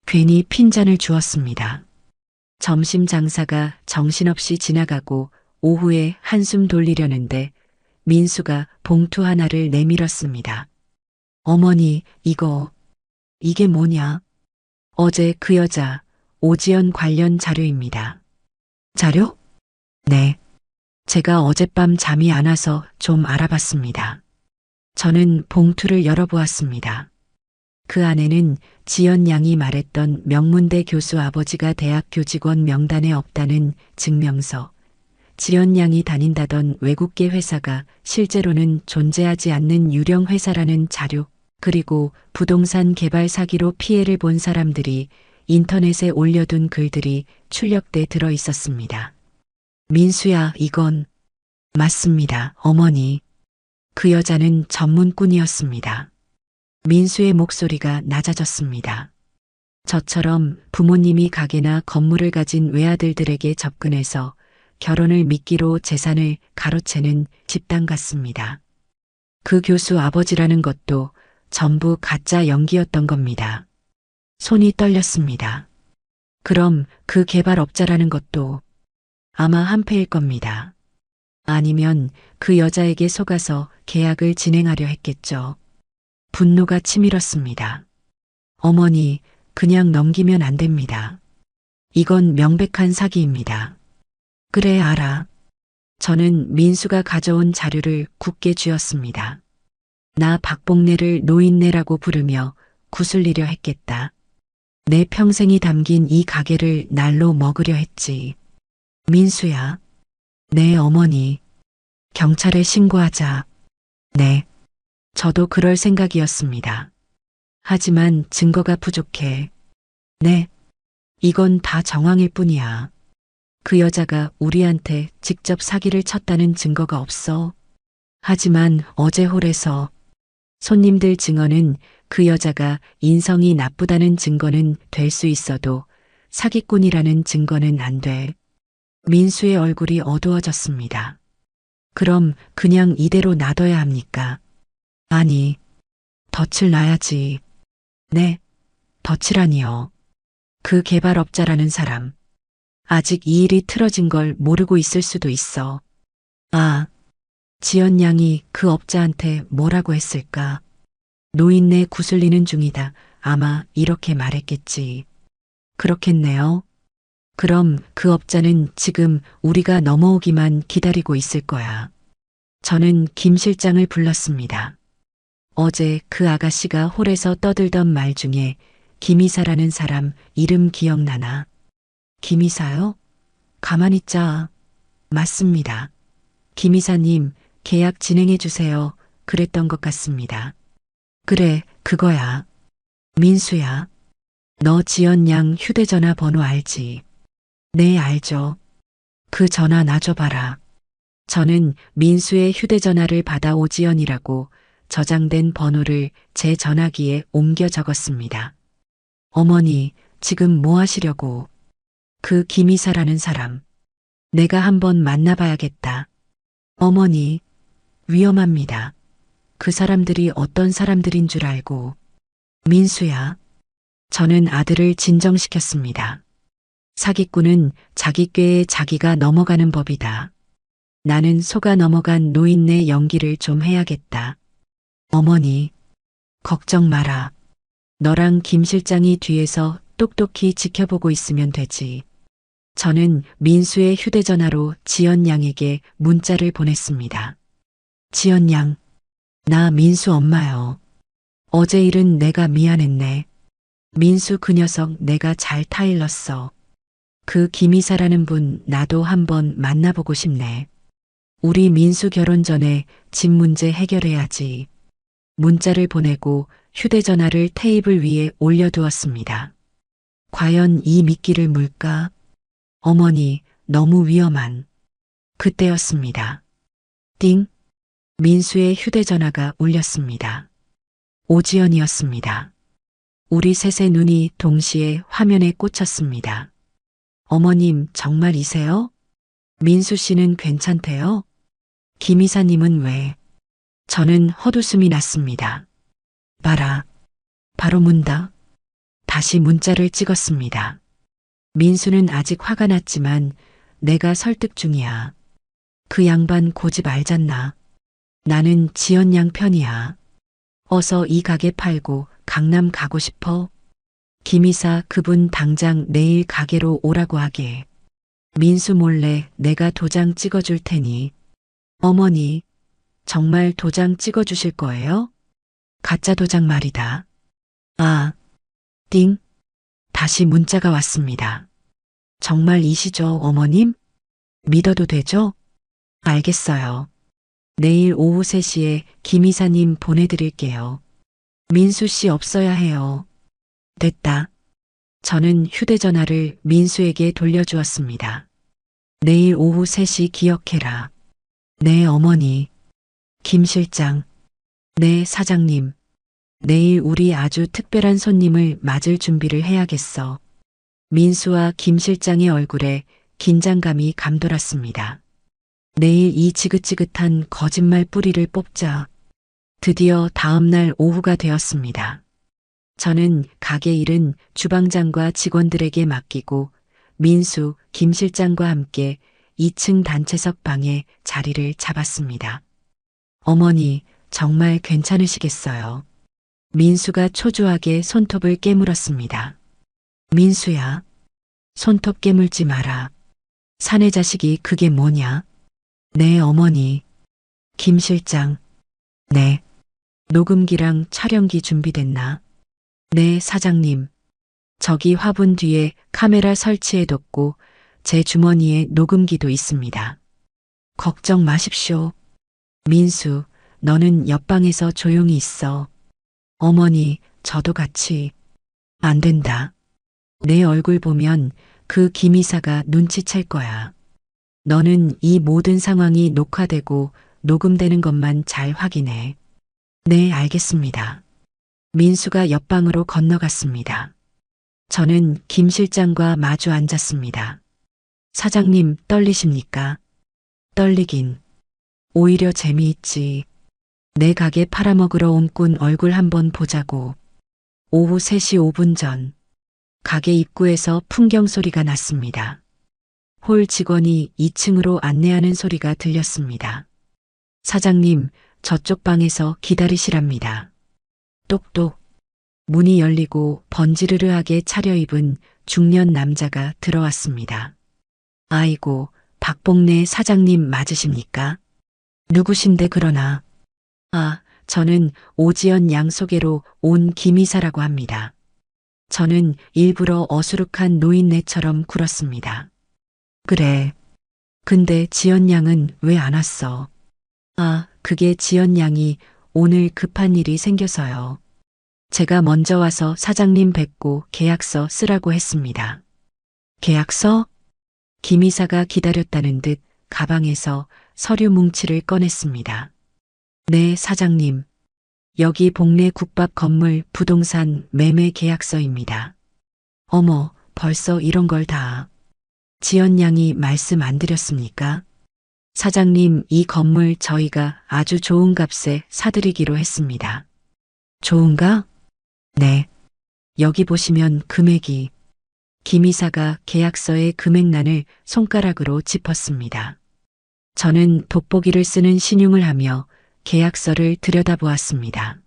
[SPEAKER 2] 괜히 핀잔을 주었습니다. 점심 장사가 정신없이 지나가고 오후에 한숨 돌리려는데 민수가 봉투 하나를 내밀었습니다. 어머니, 이게 뭐냐? 어제 그 여자, 오지연 관련 자료입니다. 자료? 네. 제가 어젯밤 잠이 안 와서 좀 알아봤습니다. 저는 봉투를 열어보았습니다. 그 안에는 지연 양이 말했던 명문대 교수 아버지가 대학 교직원 명단에 없다는 증명서, 지연 양이 다닌다던 외국계 회사가 실제로는 존재하지 않는 유령 회사라는 자료, 그리고 부동산 개발 사기로 피해를 본 사람들이 인터넷에 올려둔 글들이 출력돼 들어 있었습니다. 민수야, 이건 맞습니다, 어머니. 그 여자는 전문꾼이었습니다. 민수의 목소리가 낮아졌습니다. 저처럼 부모님이 가게나 건물을 가진 외아들들에게 접근해서 결혼을 미끼로 재산을 가로채는 집단 같습니다. 그 교수 아버지라는 것도 전부 가짜 연기였던 겁니다. 손이 떨렸습니다. 그럼 그 개발업자라는 것도 아마 한패일 겁니다. 아니면 그 여자에게 속아서 계약을 진행하려 했겠죠. 분노가 치밀었습니다. 어머니, 그냥 넘기면 안 됩니다. 이건 명백한 사기입니다. 그래, 알아. 저는 민수가 가져온 자료를 굳게 쥐었습니다. 나 박봉래를 노인네라고 부르며 구슬리려 했겠다. 내 평생이 담긴 이 가게를 날로 먹으려 했지. 민수야. 네, 어머니. 경찰에 신고하자. 네. 저도 그럴 생각이었습니다. 하지만 증거가 부족해. 네. 이건 다 정황일 뿐이야. 그 여자가 우리한테 직접 사기를 쳤다는 증거가 없어. 하지만 어제 홀에서 손님들 증언은 그 여자가 인성이 나쁘다는 증거는 될 수 있어도 사기꾼이라는 증거는 안 돼. 민수의 얼굴이 어두워졌습니다. 그럼 그냥 이대로 놔둬야 합니까? 아니, 덫을 놔야지. 네, 덫이라니요. 그 개발업자라는 사람. 아직 이 일이 틀어진 걸 모르고 있을 수도 있어. 아, 지연 양이 그 업자한테 뭐라고 했을까? 노인네 구슬리는 중이다. 아마 이렇게 말했겠지. 그렇겠네요. 그럼 그 업자는 지금 우리가 넘어오기만 기다리고 있을 거야. 저는 김 실장을 불렀습니다. 어제 그 아가씨가 홀에서 떠들던 말 중에 김이사라는 사람 이름 기억나나? 김이사요? 가만히 있자. 맞습니다. 김이사님, 계약 진행해 주세요. 그랬던 것 같습니다. 그래, 그거야. 민수야. 너 지연 양 휴대전화 번호 알지? 네, 알죠. 그 전화 놔줘봐라. 저는 민수의 휴대전화를 받아 오지연이라고 저장된 번호를 제 전화기에 옮겨 적었습니다. 어머니, 지금 뭐 하시려고? 그 김이사라는 사람. 내가 한번 만나봐야겠다. 어머니, 위험합니다. 그 사람들이 어떤 사람들인 줄 알고. 민수야. 저는 아들을 진정시켰습니다. 사기꾼은 자기 꾀에 자기가 넘어가는 법이다. 나는 속아 넘어간 노인네 연기를 좀 해야겠다. 어머니, 걱정 마라. 너랑 김 실장이 뒤에서 똑똑히 지켜보고 있으면 되지. 저는 민수의 휴대전화로 지연 양에게 문자를 보냈습니다. 지연 양, 나 민수 엄마요. 어제 일은 내가 미안했네. 민수 그 녀석 내가 잘 타일렀어. 그 김이사라는 분 나도 한번 만나보고 싶네. 우리 민수 결혼 전에 집 문제 해결해야지. 문자를 보내고 휴대전화를 테이블 위에 올려두었습니다. 과연 이 미끼를 물까? 어머니, 너무 위험한. 그때였습니다. 띵! 민수의 휴대전화가 울렸습니다. 오지연이었습니다. 우리 셋의 눈이 동시에 화면에 꽂혔습니다. 어머님, 정말이세요? 민수 씨는 괜찮대요? 김 이사님은 왜? 저는 헛웃음이 났습니다. 봐라. 바로 문다. 다시 문자를 찍었습니다. 민수는 아직 화가 났지만 내가 설득 중이야. 그 양반 고집 알잖나. 나는 지연 양 편이야. 어서 이 가게 팔고 강남 가고 싶어. 김이사 그분 당장 내일 가게로 오라고 하게. 민수 몰래 내가 도장 찍어줄 테니. 어머니, 정말 도장 찍어주실 거예요? 가짜 도장 말이다. 아, 띵. 다시 문자가 왔습니다. 정말이시죠, 어머님? 믿어도 되죠? 알겠어요. 내일 오후 3시에 김 이사님 보내드릴게요. 민수 씨 없어야 해요. 됐다. 저는 휴대전화를 민수에게 돌려주었습니다. 내일 오후 3시 기억해라. 네, 어머니. 김 실장. 네, 사장님. 내일 우리 아주 특별한 손님을 맞을 준비를 해야겠어. 민수와 김 실장의 얼굴에 긴장감이 감돌았습니다. 내일 이 지긋지긋한 거짓말 뿌리를 뽑자. 드디어 다음날 오후가 되었습니다. 저는 가게 일은 주방장과 직원들에게 맡기고 민수, 김 실장과 함께 2층 단체석 방에 자리를 잡았습니다. 어머니, 정말 괜찮으시겠어요? 민수가 초조하게 손톱을 깨물었습니다. 민수야, 손톱 깨물지 마라. 사내 자식이 그게 뭐냐? 네, 어머니. 김 실장. 네. 녹음기랑 촬영기 준비됐나? 네, 사장님. 저기 화분 뒤에 카메라 설치해뒀고 제 주머니에 녹음기도 있습니다. 걱정 마십시오. 민수, 너는 옆방에서 조용히 있어. 어머니, 저도 같이. 안 된다. 내 얼굴 보면 그 김이사가 눈치챌 거야. 너는 이 모든 상황이 녹화되고 녹음되는 것만 잘 확인해. 네, 알겠습니다. 민수가 옆방으로 건너갔습니다. 저는 김 실장과 마주 앉았습니다. 사장님, 떨리십니까? 떨리긴. 오히려 재미있지. 내 가게 팔아먹으러 온 꾼 얼굴 한번 보자고. 오후 3시 5분 전. 가게 입구에서 풍경 소리가 났습니다. 홀 직원이 2층으로 안내하는 소리가 들렸습니다. 사장님, 저쪽 방에서 기다리시랍니다. 똑똑. 문이 열리고 번지르르하게 차려입은 중년 남자가 들어왔습니다. 아이고, 박봉래 사장님 맞으십니까? 누구신데 그러나? 아, 저는 오지연 양 소개로 온 김이사라고 합니다. 저는 일부러 어수룩한 노인네처럼 굴었습니다. 그래. 근데 지연 양은 왜 안 왔어? 아, 그게 지연 양이 오늘 급한 일이 생겨서요. 제가 먼저 와서 사장님 뵙고 계약서 쓰라고 했습니다. 계약서? 김 이사가 기다렸다는 듯 가방에서 서류 뭉치를 꺼냈습니다. 네, 사장님. 여기 복례 국밥 건물 부동산 매매 계약서입니다. 어머, 벌써 이런 걸 다. 지연 양이 말씀 안 드렸습니까? 사장님, 이 건물 저희가 아주 좋은 값에 사드리기로 했습니다. 좋은가? 네. 여기 보시면 금액이. 김 이사가 계약서의 금액란을 손가락으로 짚었습니다. 저는 돋보기를 쓰는 신용을 하며 계약서를 들여다보았습니다.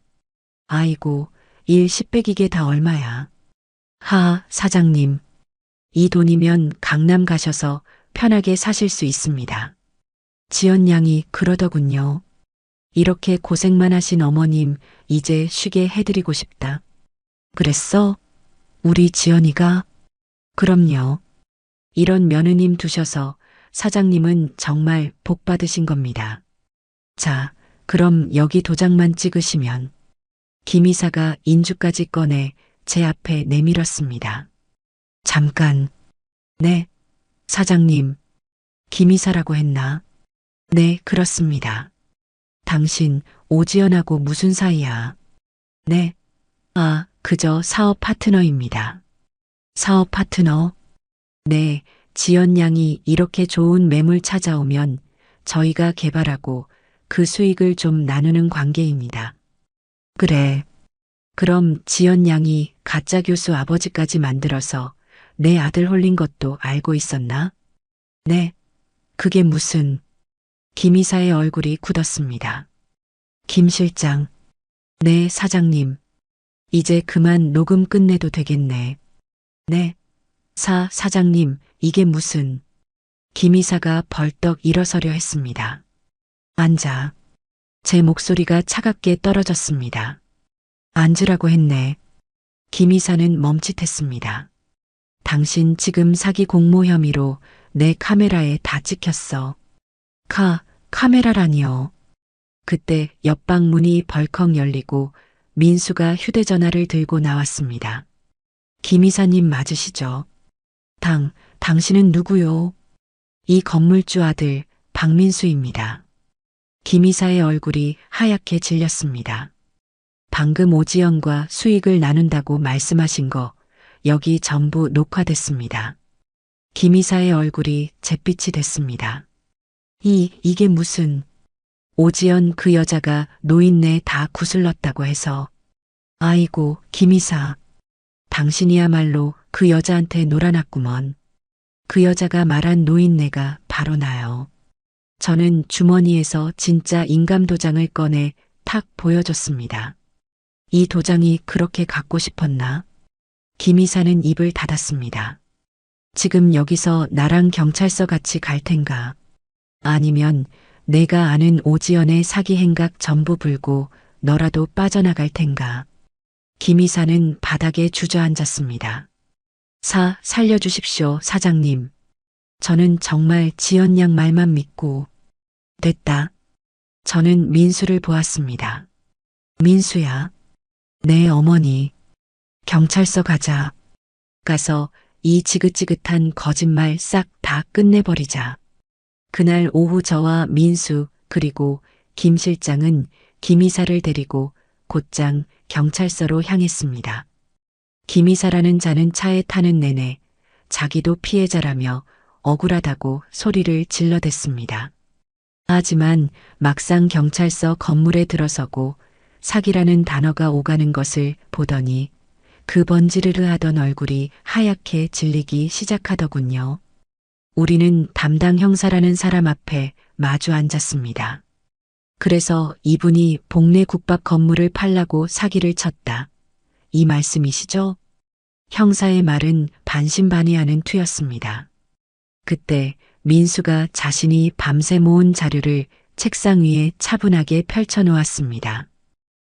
[SPEAKER 2] 아이고, 일 10백이게 다 얼마야. 하, 사장님. 이 돈이면 강남 가셔서 편하게 사실 수 있습니다. 지연 양이 그러더군요. 이렇게 고생만 하신 어머님 이제 쉬게 해드리고 싶다. 그랬어? 우리 지연이가? 그럼요. 이런 며느님 두셔서 사장님은 정말 복 받으신 겁니다. 자, 그럼 여기 도장만 찍으시면. 김 이사가 인주까지 꺼내 제 앞에 내밀었습니다. 잠깐. 네, 사장님. 김 이사라고 했나? 네, 그렇습니다. 당신 오지연하고 무슨 사이야? 네. 아, 그저 사업 파트너입니다. 사업 파트너? 네, 지연 양이 이렇게 좋은 매물 찾아오면 저희가 개발하고 그 수익을 좀 나누는 관계입니다. 그래. 그럼 지연 양이 가짜 교수 아버지까지 만들어서 내 아들 홀린 것도 알고 있었나? 네. 그게 무슨... 김 이사의 얼굴이 굳었습니다. 김 실장. 네, 사장님. 이제 그만 녹음 끝내도 되겠네. 네. 사장님, 이게 무슨... 김 이사가 벌떡 일어서려 했습니다. 앉아. 제 목소리가 차갑게 떨어졌습니다. 앉으라고 했네. 김 이사는 멈칫했습니다. 당신 지금 사기 공모 혐의로 내 카메라에 다 찍혔어. 카메라라니요. 그때 옆방 문이 벌컥 열리고 민수가 휴대전화를 들고 나왔습니다. 김 이사님 맞으시죠? 당신은 누구요? 이 건물주 아들 박민수입니다. 김 이사의 얼굴이 하얗게 질렸습니다. 방금 오지연과 수익을 나눈다고 말씀하신 거 여기 전부 녹화됐습니다. 김 이사의 얼굴이 잿빛이 됐습니다. 이게 무슨... 오지연 그 여자가 노인네 다 구슬렀다고 해서... 아이고, 김 이사. 당신이야말로 그 여자한테 놀아났구먼. 그 여자가 말한 노인네가 바로 나요. 저는 주머니에서 진짜 인감도장을 꺼내 탁 보여줬습니다. 이 도장이 그렇게 갖고 싶었나? 김 이사는 입을 닫았습니다. 지금 여기서 나랑 경찰서 같이 갈 텐가? 아니면 내가 아는 오지연의 사기 행각 전부 불고 너라도 빠져나갈 텐가? 김 이사는 바닥에 주저앉았습니다. 살려주십시오, 사장님. 저는 정말 지연 양 말만 믿고... 됐다. 저는 민수를 보았습니다. 민수야. 네, 어머니. 경찰서 가자. 가서 이 지긋지긋한 거짓말 싹 다 끝내버리자. 그날 오후 저와 민수 그리고 김 실장은 김 이사를 데리고 곧장 경찰서로 향했습니다. 김 이사라는 자는 차에 타는 내내 자기도 피해자라며 억울하다고 소리를 질러댔습니다. 하지만 막상 경찰서 건물에 들어서고 사기라는 단어가 오가는 것을 보더니 그 번지르르 하던 얼굴이 하얗게 질리기 시작하더군요. 우리는 담당 형사라는 사람 앞에 마주 앉았습니다. 그래서 이분이 복내 국밥 건물을 팔라고 사기를 쳤다. 이 말씀이시죠? 형사의 말은 반신반의하는 투였습니다. 그때 민수가 자신이 밤새 모은 자료를 책상 위에 차분하게 펼쳐놓았습니다.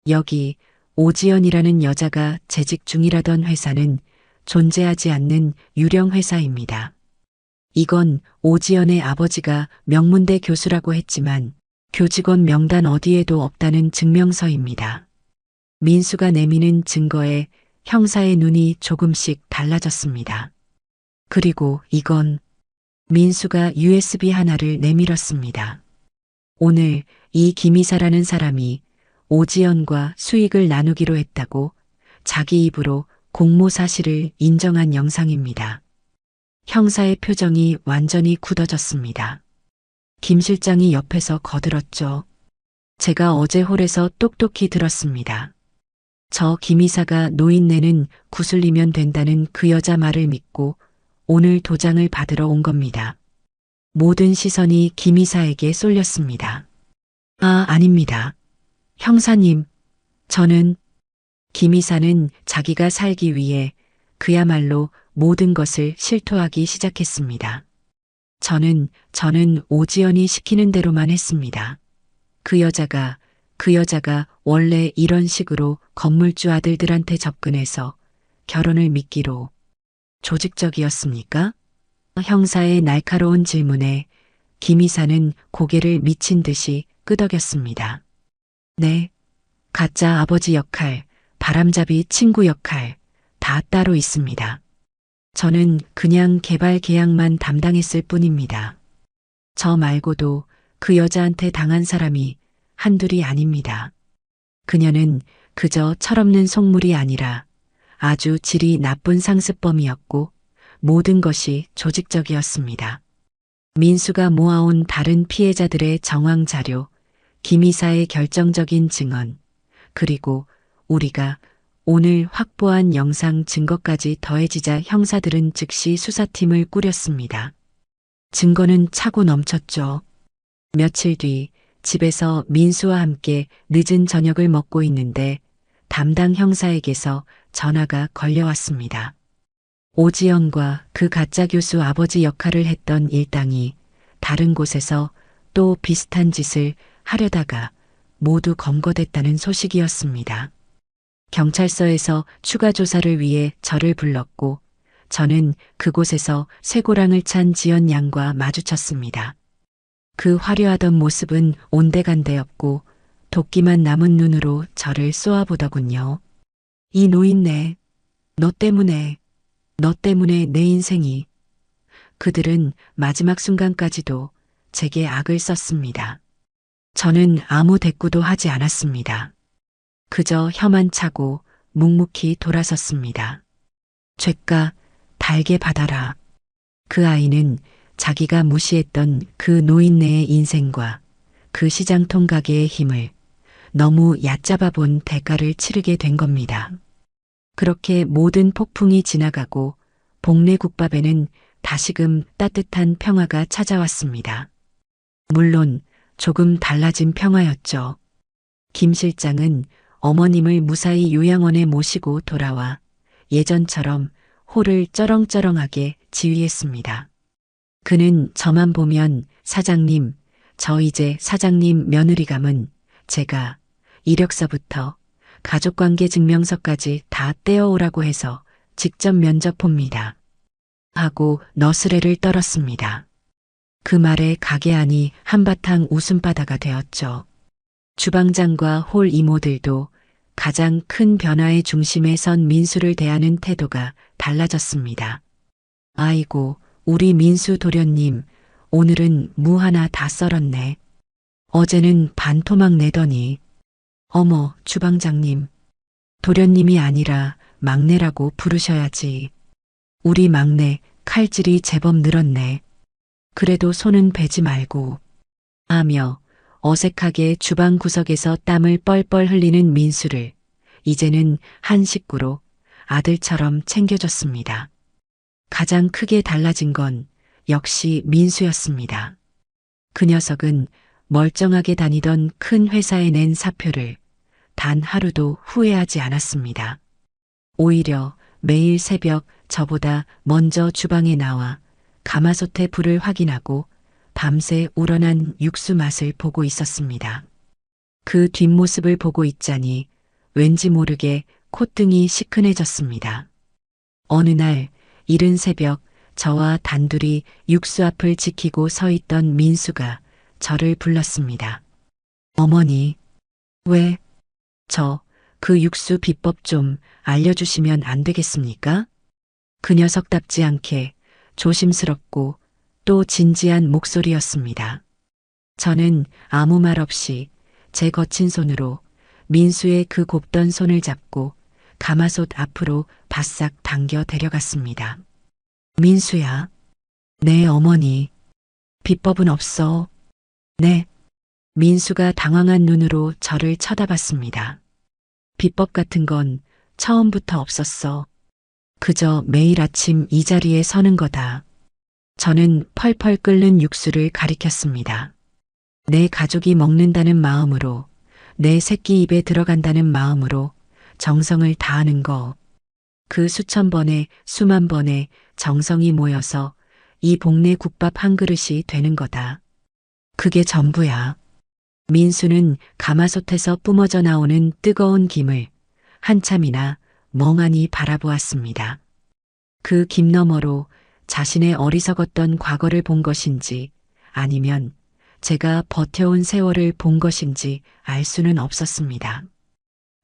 [SPEAKER 2] 여기 오지연이라는 여자가 재직 중이라던 회사는 존재하지 않는 유령 회사입니다. 이건 오지연의 아버지가 명문대 교수라고 했지만 교직원 명단 어디에도 없다는 증명서입니다. 민수가 내미는 증거에 형사의 눈이 조금씩 달라졌습니다. 그리고 이건... 민수가 USB 하나를 내밀었습니다. 오늘 이 김 이사라는 사람이 오지연과 수익을 나누기로 했다고 자기 입으로 공모 사실을 인정한 영상입니다. 형사의 표정이 완전히 굳어졌습니다. 김 실장이 옆에서 거들었죠. 제가 어제 홀에서 똑똑히 들었습니다. 저 김 이사가 노인네는 구슬리면 된다는 그 여자 말을 믿고 오늘 도장을 받으러 온 겁니다. 모든 시선이 김 이사에게 쏠렸습니다. 아닙니다. 형사님, 저는... 김 이사는 자기가 살기 위해 그야말로 모든 것을 실토하기 시작했습니다. 저는 오지연이 시키는 대로만 했습니다. 그 여자가 원래 이런 식으로 건물주 아들들한테 접근해서 결혼을 미끼로 조직적이었습니까? 형사의 날카로운 질문에 김 이사는 고개를 미친 듯이 끄덕였습니다. 네, 가짜 아버지 역할, 바람잡이 친구 역할 다 따로 있습니다. 저는 그냥 개발 계약만 담당했을 뿐입니다. 저 말고도 그 여자한테 당한 사람이 한둘이 아닙니다. 그녀는 그저 철없는 속물이 아니라 아주 질이 나쁜 상습범이었고 모든 것이 조직적이었습니다. 민수가 모아온 다른 피해자들의 정황 자료, 김 이사의 결정적인 증언, 그리고 우리가 오늘 확보한 영상 증거까지 더해지자 형사들은 즉시 수사팀을 꾸렸습니다. 증거는 차고 넘쳤죠. 며칠 뒤 집에서 민수와 함께 늦은 저녁을 먹고 있는데 담당 형사에게서 전화가 걸려왔습니다. 오지연과 그 가짜 교수 아버지 역할을 했던 일당이 다른 곳에서 또 비슷한 짓을 하려다가 모두 검거됐다는 소식이었습니다. 경찰서에서 추가 조사를 위해 저를 불렀고 저는 그곳에서 쇠고랑을 찬 지연 양과 마주쳤습니다. 그 화려하던 모습은 온데간데였고 도끼만 남은 눈으로 저를 쏘아보더군요. 이 노인네, 너 때문에 내 인생이. 그들은 마지막 순간까지도 제게 악을 썼습니다. 저는 아무 대꾸도 하지 않았습니다. 그저 혀만 차고 묵묵히 돌아섰습니다. 죄가 달게 받아라. 그 아이는 자기가 무시했던 그 노인네의 인생과 그 시장통 가게의 힘을 너무 얕잡아 본 대가를 치르게 된 겁니다. 그렇게 모든 폭풍이 지나가고 복례국밥에는 다시금 따뜻한 평화가 찾아왔습니다. 물론 조금 달라진 평화였죠. 김 실장은 어머님을 무사히 요양원에 모시고 돌아와 예전처럼 홀을 쩌렁쩌렁하게 지휘했습니다. 그는 저만 보면 사장님, 저 이제 사장님 며느리 감은 제가 이력서부터 가족관계 증명서까지 다 떼어오라고 해서 직접 면접 봅니다. 하고 너스레를 떨었습니다. 그 말에 가게 안이 한바탕 웃음바다가 되었죠. 주방장과 홀 이모들도 가장 큰 변화의 중심에 선 민수를 대하는 태도가 달라졌습니다. 아이고, 우리 민수 도련님, 오늘은 무 하나 다 썰었네. 어제는 반토막 내더니. 어머, 주방장님. 도련님이 아니라 막내라고 부르셔야지. 우리 막내 칼질이 제법 늘었네. 그래도 손은 베지 말고. 하며 어색하게 주방 구석에서 땀을 뻘뻘 흘리는 민수를 이제는 한 식구로 아들처럼 챙겨줬습니다. 가장 크게 달라진 건 역시 민수였습니다. 그 녀석은 멀쩡하게 다니던 큰 회사에 낸 사표를 단 하루도 후회하지 않았습니다. 오히려 매일 새벽 저보다 먼저 주방에 나와 가마솥의 불을 확인하고 밤새 우러난 육수 맛을 보고 있었습니다. 그 뒷모습을 보고 있자니 왠지 모르게 콧등이 시큰해졌습니다. 어느 날 이른 새벽 저와 단둘이 육수 앞을 지키고 서 있던 민수가 저를 불렀습니다. 어머니, 왜? 그 육수 비법 좀 알려주시면 안 되겠습니까? 그 녀석답지 않게 조심스럽고 또 진지한 목소리였습니다. 저는 아무 말 없이 제 거친 손으로 민수의 그 곱던 손을 잡고 가마솥 앞으로 바싹 당겨 데려갔습니다. 민수야. 네, 어머니. 비법은 없어. 네. 민수가 당황한 눈으로 저를 쳐다봤습니다. 비법 같은 건 처음부터 없었어. 그저 매일 아침 이 자리에 서는 거다. 저는 펄펄 끓는 육수를 가리켰습니다. 내 가족이 먹는다는 마음으로, 내 새끼 입에 들어간다는 마음으로 정성을 다하는 거. 그 수천 번에 수만 번의 정성이 모여서 이 복내 국밥 한 그릇이 되는 거다. 그게 전부야. 민수는 가마솥에서 뿜어져 나오는 뜨거운 김을 한참이나 멍하니 바라보았습니다. 그 김 너머로 자신의 어리석었던 과거를 본 것인지 아니면 제가 버텨온 세월을 본 것인지 알 수는 없었습니다.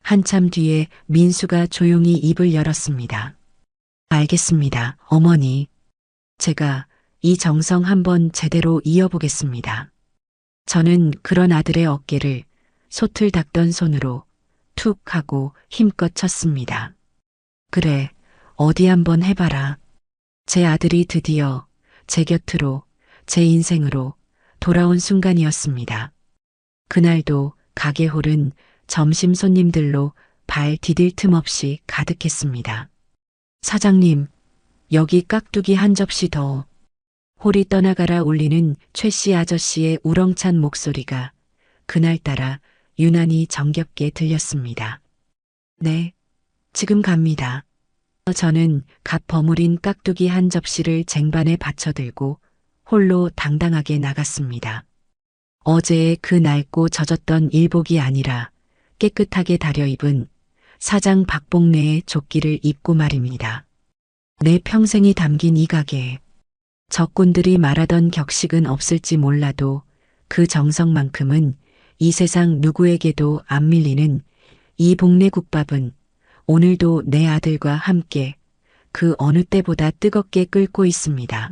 [SPEAKER 2] 한참 뒤에 민수가 조용히 입을 열었습니다. 알겠습니다, 어머니. 제가 이 정성 한번 제대로 이어보겠습니다. 저는 그런 아들의 어깨를 솥을 닦던 손으로 툭 하고 힘껏 쳤습니다. 그래, 어디 한번 해봐라. 제 아들이 드디어 제 곁으로, 제 인생으로 돌아온 순간이었습니다. 그날도 가게 홀은 점심 손님들로 발 디딜 틈 없이 가득했습니다. 사장님, 여기 깍두기 한 접시 더. 홀이 떠나가라 울리는 최 씨 아저씨의 우렁찬 목소리가 그날따라 유난히 정겹게 들렸습니다. 네, 지금 갑니다. 저는 갓 버무린 깍두기 한 접시를 쟁반에 받쳐들고 홀로 당당하게 나갔습니다. 어제의 그 낡고 젖었던 일복이 아니라 깨끗하게 다려입은 사장 박복래의 조끼를 입고 말입니다. 내 평생이 담긴 이 가게에 적군들이 말하던 격식은 없을지 몰라도 그 정성만큼은 이 세상 누구에게도 안 밀리는 이 복내 국밥은 오늘도 내 아들과 함께 그 어느 때보다 뜨겁게 끓고 있습니다.